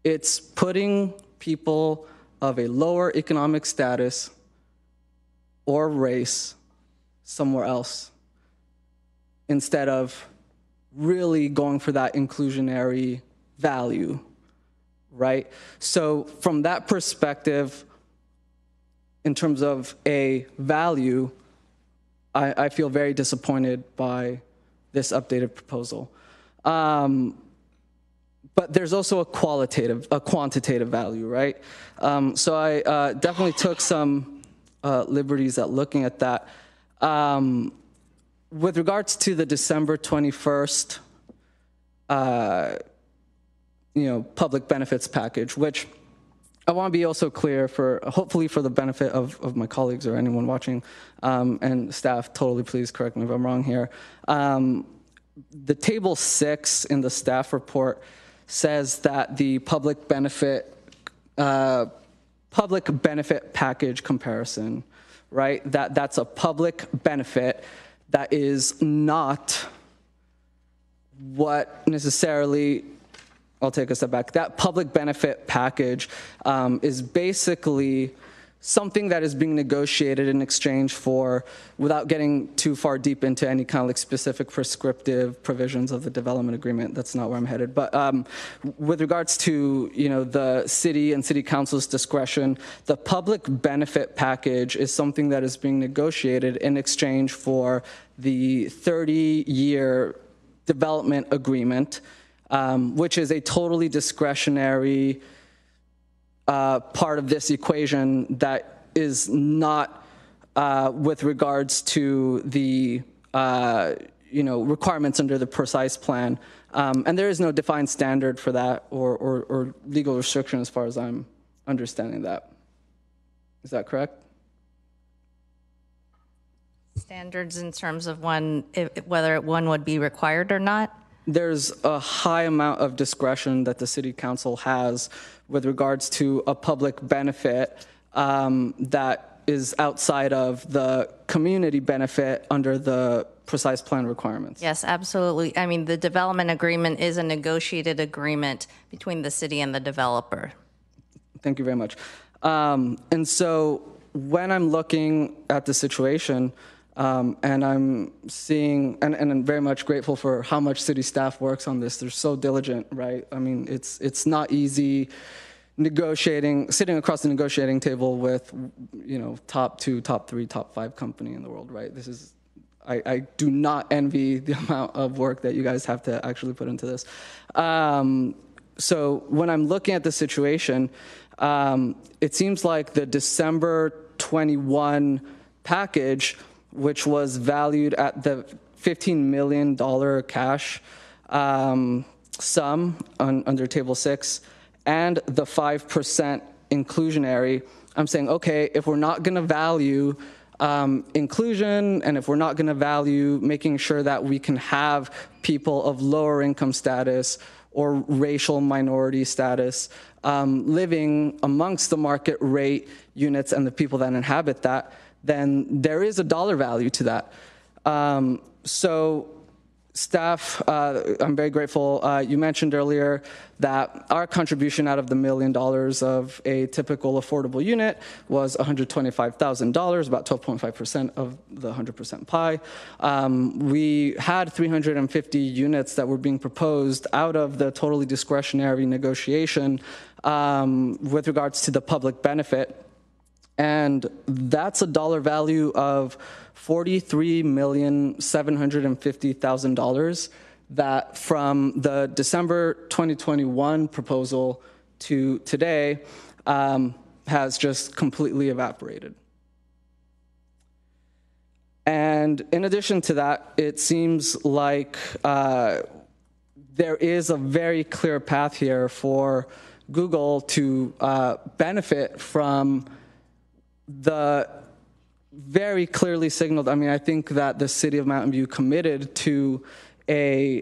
Speaker 7: It's putting people of a lower economic status or race somewhere else instead of really going for that inclusionary value, right? So from that perspective, in terms of a value, I feel very disappointed by this updated proposal. But there's also a quantitative value, right? So I definitely took some liberties at looking at that. With regards to the December 21st, public benefits package, which I want to be also clear hopefully for the benefit of my colleagues or anyone watching, and staff, totally please correct me if I'm wrong here. The table 6 in the staff report says that the public benefit package comparison, right? That's a public benefit that is not what necessarily, I'll take a step back. That public benefit package is basically something that is being negotiated in exchange for, without getting too far deep into any kind of like specific prescriptive provisions of the development agreement. That's not where I'm headed. But with regards to the city and city council's discretion, the public benefit package is something that is being negotiated in exchange for the 30-year development agreement, which is a totally discretionary part of this equation that is not with regards to the requirements under the precise plan, and there is no defined standard for that or legal restriction as far as I'm understanding that. Is that correct?
Speaker 13: Standards in terms of whether one would be required or not?
Speaker 7: There's a high amount of discretion that the city council has with regards to a public benefit that is outside of the community benefit under the precise plan requirements.
Speaker 13: Yes, absolutely. I mean, the development agreement is a negotiated agreement between the city and the developer.
Speaker 7: Thank you very much. And so when I'm looking at the situation, and I'm seeing, and I'm very much grateful for how much city staff works on this. They're so diligent, right? I mean, it's not easy negotiating, sitting across the negotiating table with, you know, top 2, top 3, top 5 company in the world, right? This is, I do not envy the amount of work that you guys have to actually put into this. So when I'm looking at the situation, it seems like the December 21 package, which was valued at the $15 million cash sum under Table 6, and the 5% inclusionary, I'm saying, okay, if we're not going to value inclusion, and if we're not going to value making sure that we can have people of lower income status or racial minority status living amongst the market rate units and the people that inhabit that, then there is a dollar value to that. So staff, I'm very grateful. You mentioned earlier that our contribution out of the $1 million of a typical affordable unit was $125,000, about 12.5% of the 100% pie. We had 350 units that were being proposed out of the totally discretionary negotiation with regards to the public benefit. And that's a dollar value of $43,750,000 that from the December 2021 proposal to today has just completely evaporated. And in addition to that, it seems like there is a very clear path here for Google to benefit from the very clearly signaled, I mean, I think that the city of Mountain View committed to a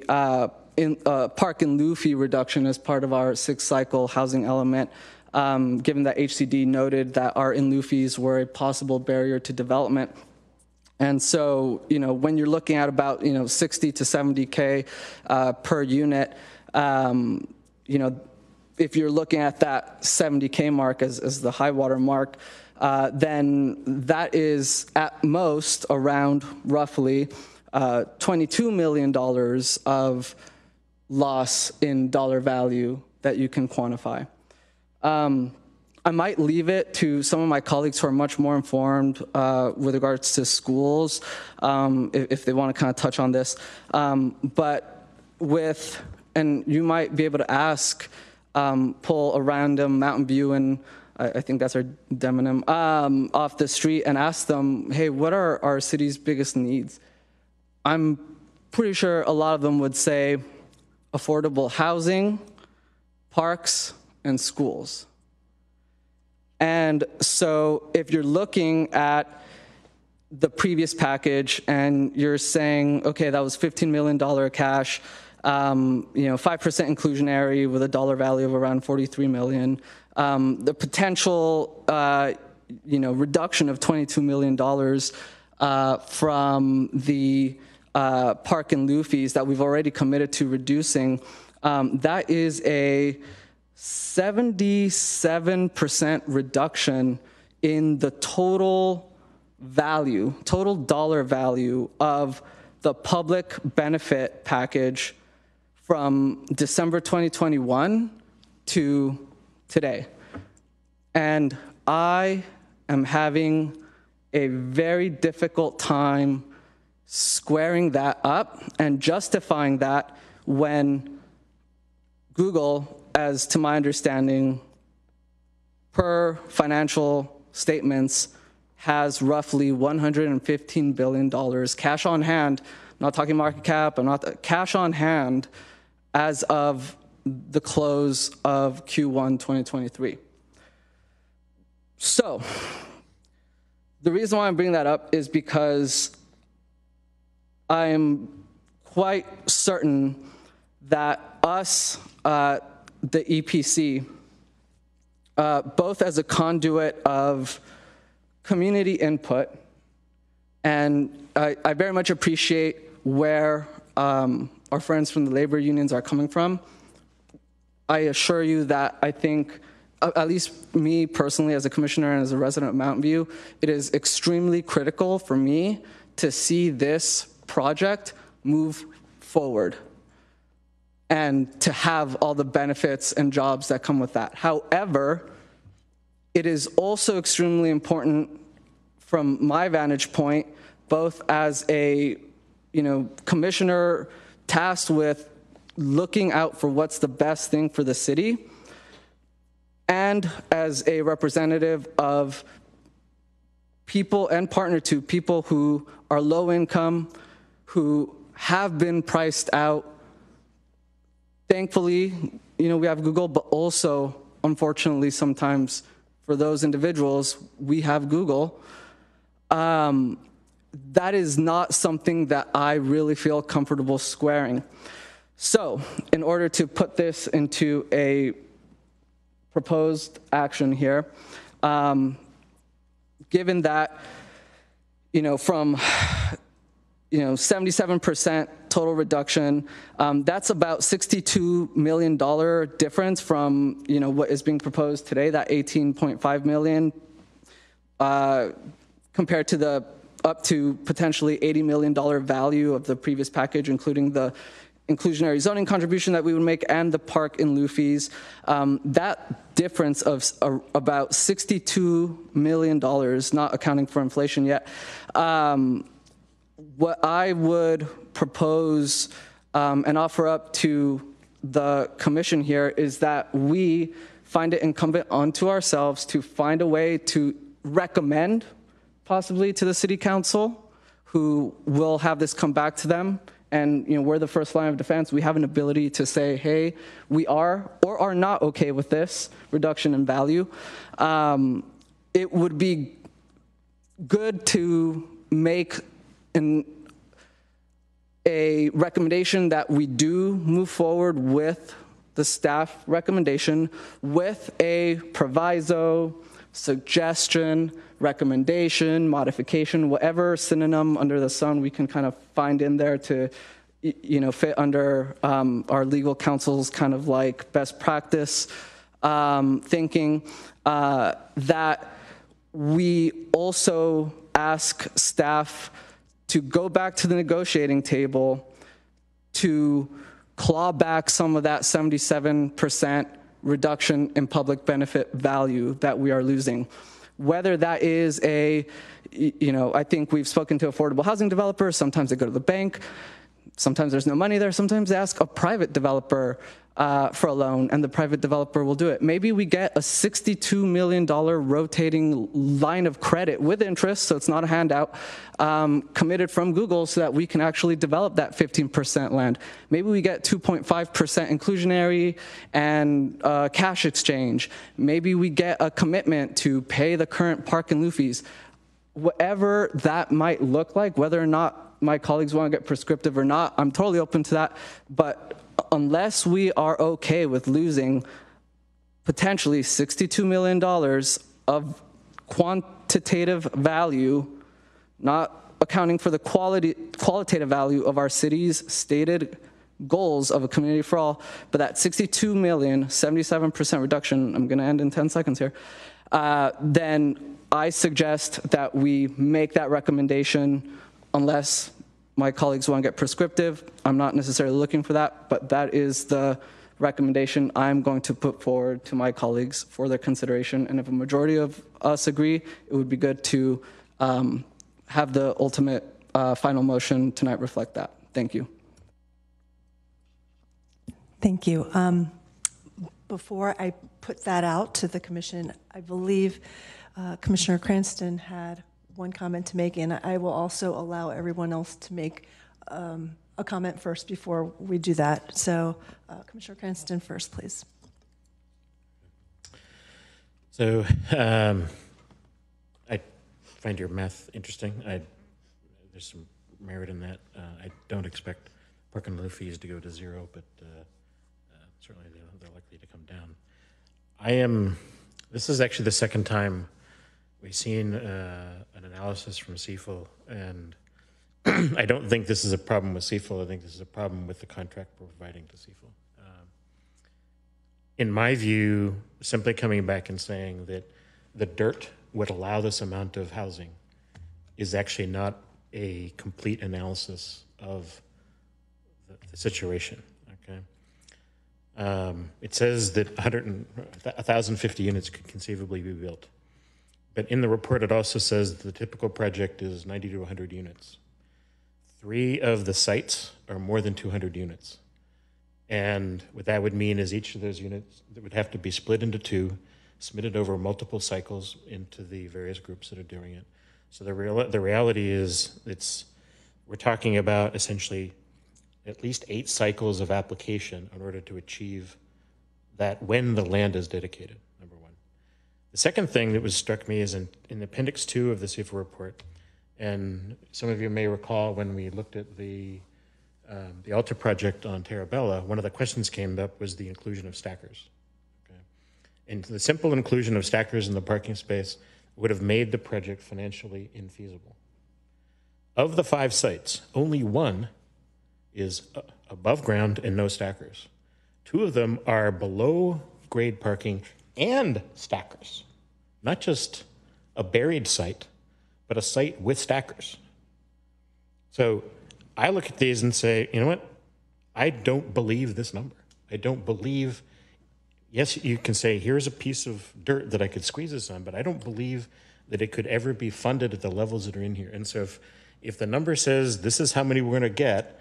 Speaker 7: park and lieu fee reduction as part of our 6-cycle housing element, given that HCD noted that our in lieu fees were a possible barrier to development. And so, you know, when you're looking at about, 60 to 70K per unit, you know, if you're looking at that 70K mark as the high water mark, then that is at most around roughly $22 million of loss in dollar value that you can quantify. I might leave it to some of my colleagues who are much more informed with regards to schools, if they want to kind of touch on this. But with, and you might be able to ask, pull a random Mountain View and I think that's our demonym, off the street and ask them, hey, what are our city's biggest needs? I'm pretty sure a lot of them would say affordable housing, parks, and schools. And so if you're looking at the previous package and you're saying, okay, that was $15 million cash, 5% inclusionary with a dollar value of around $43 million, the potential, reduction of $22 million from the park and lieu fees that we've already committed to reducing, that is a 77% reduction in the total value, total dollar value of the public benefit package from December 2021 to today. And I am having a very difficult time squaring that up and justifying that when Google, as to my understanding, per financial statements, has roughly $115 billion cash on hand. I'm not talking market cap, I'm not cash on hand as of the close of Q1 2023. So the reason why I'm bringing that up is because I am quite certain that us, the EPC, both as a conduit of community input, and I very much appreciate where our friends from the labor unions are coming from. I assure you that I think, at least me personally as a commissioner and as a resident of Mountain View, it is extremely critical for me to see this project move forward and to have all the benefits and jobs that come with that. However, it is also extremely important from my vantage point, both as a commissioner tasked with looking out for what's the best thing for the city, and as a representative of people and partner to people who are low income, who have been priced out. Thankfully, we have Google, but also, unfortunately, sometimes for those individuals, we have Google. That is not something that I really feel comfortable squaring. So, in order to put this into a proposed action here, given that, from 77% total reduction, that's about $62 million difference from what is being proposed today, that $18.5 million, compared to the up to potentially $80 million value of the previous package, including the inclusionary zoning contribution that we would make and the park in lieu fees. That difference of about $62 million, not accounting for inflation yet, what I would propose and offer up to the commission here is that we find it incumbent onto ourselves to find a way to recommend possibly to the city council, who will have this come back to them. And we're the first line of defense. We have an ability to say, hey, we are or are not okay with this reduction in value. It would be good to make a recommendation that we do move forward with the staff recommendation with a proviso, suggestion, recommendation, modification, whatever synonym under the sun we can kind of find in there to fit under our legal counsel's kind of like best practice thinking, that we also ask staff to go back to the negotiating table to claw back some of that 77% reduction in public benefit value that we are losing. Whether that is I think we've spoken to affordable housing developers. Sometimes they go to the bank. Sometimes there's no money there. Sometimes they ask a private developer for a loan, and the private developer will do it. Maybe we get a $62 million rotating line of credit with interest, so it's not a handout, committed from Google so that we can actually develop that 15% land. Maybe we get 2.5% inclusionary and cash exchange. Maybe we get a commitment to pay the current park and lieu fees. Whatever that might look like, whether or not my colleagues want to get prescriptive or not, I'm totally open to that. But unless we are okay with losing potentially $62 million of quantitative value, not accounting for the qualitative value of our city's stated goals of a community for all, but that 62 million, 77% reduction, I'm going to end in 10 seconds here, then I suggest that we make that recommendation unless my colleagues want to get prescriptive. I'm not necessarily looking for that, but that is the recommendation I'm going to put forward to my colleagues for their consideration. And if a majority of us agree, it would be good to have the ultimate final motion tonight reflect that. Thank you.
Speaker 1: Thank you. Before I put that out to the commission, I believe Commissioner Cranston had one comment to make, and I will also allow everyone else to make a comment first before we do that. So Commissioner Cranston first, please.
Speaker 3: So I find your math interesting. There's some merit in that. I don't expect park and lieu fees to go to zero, but certainly they're likely to come down. This is actually the second time we've seen an analysis from CFL, and I don't think this is a problem with CFL. I think this is a problem with the contract we're providing to CFL. In my view, simply coming back and saying that the dirt would allow this amount of housing is actually not a complete analysis of the situation. Okay, it says that 1,050 units could conceivably be built, but in the report it also says the typical project is 90 to 100 units. 3 of the sites are more than 200 units. And what that would mean is each of those units that would have to be split into 2, submitted over multiple cycles into the various groups that are doing it. So the reality is we're talking about essentially at least 8 cycles of application in order to achieve that when the land is dedicated, number one. The second thing that struck me is in Appendix 2 of the CFO report, and some of you may recall when we looked at the Alta project on Terabella, one of the questions came up was the inclusion of stackers. Okay? And the simple inclusion of stackers in the parking space would have made the project financially infeasible. Of the 5 sites, only 1 is above ground and no stackers. 2 of them are below grade parking and stackers, not just a buried site, but a site with stackers. So I look at these and say, you know what? I don't believe this number. I don't believe, yes, you can say, here's a piece of dirt that I could squeeze this on, but I don't believe that it could ever be funded at the levels that are in here. And so if the number says this is how many we're going to get,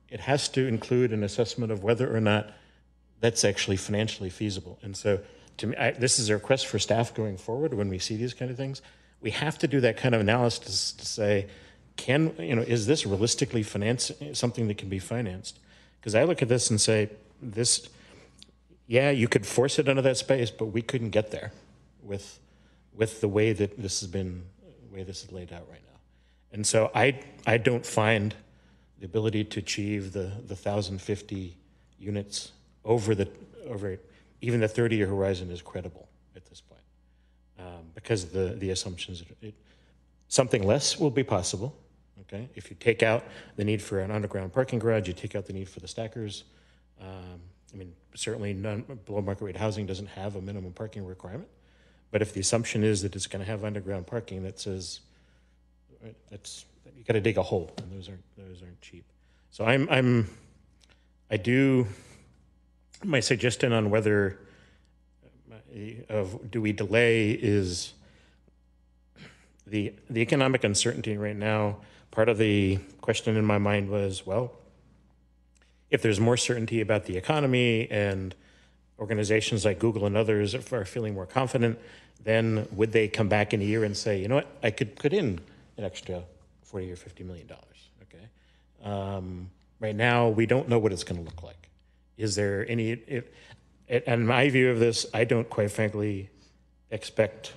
Speaker 3: it has to include an assessment of whether or not that's actually financially feasible. And so to me, this is a request for staff going forward when we see these kind of things. We have to do that kind of analysis to say, is this realistically something that can be financed? Because I look at this and say, you could force it into that space, but we couldn't get there with the way that this is laid out right now. And so I don't find the ability to achieve the 1,050 units over even the 30-year horizon is credible at this point, because the assumptions something less will be possible. Okay, if you take out the need for an underground parking garage, you take out the need for the stackers. Certainly below market rate housing doesn't have a minimum parking requirement, but if the assumption is that it's going to have underground parking, that says you got to dig a hole, and those aren't cheap. So my suggestion on whether do we delay is the economic uncertainty right now. Part of the question in my mind was, well, if there's more certainty about the economy and organizations like Google and others are feeling more confident, then would they come back in a year and say, you know what, I could put in an extra $40 or $50 million, okay? Right now, we don't know what it's going to look like. Is there any, and my view of this, I don't quite frankly expect,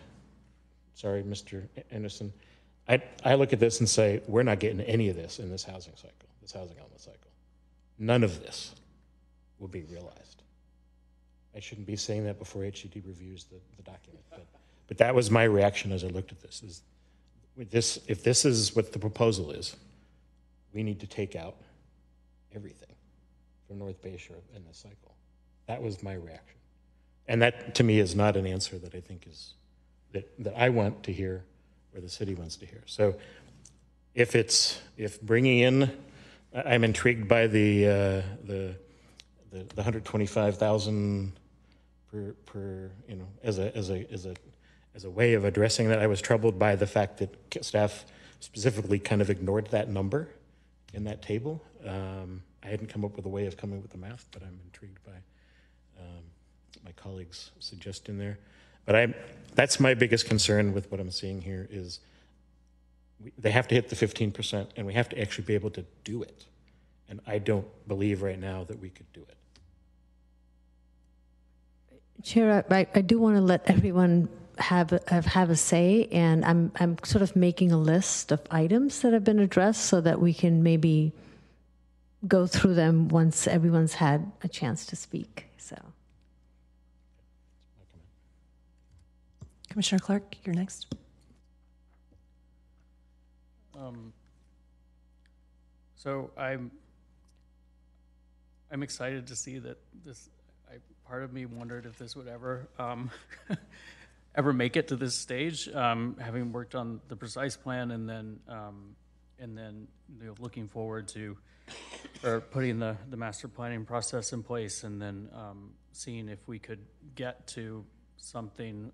Speaker 3: sorry, Mr. Anderson, I look at this and say, we're not getting any of this in this housing cycle, this housing element cycle. None of this will be realized. I shouldn't be saying that before HCD reviews the document, but that was my reaction as I looked at this. If this is what the proposal is, we need to take out everything from North Bay Shore in this cycle. That was my reaction. And that, to me, is not an answer that I think is, that I want to hear or the city wants to hear. So if bringing in, I'm intrigued by the 125,000 per as a way of addressing that. I was troubled by the fact that staff specifically kind of ignored that number in that table. I hadn't come up with a way of coming up with the math, but I'm intrigued by my colleagues' suggestion there. But that's my biggest concern with what I'm seeing here is they have to hit the 15%, and we have to actually be able to do it. And I don't believe right now that we could do it.
Speaker 10: Chair, I do want to let everyone have a say, and I'm sort of making a list of items that have been addressed so that we can maybe go through them once everyone's had a chance to speak. So,
Speaker 1: Commissioner Clark, you're next.
Speaker 4: So I'm excited to see that this. Part of me wondered if this would ever ever make it to this stage, having worked on the precise plan, and then looking forward to putting the master planning process in place, and then seeing if we could get to something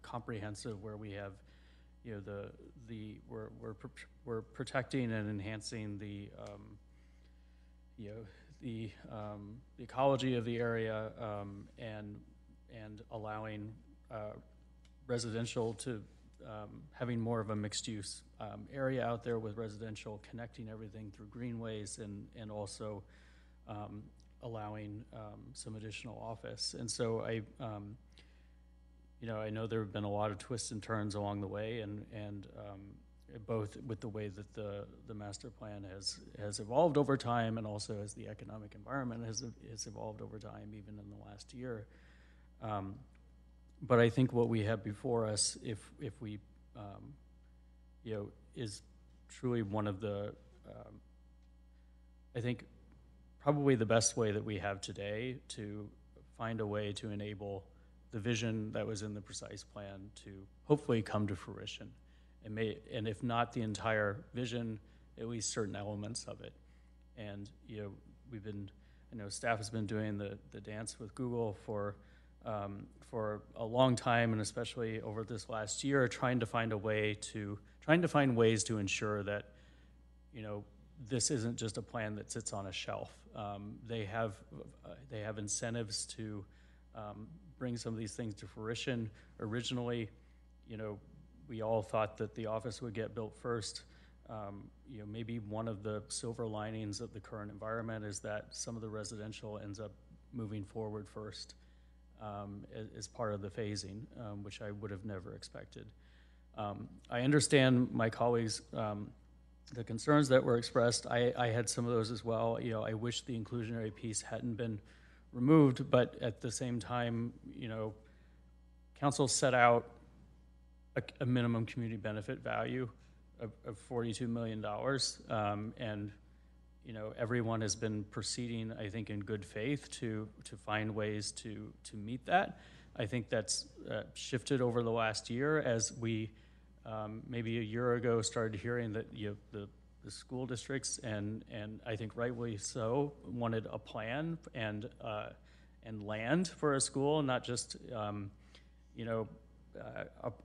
Speaker 4: comprehensive where we have, we're protecting and enhancing the the ecology of the area, and allowing residential to having more of a mixed use area out there with residential, connecting everything through greenways, and also allowing some additional office. And so I know there have been a lot of twists and turns along the way, and both with the way that the master plan has evolved over time, and also as the economic environment has evolved over time, even in the last year. But I think what we have before us, if we, is truly one of the, I think, probably the best way that we have today to find a way to enable the vision that was in the precise plan to hopefully come to fruition. And if not the entire vision, at least certain elements of it. And staff has been doing the dance with Google for a long time, and especially over this last year, trying to find ways to ensure that this isn't just a plan that sits on a shelf. They have incentives to bring some of these things to fruition. Originally, we all thought that the office would get built first. Maybe one of the silver linings of the current environment is that some of the residential ends up moving forward first as part of the phasing, which I would have never expected. I understand my colleagues, the concerns that were expressed. I had some of those as well. I wish the inclusionary piece hadn't been removed, but at the same time, council set out a minimum community benefit value of $42 million, and everyone has been proceeding, I think, in good faith to find ways to meet that. I think that's shifted over the last year as we maybe a year ago started hearing that the school districts, and I think rightly so, wanted a plan and land for a school, not just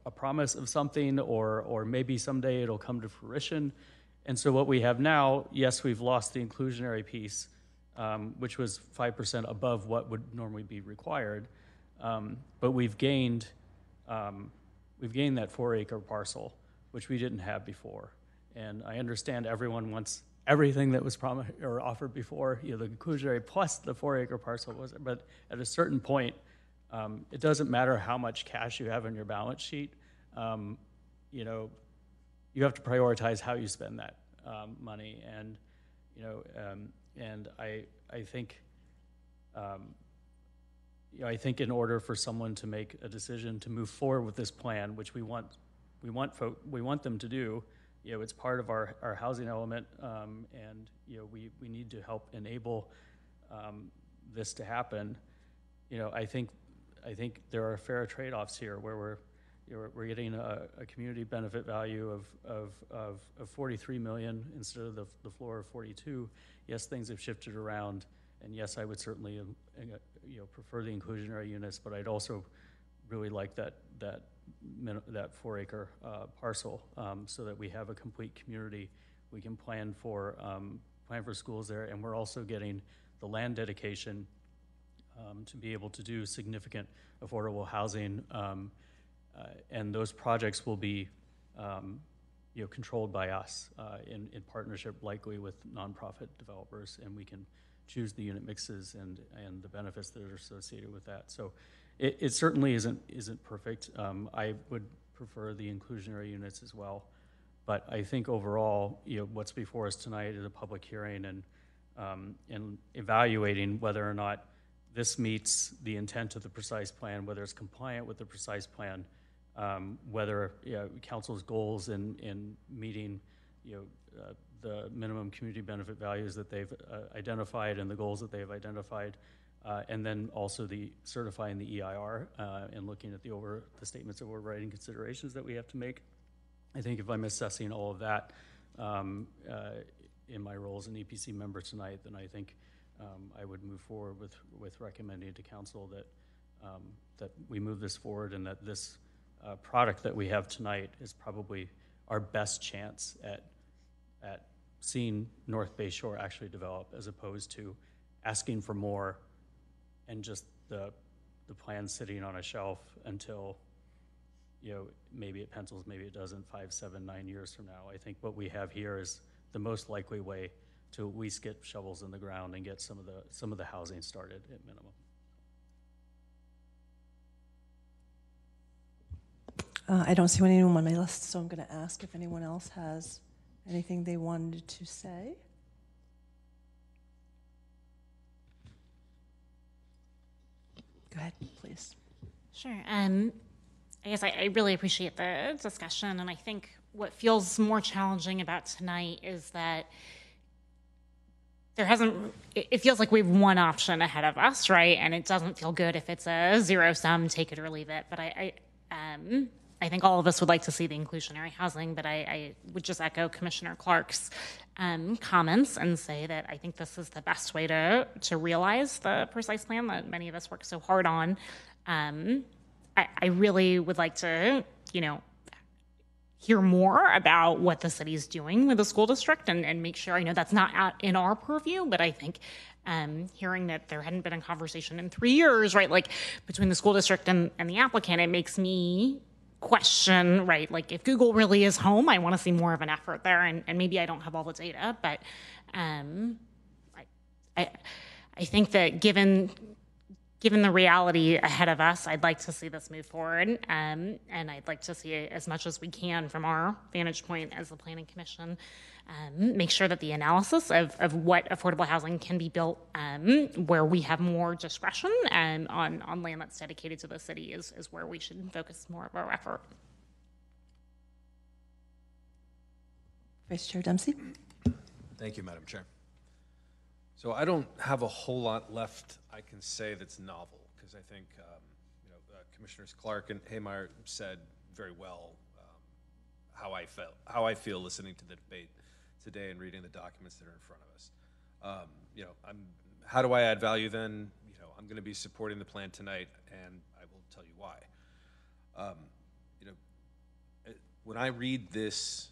Speaker 4: a promise of something, or maybe someday it'll come to fruition. And so what we have now, yes, we've lost the inclusionary piece, which was 5% above what would normally be required, but we've gained that 4-acre parcel, which we didn't have before. And I understand everyone wants everything that was promised or offered before, the inclusionary plus the 4-acre parcel was, but at a certain point, it doesn't matter how much cash you have on your balance sheet. You have to prioritize how you spend that money, and I think in order for someone to make a decision to move forward with this plan, which we want them to do, it's part of our housing element, and we need to help enable this to happen. I think there are fair trade-offs here where we're getting a community benefit value of $43 million instead of the floor of 42. Yes, things have shifted around, and yes, I would certainly prefer the inclusionary units, but I'd also really like that 4-acre parcel, so that we have a complete community. We can plan for schools there, and we're also getting the land dedication to be able to do significant affordable housing, and those projects will be controlled by us in partnership, likely with nonprofit developers, and we can choose the unit mixes and the benefits that are associated with that. So it certainly isn't perfect. I would prefer the inclusionary units as well, but I think overall, what's before us tonight is a public hearing and evaluating whether or not this meets the intent of the precise plan, whether it's compliant with the precise plan, whether council's goals in meeting the minimum community benefit values that they've identified and the goals that they've identified, and then also certifying the EIR and looking at the statements of overriding considerations that we have to make. I think if I'm assessing all of that in my role as an EPC member tonight, then I think I would move forward with recommending to council that we move this forward, and that this product that we have tonight is probably our best chance at seeing North Bay Shore actually develop, as opposed to asking for more and just the plan sitting on a shelf until, maybe it pencils, maybe it doesn't, 5, 7, 9 years from now. I think what we have here is the most likely way to at least get shovels in the ground and get some of the housing started at minimum.
Speaker 1: I don't see anyone on my list, so I'm going to ask if anyone else has anything they wanted to say. Go ahead, please.
Speaker 5: Sure. I guess I really appreciate the discussion, and I think what feels more challenging about tonight is that it feels like we have one option ahead of us, right? And it doesn't feel good if it's a zero sum, take it or leave it. But I think all of us would like to see the inclusionary housing, but I would just echo Commissioner Clark's comments and say that I think this is the best way to realize the precise plan that many of us work so hard on. I really would like to, hear more about what the city's doing with the school district and make sure, I know that's not in our purview, but I think hearing that there hadn't been a conversation in 3 years, right, like between the school district and the applicant, it makes me question, right, like if Google really is home, I want to see more of an effort there, and maybe I don't have all the data, but I think that given the reality ahead of us, I'd like to see this move forward, and I'd like to see as much as we can from our vantage point as the Planning Commission, make sure that the analysis of what affordable housing can be built where we have more discretion and on land that's dedicated to the city is where we should focus more of our effort.
Speaker 1: Vice Chair Dempsey.
Speaker 6: Thank you, Madam Chair. So I don't have a whole lot left I can say that's novel, because I think Commissioners Clark and Haymeyer said very well how I feel listening to the debate today and reading the documents that are in front of us. How do I add value then? I'm going to be supporting the plan tonight, and I will tell you why. When I read this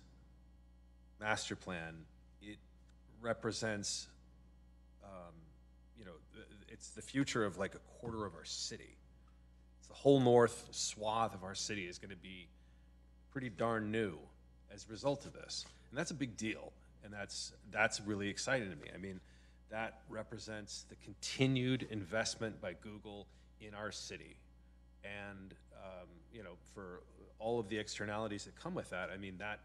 Speaker 6: master plan, it represents it's the future of like a quarter of our city. It's the whole north swath of our city is going to be pretty darn new as a result of this. And that's a big deal. And that's really exciting to me. I mean, that represents the continued investment by Google in our city. And, for all of the externalities that come with that, I mean, that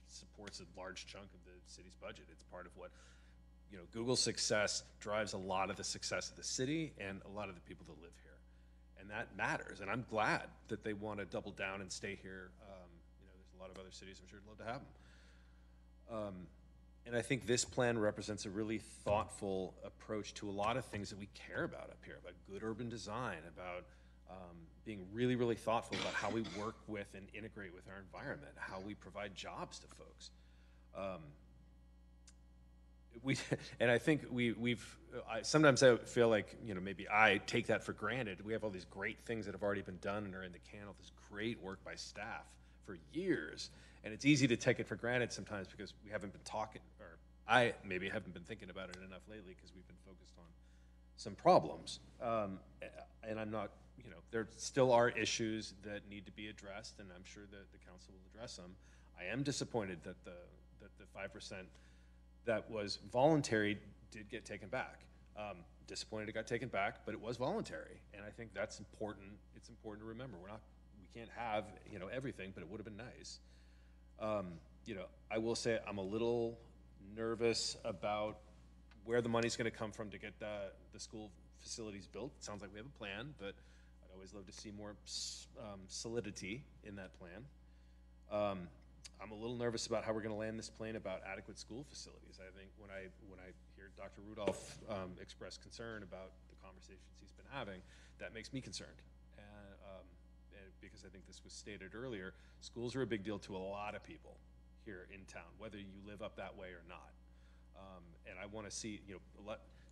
Speaker 6: supports a large chunk of the city's budget. It's part of what Google's success drives a lot of the success of the city and a lot of the people that live here. And that matters. And I'm glad that they want to double down and stay here. There's a lot of other cities I'm sure would love to have them. And I think this plan represents a really thoughtful approach to a lot of things that we care about up here, about good urban design, about being really, really thoughtful about how we work with and integrate with our environment, how we provide jobs to folks. And I think sometimes I feel like, maybe I take that for granted. We have all these great things that have already been done and are in the can, all this great work by staff for years. And it's easy to take it for granted sometimes because we haven't been talking, or I maybe haven't been thinking about it enough lately because we've been focused on some problems. And I'm not, there still are issues that need to be addressed, and I'm sure that the council will address them. I am disappointed that the 5% that was voluntary did get taken back. Disappointed it got taken back, but it was voluntary, and I think that's important. It's important to remember. We can't have everything, but it would have been nice. I will say I'm a little nervous about where the money's going to come from to get the school facilities built. It sounds like we have a plan, but I'd always love to see more solidity in that plan. I'm a little nervous about how we're going to land this plane about adequate school facilities. I think when I hear Dr. Rudolph express concern about the conversations he's been having, that makes me concerned. And because I think this was stated earlier, schools are a big deal to a lot of people here in town, whether you live up that way or not. And I want to see,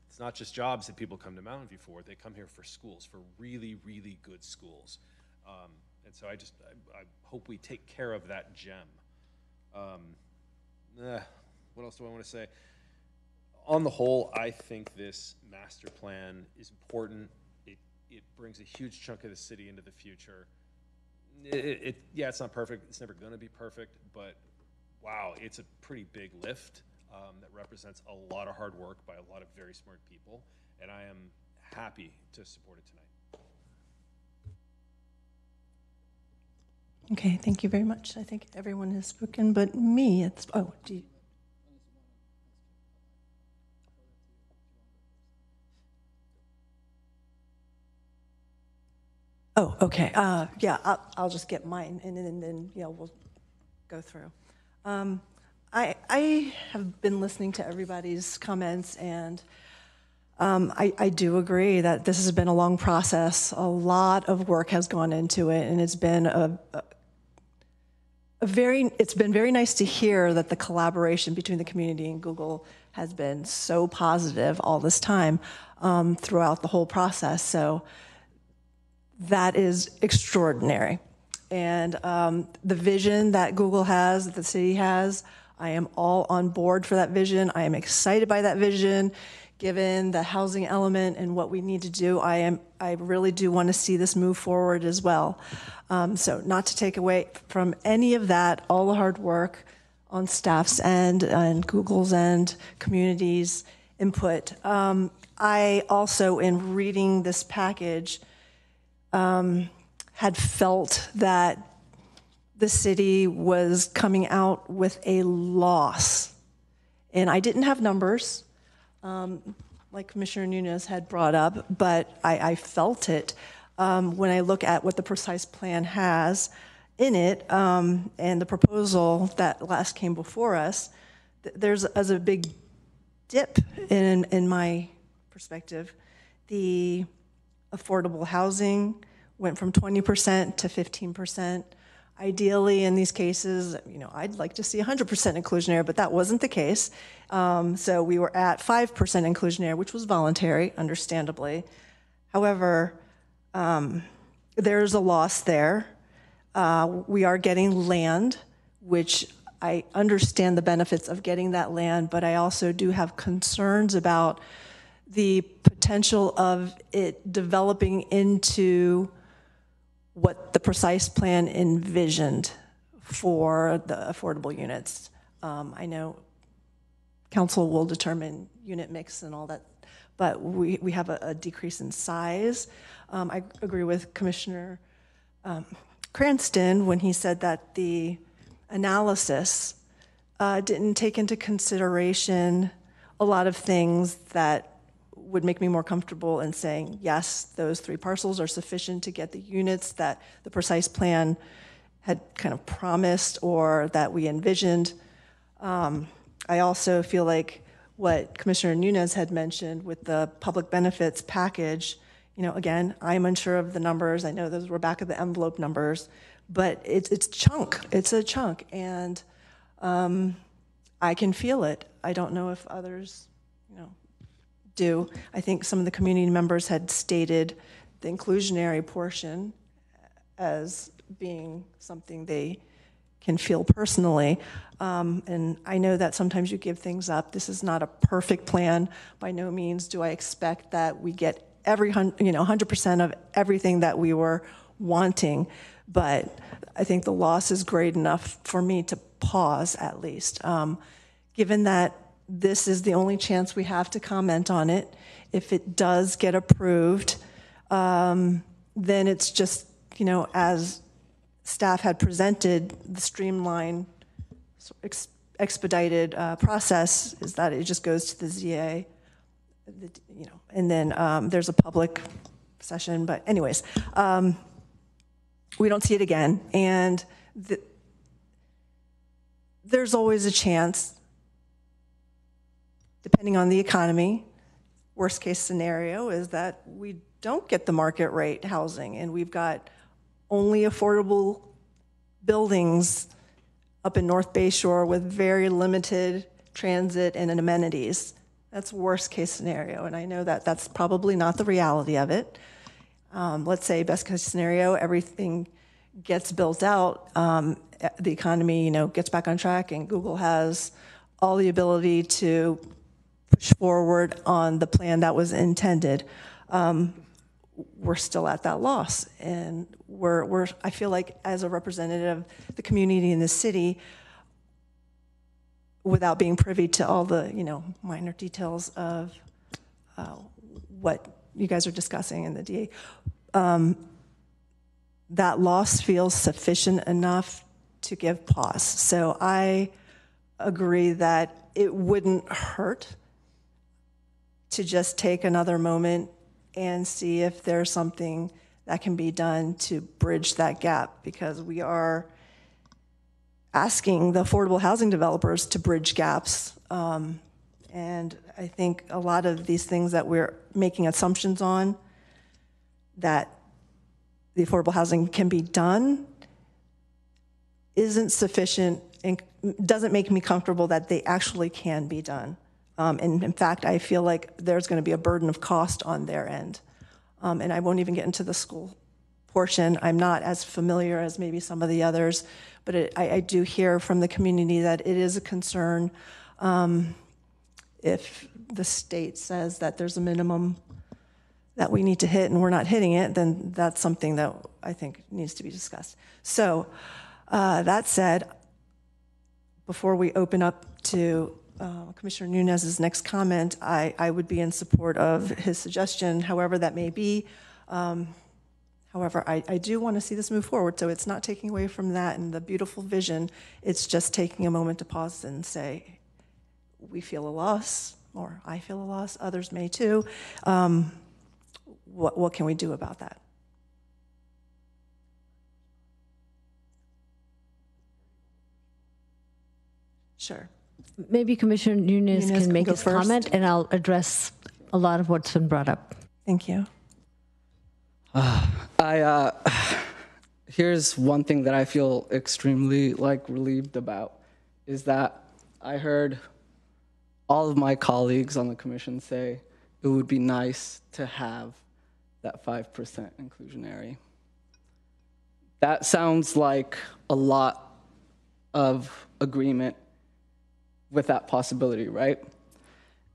Speaker 6: it's not just jobs that people come to Mountain View for. They come here for schools, for really, really good schools. And so I hope we take care of that gem. What else do I want to say? On the whole, I think this master plan is important. It brings a huge chunk of the city into the future. Yeah, it's not perfect. It's never going to be perfect, but wow, it's a pretty big lift that represents a lot of hard work by a lot of very smart people, and I am happy to support it tonight.
Speaker 1: Okay, thank you very much. I think everyone has spoken, but me, do you? Oh, okay. Yeah, I'll just get mine, and then we'll go through. I have been listening to everybody's comments, and I do agree that this has been a long process. A lot of work has gone into it, and it's been it's been very nice to hear that the collaboration between the community and Google has been so positive all this time throughout the whole process. So that is extraordinary. And the vision that Google has, that the city has, I am all on board for that vision. I am excited by that vision. Given the housing element and what we need to do, I really do want to see this move forward as well. So not to take away from any of that, all the hard work on staff's end and Google's end, communities' input. I also, in reading this package, had felt that the city was coming out with a loss. And I didn't have numbers, like Commissioner Nunes had brought up, but I felt it when I look at what the precise plan has in it and the proposal that last came before us. There's a big dip in my perspective. The affordable housing went from 20% to 15%. Ideally, in these cases, I'd like to see 100% inclusionary, but that wasn't the case. So we were at 5% inclusionary, which was voluntary, understandably. However, there's a loss there. We are getting land, which I understand the benefits of getting that land, but I also do have concerns about the potential of it developing into what the precise plan envisioned for the affordable units. I know council will determine unit mix and all that, but we have a decrease in size. I agree with Commissioner Cranston when he said that the analysis didn't take into consideration a lot of things that would make me more comfortable in saying, yes, those 3 parcels are sufficient to get the units that the precise plan had kind of promised or that we envisioned. I also feel like what Commissioner Nunes had mentioned with the public benefits package, again, I'm unsure of the numbers. I know those were back of the envelope numbers, but it's chunk. It's a chunk, and I can feel it. I don't know if others, do. I think some of the community members had stated the inclusionary portion as being something they can feel personally. And I know that sometimes you give things up. This is not a perfect plan. By no means do I expect that we get 100% of everything that we were wanting. But I think the loss is great enough for me to pause at least. Given that this is the only chance we have to comment on it. If it does get approved, then it's just, as staff had presented, the streamlined, expedited process is that it just goes to the ZA, and then there's a public session. But anyways, we don't see it again. And there's always a chance, depending on the economy. Worst case scenario is that we don't get the market rate housing and we've got only affordable buildings up in North Bayshore with very limited transit and amenities. That's worst case scenario, and I know that that's probably not the reality of it. Let's say best case scenario, everything gets built out, the economy, gets back on track, and Google has all the ability to push forward on the plan that was intended. We're still at that loss, and I feel like as a representative of the community in the city, without being privy to all the minor details of what you guys are discussing in the DA, that loss feels sufficient enough to give pause. So I agree that it wouldn't hurt to just take another moment and see if there's something that can be done to bridge that gap, because we are asking the affordable housing developers to bridge gaps. And I think a lot of these things that we're making assumptions on, that the affordable housing can be done, isn't sufficient and doesn't make me comfortable that they actually can be done. And in fact, I feel like there's going to be a burden of cost on their end. And I won't even get into the school portion. I'm not as familiar as maybe some of the others, but I do hear from the community that it is a concern. If the state says that there's a minimum that we need to hit and we're not hitting it, then that's something that I think needs to be discussed. So that said, before we open up to Commissioner Nunez's next comment, I would be in support of his suggestion, however that may be. However, I do want to see this move forward, so it's not taking away from that and the beautiful vision. It's just taking a moment to pause and say, we feel a loss, or I feel a loss, others may too. What can we do about that? Sure.
Speaker 10: Maybe Commissioner Nunez can make his comment, and I'll address a lot of what's been brought up.
Speaker 1: Thank you.
Speaker 7: Here's one thing that I feel extremely relieved about, is that I heard all of my colleagues on the commission say it would be nice to have that 5% inclusionary. That sounds like a lot of agreement with that possibility, right?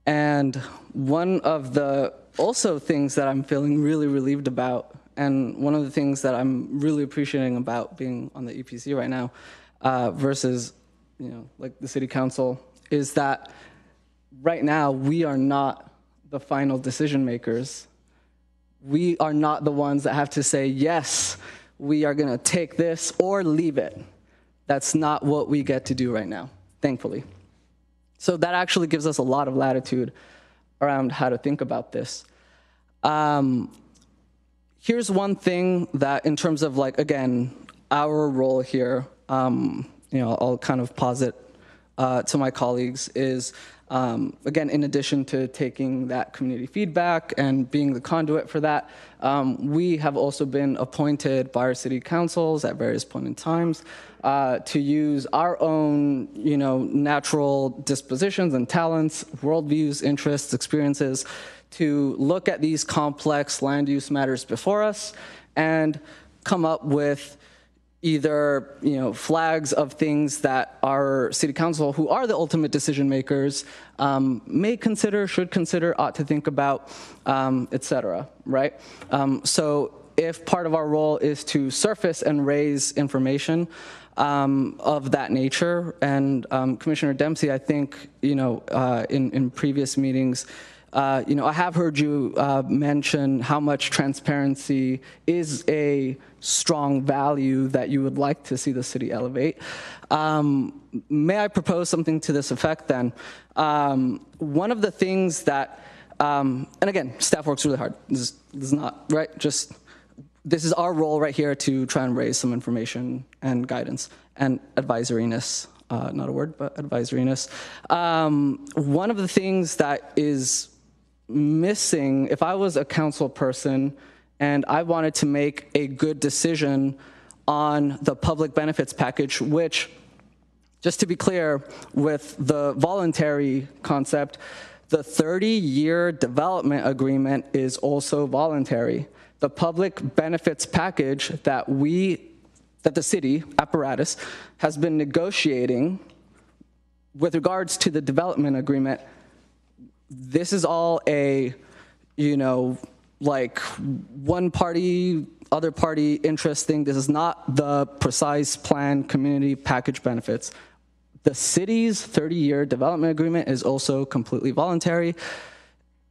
Speaker 7: And one of the also things that I'm feeling really relieved about, and one of the things that I'm really appreciating about being on the EPC right now versus the city council, is that right now we are not the final decision makers. We are not the ones that have to say, yes, we are gonna take this or leave it. That's not what we get to do right now, thankfully. So that actually gives us a lot of latitude around how to think about this. Here's one thing that, in terms of again, our role here, I'll kind of posit to my colleagues is, again, in addition to taking that community feedback and being the conduit for that, we have also been appointed by our city councils at various points in times to use our own, natural dispositions and talents, worldviews, interests, experiences, to look at these complex land use matters before us and come up with either flags of things that our city council, who are the ultimate decision makers, may consider, should consider, ought to think about, et cetera, right? So if part of our role is to surface and raise information of that nature, and Commissioner Dempsey, I think, in previous meetings, I have heard you mention how much transparency is a strong value that you would like to see the city elevate. May I propose something to this effect then? One of the things that, and again, staff works really hard. This is not, right? This is our role right here to try and raise some information and guidance and advisoriness not a word, but advisoriness. One of the things that is missing, if I was a council person and I wanted to make a good decision on the public benefits package, which, just to be clear, with the voluntary concept, the 30-year development agreement is also voluntary. The public benefits package that the city apparatus has been negotiating with regards to the development agreement, this is all a, like one party, other party interest thing. This is not the precise plan community package benefits. The city's 30-year development agreement is also completely voluntary,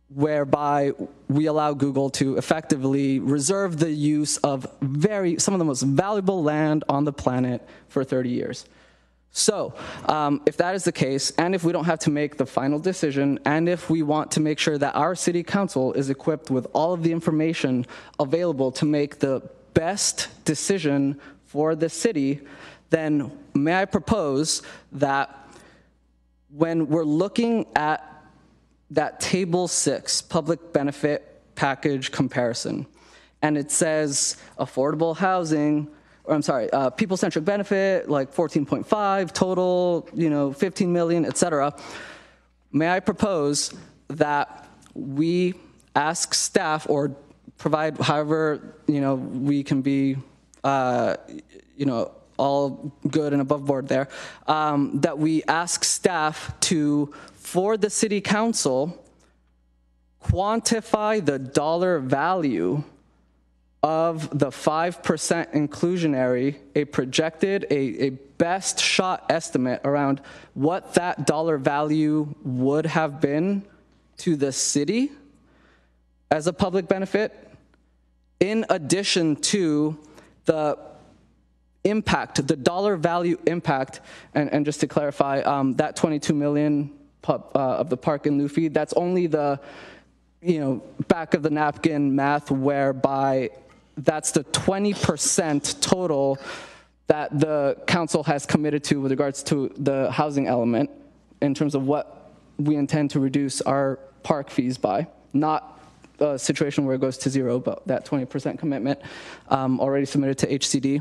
Speaker 7: whereby we allow Google to effectively reserve the use of some of the most valuable land on the planet for 30 years. So if that is the case, and if we don't have to make the final decision, and if we want to make sure that our city council is equipped with all of the information available to make the best decision for the city, then may I propose that when we're looking at that table 6 public benefit package comparison, and it says affordable housing, or I'm sorry, people-centric benefit, like 14.5 total, 15 million, et cetera, may I propose that we ask staff, or provide however, we can be, all good and above board there, that we ask staff to, for the city council, quantify the dollar value of the 5% inclusionary, a projected, a best shot estimate around what that dollar value would have been to the city as a public benefit, in addition to the impact, the dollar value impact, and just to clarify, that 22 million of the park and Luffy, that's only the, back of the napkin math, whereby that's the 20% total that the council has committed to with regards to the housing element in terms of what we intend to reduce our park fees by, not a situation where it goes to zero, but that 20% commitment already submitted to HCD.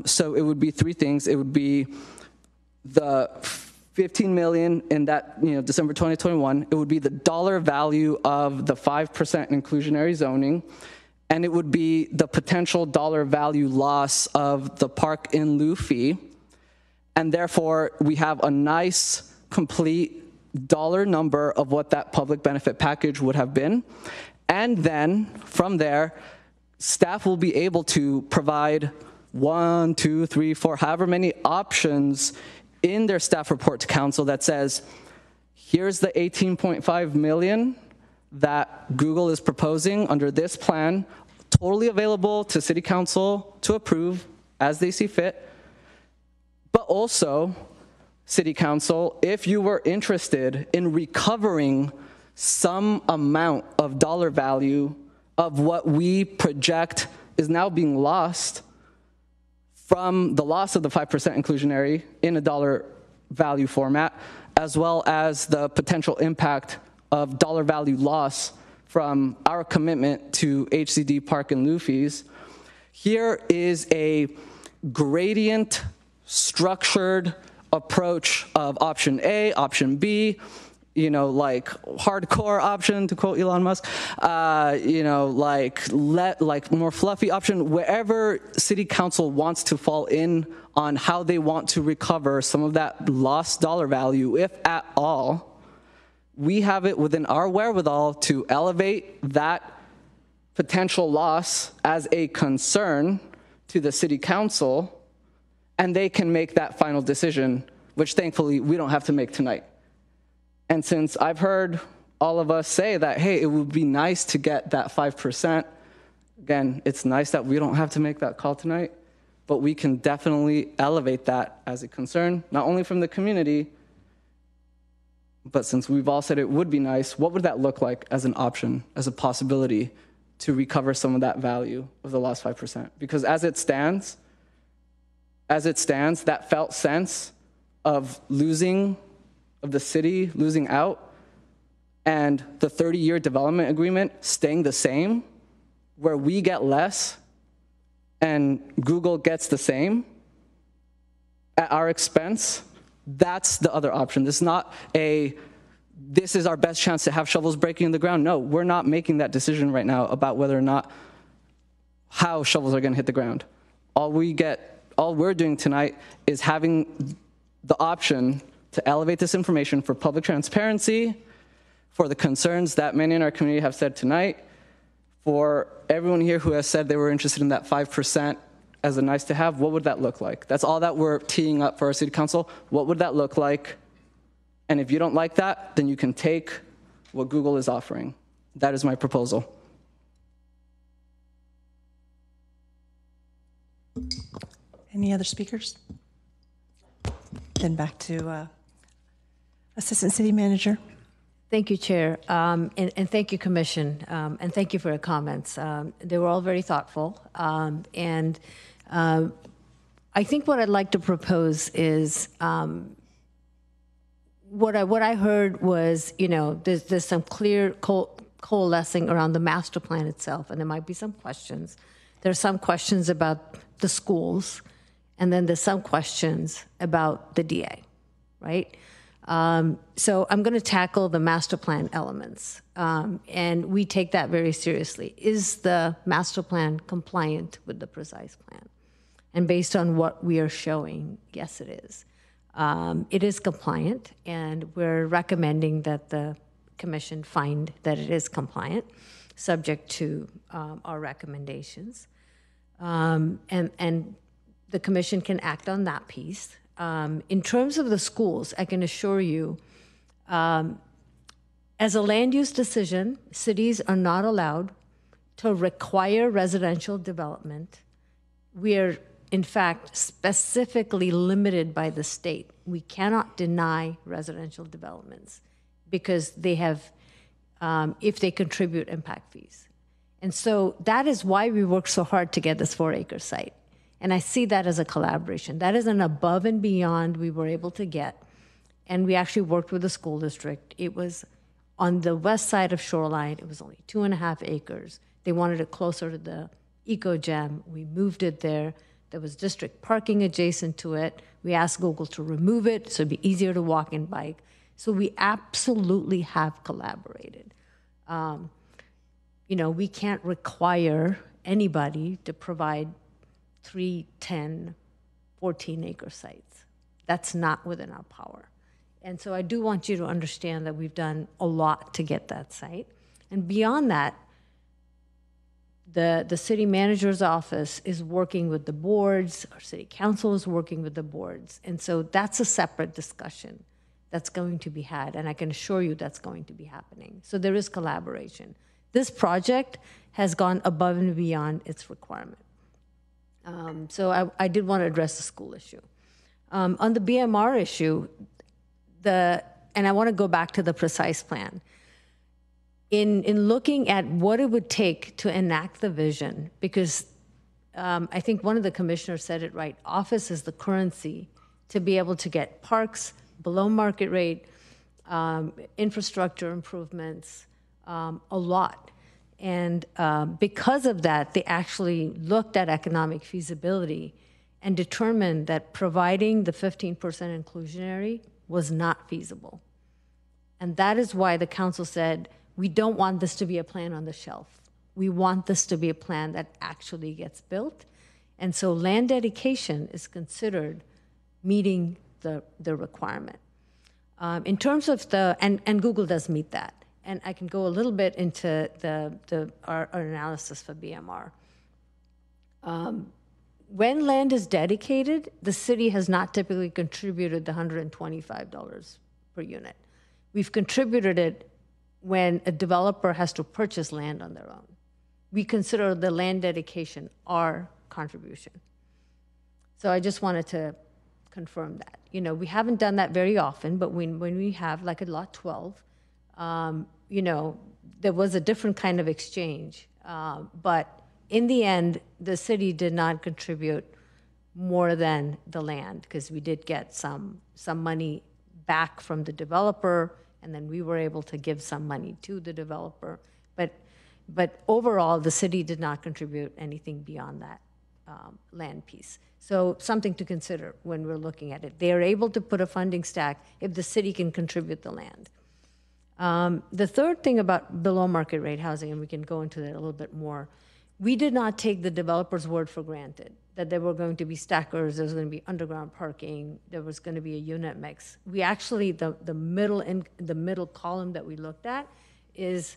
Speaker 7: So it would be 3 things. It would be the 15 million in that, December 2021. It would be the dollar value of the 5% inclusionary zoning, and it would be the potential dollar value loss of the park in lieu fee. And therefore, we have a nice, complete dollar number of what that public benefit package would have been. And then from there, staff will be able to provide 1, 2, 3, 4, however many options in their staff report to council that says, here's the 18.5 million that Google is proposing under this plan, totally available to city council to approve as they see fit. But also, city council, if you were interested in recovering some amount of dollar value of what we project is now being lost from the loss of the 5% inclusionary in a dollar value format, as well as the potential impact of dollar value loss from our commitment to HCD park and lieu fees, here is a gradient structured approach of option A, option B, like hardcore option, to quote Elon Musk, like more fluffy option, wherever city council wants to fall in on how they want to recover some of that lost dollar value, if at all. We have it within our wherewithal to elevate that potential loss as a concern to the city council, and they can make that final decision, which thankfully we don't have to make tonight. And since I've heard all of us say that, hey, it would be nice to get that 5%, again, it's nice that we don't have to make that call tonight, but we can definitely elevate that as a concern, not only from the community, but since we've all said it would be nice, what would that look like as an option, as a possibility to recover some of that value of the lost 5%? Because as it stands, that felt sense of the city losing out and the 30-year development agreement staying the same, where we get less and Google gets the same at our expense, that's the other option. This is not this is our best chance to have shovels breaking in the ground. No, we're not making that decision right now about whether or not how shovels are going to hit the ground. All we're doing tonight is having the option to elevate this information for public transparency, for the concerns that many in our community have said tonight, for everyone here who has said they were interested in that 5% as a nice to have. What would that look like? That's all that we're teeing up for our city council. What would that look like? And if you don't like that, then you can take what Google is offering. That is my proposal.
Speaker 1: Any other speakers? Then back to Assistant City Manager.
Speaker 10: Thank you, Chair, and thank you, Commission, and thank you for your comments. They were all very thoughtful, and I think what I'd like to propose is what I heard was, there's some clear coalescing around the master plan itself, and there might be some questions. There are some questions about the schools, and then there's some questions about the DA, right? So I'm going to tackle the master plan elements, and we take that very seriously. Is the master plan compliant with the precise plan? And based on what we are showing, yes, it is. It is compliant, and we're recommending that the Commission find that it is compliant, subject to our recommendations. And the Commission can act on that piece. In terms of the schools, I can assure you, as a land use decision, cities are not allowed to require residential development. We are, in fact, specifically limited by the state. We cannot deny residential developments because they have, if they contribute, impact fees. And so that is why we worked so hard to get this 4-acre site. And I see that as a collaboration. That is an above and beyond we were able to get. And we actually worked with the school district. It was on the west side of Shoreline. It was only 2.5 acres. They wanted it closer to the eco-gem. We moved it there. There was district parking adjacent to it. We asked Google to remove it so it'd be easier to walk and bike. So we absolutely have collaborated. We can't require anybody to provide 3, 10, 14-acre sites. That's not within our power. And so I do want you to understand that we've done a lot to get that site. And beyond that, the city manager's office is working with the boards, our city council is working with the boards. And so that's a separate discussion that's going to be had. And I can assure you that's going to be happening. So there is collaboration. This project has gone above and beyond its requirement. So I did want to address the school issue. On the BMR issue, and I want to go back to the precise plan. In looking at what it would take to enact the vision, because I think one of the commissioners said it right, office is the currency to be able to get parks below market rate, infrastructure improvements, a lot. And because of that, they actually looked at economic feasibility and determined that providing the 15% inclusionary was not feasible. And that is why the council said, we don't want this to be a plan on the shelf. We want this to be a plan that actually gets built. And so land dedication is considered meeting the requirement. In terms of and Google does meet that. And I can go a little bit into our analysis for BMR. When land is dedicated, the city has not typically contributed the $125 per unit. We've contributed it when a developer has to purchase land on their own. We consider the land dedication our contribution. So I just wanted to confirm that. We haven't done that very often, but when we have, like at Lot 12, there was a different kind of exchange. But in the end, the city did not contribute more than the land, because we did get some money back from the developer, and then we were able to give some money to the developer. But overall, the city did not contribute anything beyond that land piece. So something to consider when we're looking at it. They are able to put a funding stack if the city can contribute the land. The third thing about below market rate housing, and we can go into that a little bit more, we did not take the developer's word for granted that there were going to be stackers, there was going to be underground parking, there was going to be a unit mix. We actually, the middle column that we looked at is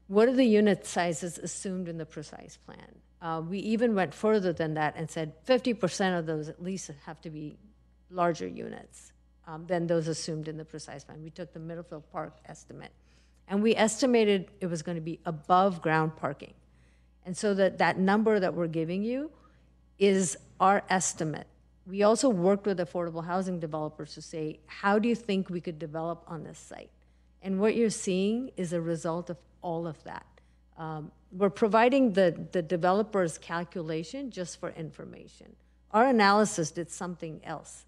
Speaker 10: what are the unit sizes assumed in the precise plan? We even went further than that and said 50% of those at least have to be larger units than those assumed in the precise plan. We took the Middlefield Park estimate, and we estimated it was going to be above ground parking. And so that number that we're giving you is our estimate. We also worked with affordable housing developers to say, how do you think we could develop on this site? And what you're seeing is a result of all of that. We're providing the developer's calculation just for information. Our analysis did something else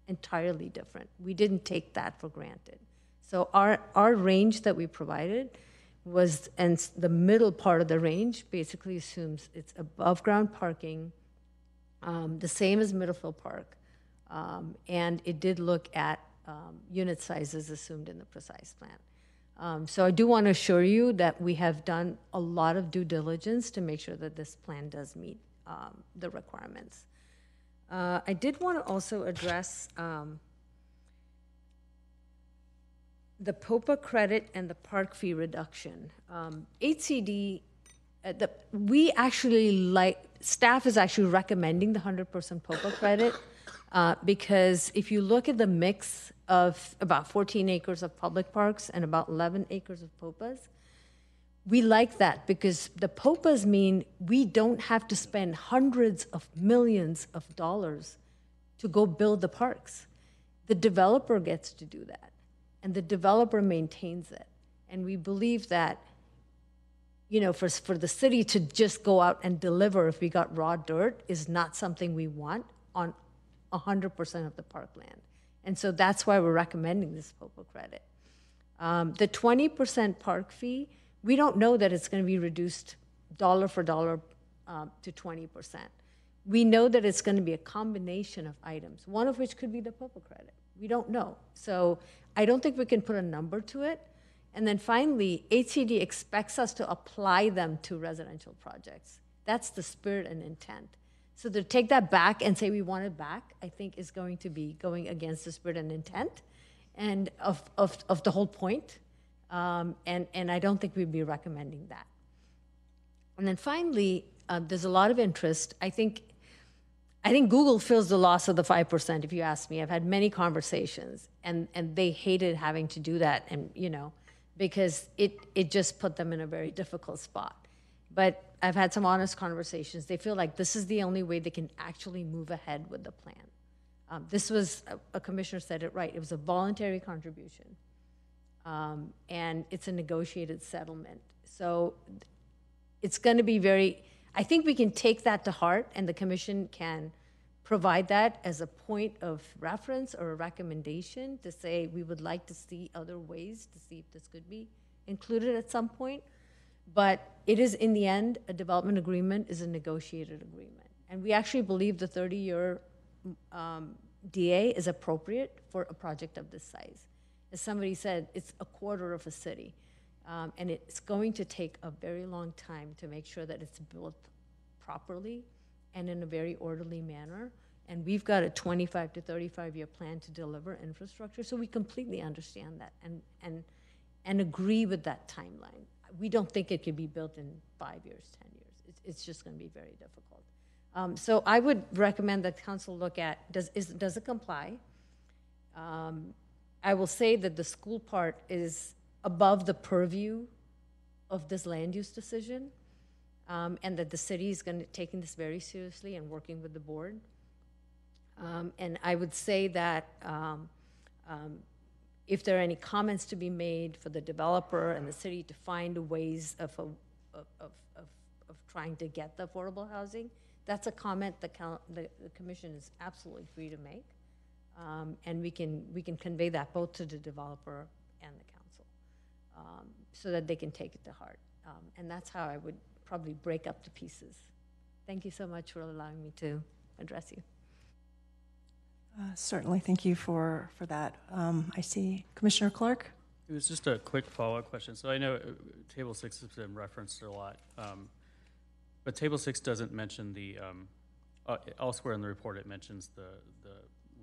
Speaker 10: entirely different. We didn't take that for granted. So our range that we provided was, and the middle part of the range basically assumes it's above ground parking, the same as Middlefield Park, and it did look at unit sizes assumed in the precise plan. So I do want to assure you that we have done a lot of due diligence to make sure that this plan does meet the requirements. I did want to also address the POPA credit and the park fee reduction. HCD, we actually staff is actually recommending the 100% POPA credit because if you look at the mix of about 14 acres of public parks and about 11 acres of POPAs, we like that because the POPAs mean we don't have to spend hundreds of millions of dollars to go build the parks. The developer gets to do that, and the developer maintains it. And we believe that, you know, for the city to just go out and deliver if we got raw dirt is not something we want on 100% of the parkland. And so that's why we're recommending this POPA credit. The 20% park fee, we don't know that it's going to be reduced dollar for dollar to 20%. We know that it's going to be a combination of items, one of which could be the POPA credit. We don't know. So I don't think we can put a number to it. And then finally, HCD expects us to apply them to residential projects. That's the spirit and intent. So to take that back and say we want it back, I think is going to be going against the spirit and intent and of the whole point. And I don't think we'd be recommending that. And then finally, there's a lot of interest. I think Google feels the loss of the 5%, if you ask me. I've had many conversations, and they hated having to do that, and you know, because it just put them in a very difficult spot. But I've had some honest conversations. They feel like this is the only way they can actually move ahead with the plan. This was, a commissioner said it right, it was a voluntary contribution. And it's a negotiated settlement. So it's going to be very, I think we can take that to heart, and the commission can provide that as a point of reference or a recommendation to say we would like to see other ways to see if this could be included at some point. But it is, in the end, a development agreement is a negotiated agreement. And we actually believe the 30-year DA is appropriate for a project of this size. As somebody said, it's a quarter of a city. And it's going to take a very long time to make sure that it's built properly and in a very orderly manner. And we've got a 25 to 35-year plan to deliver infrastructure, so we completely understand that and agree with that timeline. We don't think it could be built in 5 years, 10 years. It's just going to be very difficult. So I would recommend that council look at, does it comply? I will say that the school part is above the purview of this land use decision, and that the city is going to taking this very seriously and working with the board. And I would say that if there are any comments to be made for the developer and the city to find ways of trying to get the affordable housing, that's a comment the commission is absolutely free to make. And we can convey that both to the developer and the council, so that they can take it to heart. And that's how I would probably break up the pieces. Thank you so much for allowing me to address you.
Speaker 1: Certainly, thank you for that. I see Commissioner Clark.
Speaker 4: It was just a quick follow-up question. So I know Table 6 has been referenced a lot, but Table 6 doesn't mention the, elsewhere in the report it mentions the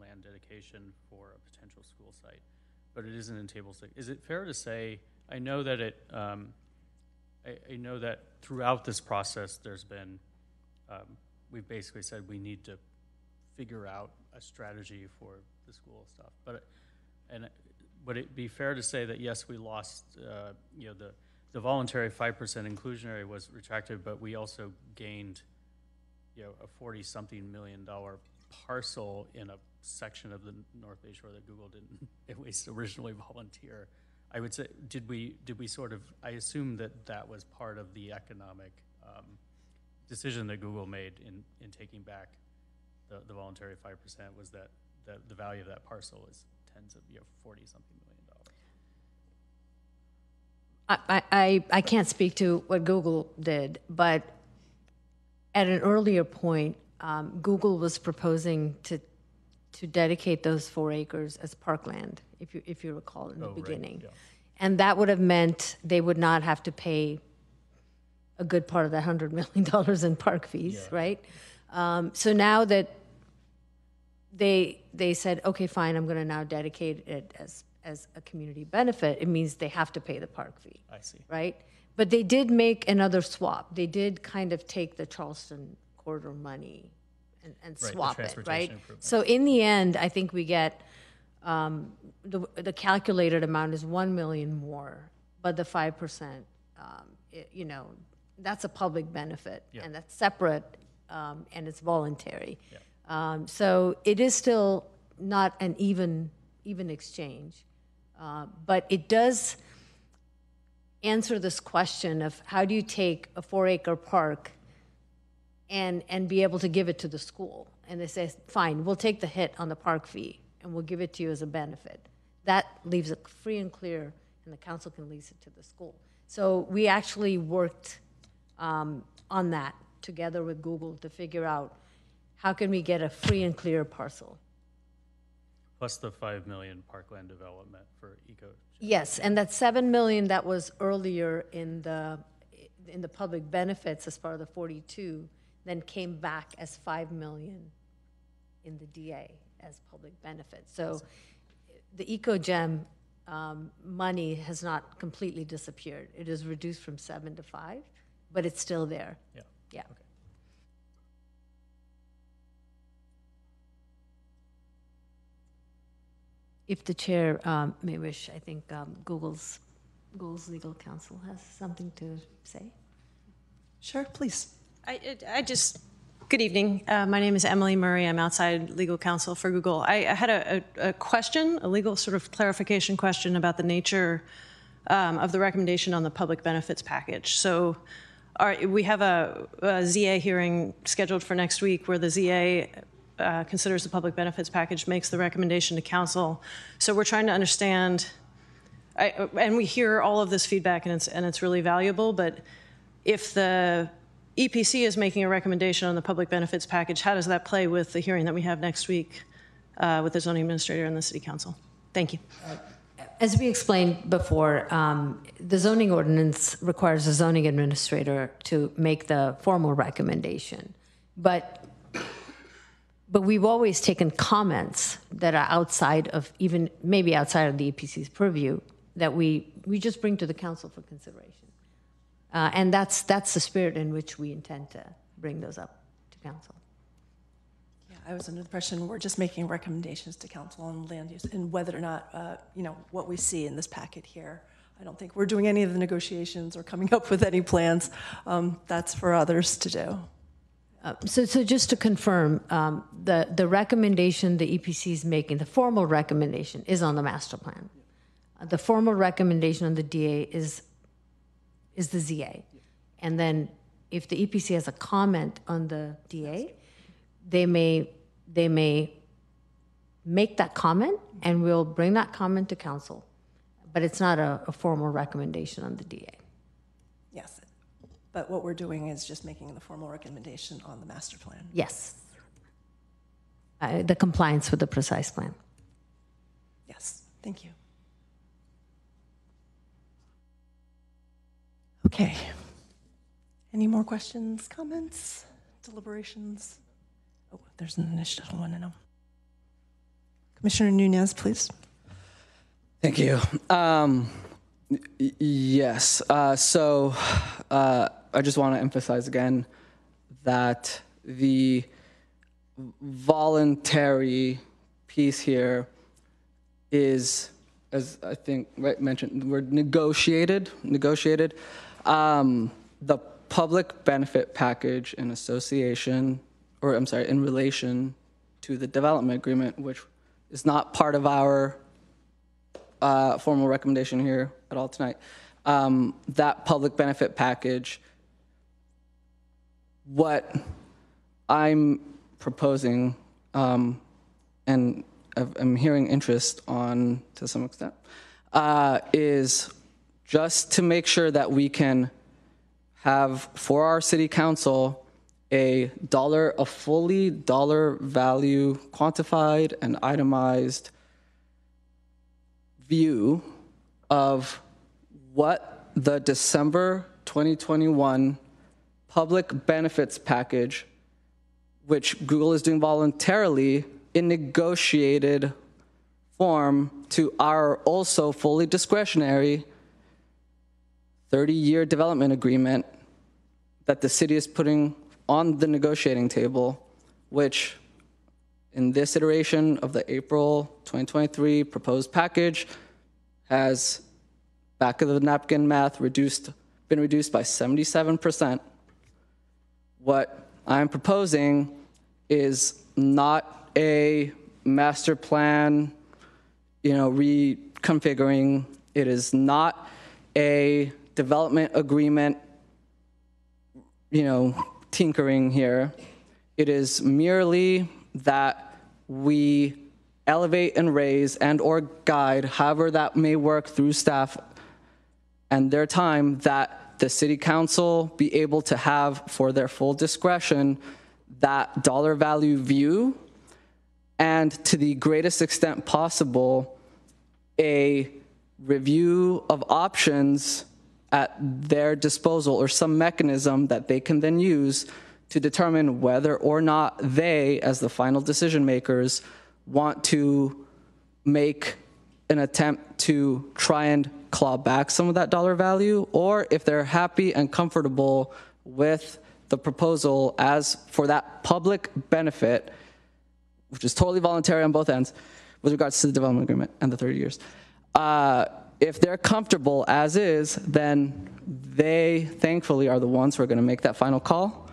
Speaker 4: land dedication for a potential school site, but it isn't in Table 6. Is it fair to say, I know that it, I know that throughout this process there's been, we've basically said we need to figure out a strategy for the school stuff, but, and would it be fair to say that yes, we lost, you know, the voluntary 5% inclusionary was retracted, but we also gained, you know, a $40-something million parcel in a section of the North Bay Shore that Google didn't at least originally volunteer. I would say, did we sort of, I assume that was part of the economic decision that Google made in taking back the voluntary 5% was that the value of that parcel is tens of, you know, $40-something million.
Speaker 10: I can't speak to what Google did, but at an earlier point, Google was proposing to dedicate those 4 acres as parkland, if you recall in the beginning. Right, yeah. And that would have meant they would not have to pay a good part of that $100 million in park fees, yeah. Right? So now that they said, okay, fine, I'm going to now dedicate it as a community benefit, it means they have to pay the park fee.
Speaker 4: I see.
Speaker 10: Right? But they did make another swap. They did kind of take the Charleston corridor money and swap it, right? So in the end, I think we get the calculated amount is $1 million more, but the 5%, you know, that's a public benefit, yeah. And that's separate, and it's voluntary. Yeah. So it is still not an even exchange, but it does answer this question of how do you take a 4-acre park and be able to give it to the school? And they say, fine, we'll take the hit on the park fee and we'll give it to you as a benefit. That leaves it free and clear, and the council can lease it to the school. So we actually worked on that together with Google to figure out how can we get a free and clear parcel.
Speaker 4: Plus the $5 million parkland development for eco.
Speaker 10: Yes, and that $7 million that was earlier in the public benefits as part of the 42, then came back as $5 million in the DA as public benefits. So the EcoGem money has not completely disappeared. It is reduced from 7 to 5, but it's still there.
Speaker 4: Yeah.
Speaker 10: Yeah.
Speaker 4: Okay.
Speaker 10: If the chair may wish, I think Google's legal counsel has something to say.
Speaker 1: Sure, please.
Speaker 8: Good evening. My name is Emily Murray. I'm outside legal counsel for Google. I had a question, a legal sort of clarification question about the nature of the recommendation on the public benefits package. So we have a ZA hearing scheduled for next week where the ZA considers the public benefits package, makes the recommendation to council. So we're trying to understand, and we hear all of this feedback and it's really valuable, but if the EPC is making a recommendation on the public benefits package, how does that play with the hearing that we have next week with the zoning administrator and the city council? Thank you.
Speaker 10: As we explained before, the zoning ordinance requires the zoning administrator to make the formal recommendation. But we've always taken comments that are outside of even, maybe outside of the EPC's purview that we just bring to the council for consideration. And that's the spirit in which we intend to bring those up to council.
Speaker 1: Yeah, I was under the impression we're just making recommendations to council on land use and whether or not, you know, what we see in this packet here. I don't think we're doing any of the negotiations or coming up with any plans. That's for others to do.
Speaker 10: So just to confirm, the recommendation the EPC is making, the formal recommendation is on the master plan. The formal recommendation on the DA is the ZA. And then if the EPC has a comment on the DA, they may make that comment, and we'll bring that comment to council. But it's not a formal recommendation on the DA.
Speaker 1: Yes, but what we're doing is just making the formal recommendation on the master plan.
Speaker 10: Yes. The compliance with the precise plan.
Speaker 1: Yes, thank you. Okay. Any more questions, comments, deliberations? Oh, there's an initial one in them. Commissioner Nunez, please.
Speaker 7: Thank you. Yes. So I just want to emphasize again that the voluntary piece here is, as I think mentioned, we're negotiated. The public benefit package in association, or I'm sorry, in relation to the development agreement, which is not part of our formal recommendation here at all tonight. That public benefit package, what I'm proposing, and I'm hearing interest on to some extent, is just to make sure that we can have for our city council a fully dollar value quantified and itemized view of what the December 2021 public benefits package, which Google is doing voluntarily in negotiated form to our also fully discretionary 30-year development agreement that the city is putting on the negotiating table, which in this iteration of the April 2023 proposed package has, back of the napkin math, been reduced by 77%. What I'm proposing is not a master plan, reconfiguring. It is not a development agreement, tinkering here. It is merely that we elevate and raise and or guide, however that may work through staff and their time, that the city council be able to have for their full discretion that dollar value view, and to the greatest extent possible, a review of options at their disposal, or some mechanism that they can then use to determine whether or not they, as the final decision makers, want to make an attempt to try and claw back some of that dollar value, or if they're happy and comfortable with the proposal as for that public benefit, which is totally voluntary on both ends with regards to the development agreement and the 30 years. If they're comfortable as is, then they thankfully are the ones who are going to make that final call.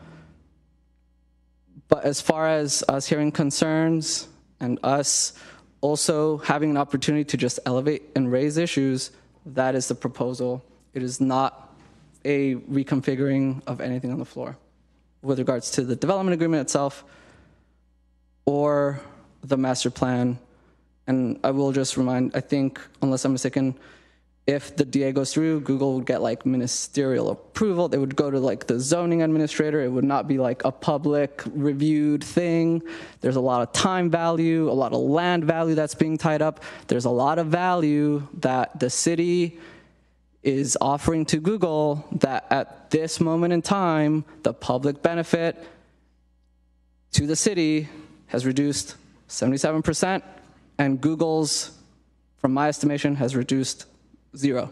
Speaker 7: But as far as us hearing concerns and us also having an opportunity to just elevate and raise issues, that is the proposal. It is not a reconfiguring of anything on the floor with regards to the development agreement itself or the master plan. And I will just remind, I think, unless I'm mistaken, if the DA goes through, Google would get like ministerial approval. They would go to like the zoning administrator. It would not be like a public reviewed thing. There's a lot of time value, a lot of land value that's being tied up. There's a lot of value that the city is offering to Google that at this moment in time, the public benefit to the city has reduced 77%, and Google's, from my estimation, has reduced 0.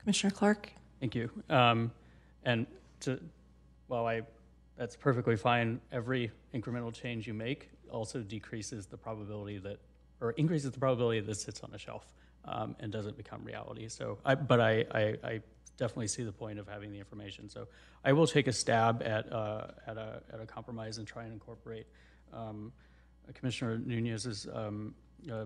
Speaker 1: Commissioner Clark?
Speaker 4: Thank you. That's perfectly fine. Every incremental change you make also decreases the probability that, or increases the probability that it sits on a shelf and doesn't become reality. So, I definitely see the point of having the information. So, I will take a stab at a compromise and try and incorporate Commissioner Nunez's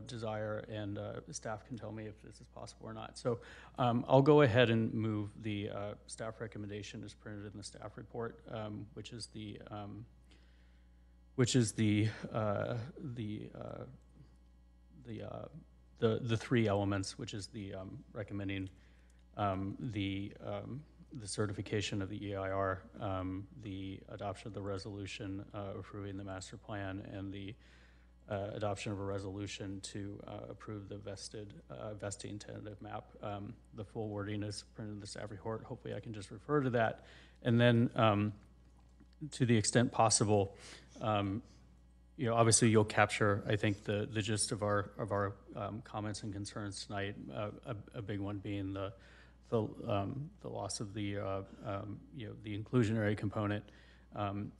Speaker 4: desire, and staff can tell me if this is possible or not. So I'll go ahead and move the staff recommendation as printed in the staff report, which is the three elements, which is the recommending the certification of the EIR, the adoption of the resolution approving the master plan, and the adoption of a resolution to approve the vesting tentative map. The full wording is printed in the staff report. Hopefully I can just refer to that. And then to the extent possible, obviously you'll capture, I think, the gist of our comments and concerns tonight. A big one being the loss of the inclusionary component, and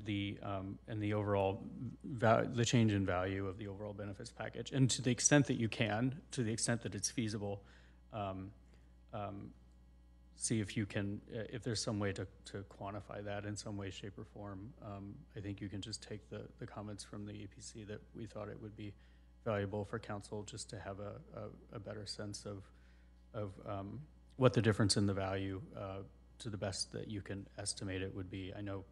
Speaker 4: the overall the change in value of the overall benefits package. And to the extent that you can, to the extent that it's feasible, see if you can, if there's some way to quantify that in some way, shape, or form. I think you can just take the comments from the APC that we thought it would be valuable for council just to have a better sense of what the difference in the value, to the best that you can estimate it, would be. I know,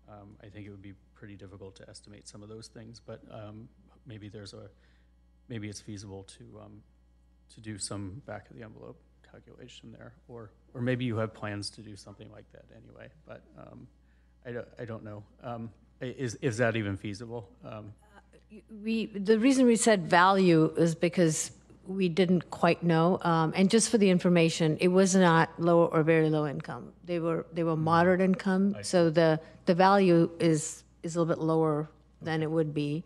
Speaker 4: I think it would be pretty difficult to estimate some of those things, but maybe it's feasible to do some back of the envelope calculation there, or maybe you have plans to do something like that anyway. But I don't know. Is that even feasible?
Speaker 10: The reason we said value is because we didn't quite know. And just for the information, it was not low or very low income. They were moderate income. So the value is a little bit lower than it would be.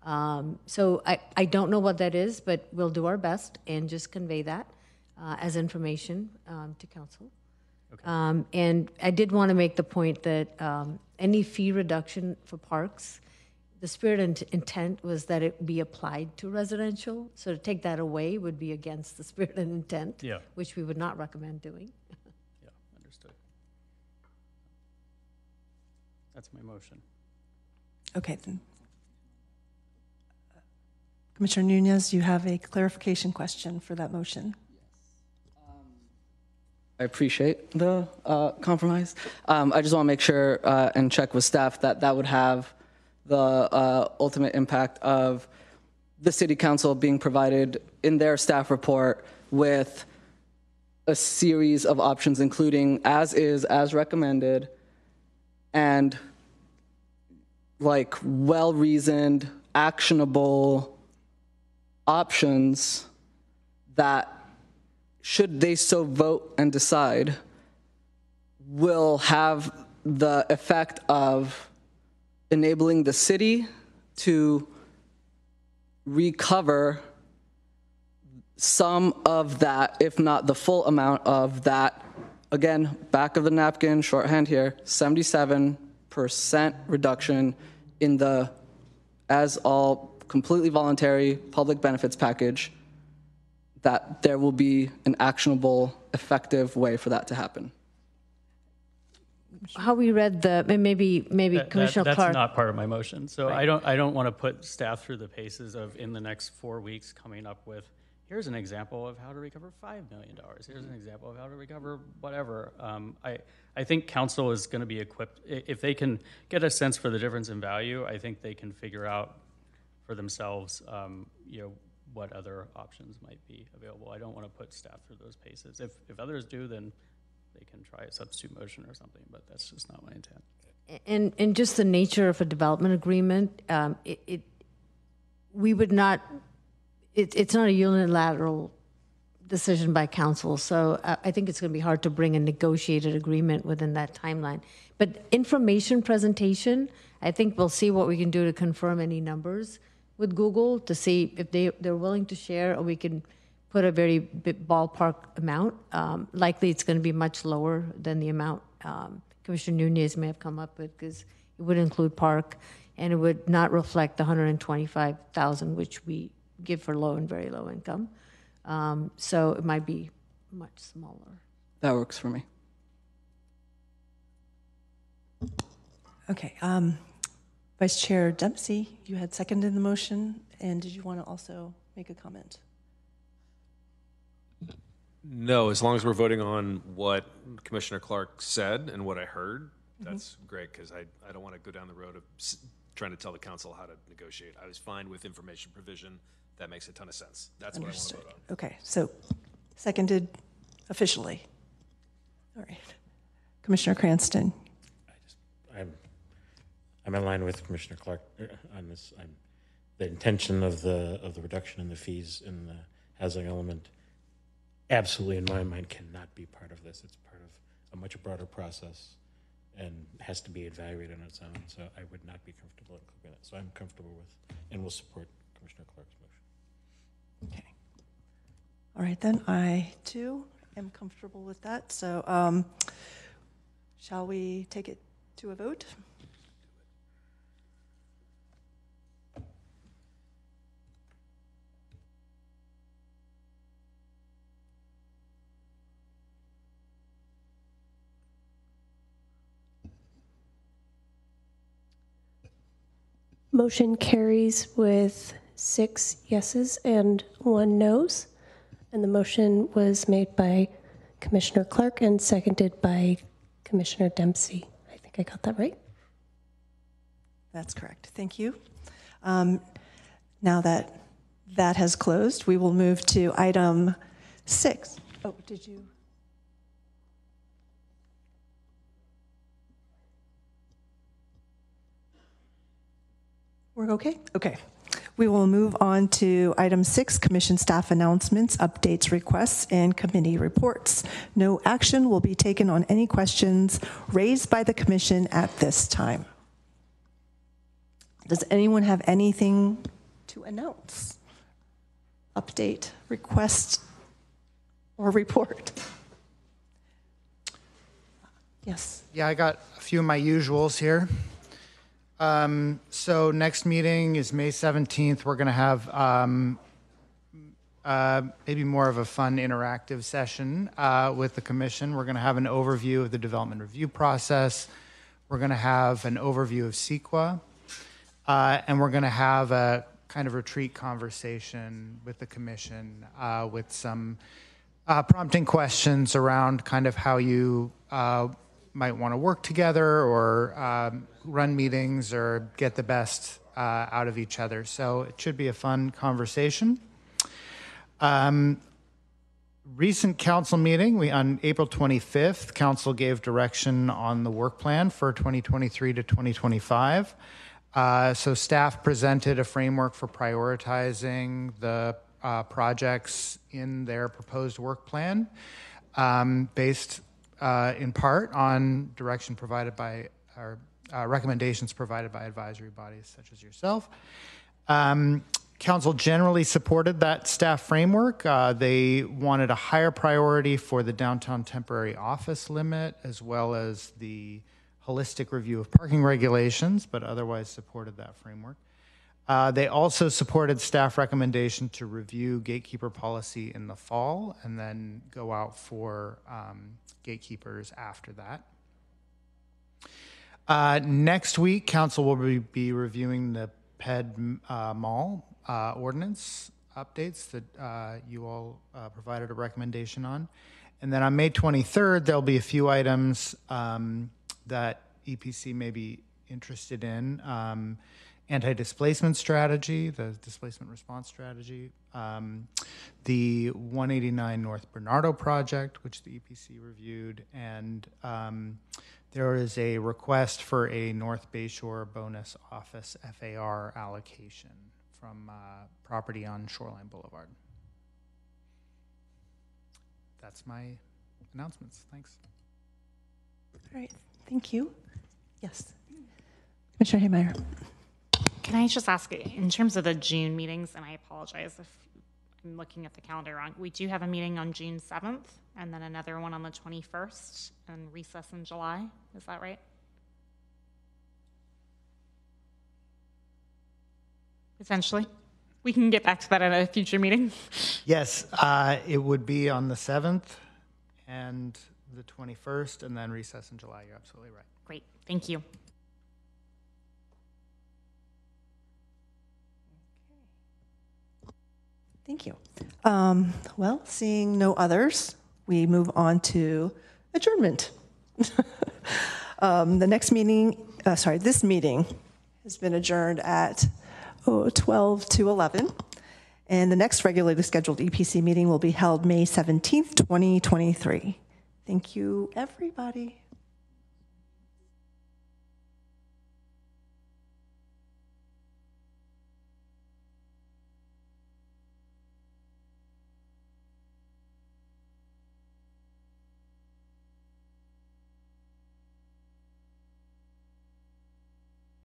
Speaker 10: So I don't know what that is, but we'll do our best and just convey that as information to council. Okay. And I did want to make the point that any fee reduction for parks, the spirit and intent was that it be applied to residential. So to take that away would be against the spirit and intent, which we would not recommend doing.
Speaker 4: Yeah, understood. That's my motion.
Speaker 1: Okay, then. Commissioner Nunez, you have a clarification question for that motion.
Speaker 7: I appreciate the compromise. I just want to make sure and check with staff that would have the ultimate impact of the city council being provided in their staff report with a series of options, including as is, as recommended, and like well-reasoned, actionable options that, should they so vote and decide, will have the effect of enabling the city to recover some of that, if not the full amount of that. Again, back of the napkin, shorthand here, 77% reduction in the, as all completely voluntary public benefits package, that there will be an actionable, effective way for that to happen.
Speaker 10: How we read the, maybe Commissioner
Speaker 4: That's
Speaker 10: Clark.
Speaker 4: not part of my motion. So
Speaker 10: Right.
Speaker 4: I don't want to put staff through the paces of, in the next 4 weeks, coming up with, here's an example of how to recover $5 million. Here's an example of how to recover whatever. I think council is going to be equipped, if they can get a sense for the difference in value, I think they can figure out for themselves, what other options might be available. I don't want to put staff through those paces. If others do, then they can try a substitute motion or something, but that's just not my intent.
Speaker 10: And just the nature of a development agreement, we would not, it's not a unilateral decision by council. So I think it's going to be hard to bring a negotiated agreement within that timeline. But information presentation, I think we'll see what we can do to confirm any numbers with Google to see if they're willing to share, or we can put a very ballpark amount. Likely it's going to be much lower than the amount Commissioner Nunez may have come up with, because it would include park and it would not reflect the $125,000 which we give for low and very low income. So it might be much smaller.
Speaker 7: That works for me.
Speaker 1: Vice Chair Dempsey, you had seconded the motion, and did you want to also make a comment?
Speaker 6: No, as long as we're voting on what Commissioner Clark said and what I heard, that's great, because I don't want to go down the road of trying to tell the council how to negotiate. I was fine with information provision. That makes a ton of sense. That's
Speaker 1: Understood.
Speaker 6: what I want to vote on.
Speaker 1: Okay, so seconded officially. All right. Commissioner Cranston.
Speaker 3: I'm in line with Commissioner Clark on this. The intention of the reduction in the fees in the housing element, absolutely in my mind, cannot be part of this. It's part of a much broader process and has to be evaluated on its own. So I would not be comfortable including that. So I'm comfortable with and will support Commissioner Clark's motion.
Speaker 1: Okay. All right, then I too am comfortable with that. So shall we take it to a vote?
Speaker 2: Motion carries with 6 yeses and 1 noes. And the motion was made by Commissioner Clark and seconded by Commissioner Dempsey. I think I got that right.
Speaker 1: That's correct. Thank you. Now that that has closed, we will move to item 6. Oh, did you? We're okay? Okay. We will move on to item 6, commission staff announcements, updates, requests, and committee reports. No action will be taken on any questions raised by the commission at this time. Does anyone have anything to announce? Update, request, or report? Yes.
Speaker 12: Yeah, I got a few of my usuals here. So next meeting is May 17th. We're going to have maybe more of a fun interactive session with the commission. We're going to have an overview of the development review process. We're going to have an overview of CEQA. And we're going to have a kind of retreat conversation with the commission with some prompting questions around kind of how you might want to work together or run meetings or get the best out of each other. So it should be a fun conversation. Recent council meeting, on April 25th, council gave direction on the work plan for 2023 to 2025. So staff presented a framework for prioritizing the projects in their proposed work plan based in part on direction provided by our recommendations provided by advisory bodies such as yourself. Council generally supported that staff framework. They wanted a higher priority for the downtown temporary office limit as well as the holistic review of parking regulations, but otherwise supported that framework. They also supported staff recommendation to review gatekeeper policy in the fall and then go out for gatekeepers after that. Next week, council will be reviewing the PED Mall ordinance updates that you all provided a recommendation on. And then on May 23rd, there'll be a few items that EPC may be interested in. Anti-displacement strategy, the displacement response strategy, the 189 North Bernardo project, which the EPC reviewed, and there is a request for a North Bayshore bonus office FAR allocation from property on Shoreline Boulevard. That's my announcements. Thanks.
Speaker 1: All right. Thank you. Yes. Commissioner Haymeyer.
Speaker 5: Can I just ask, in terms of the June meetings, and I apologize if I'm looking at the calendar wrong, we do have a meeting on June 7th and then another one on the 21st and recess in July. Is that right? Potentially. We can get back to that at a future meeting.
Speaker 12: Yes, it would be on the 7th and the 21st and then recess in July. You're absolutely right.
Speaker 5: Great. Thank you.
Speaker 1: Thank you. Well, seeing no others, we move on to adjournment. The next meeting, this meeting has been adjourned at 12 to 11. And the next regularly scheduled EPC meeting will be held May 17th, 2023. Thank you, everybody.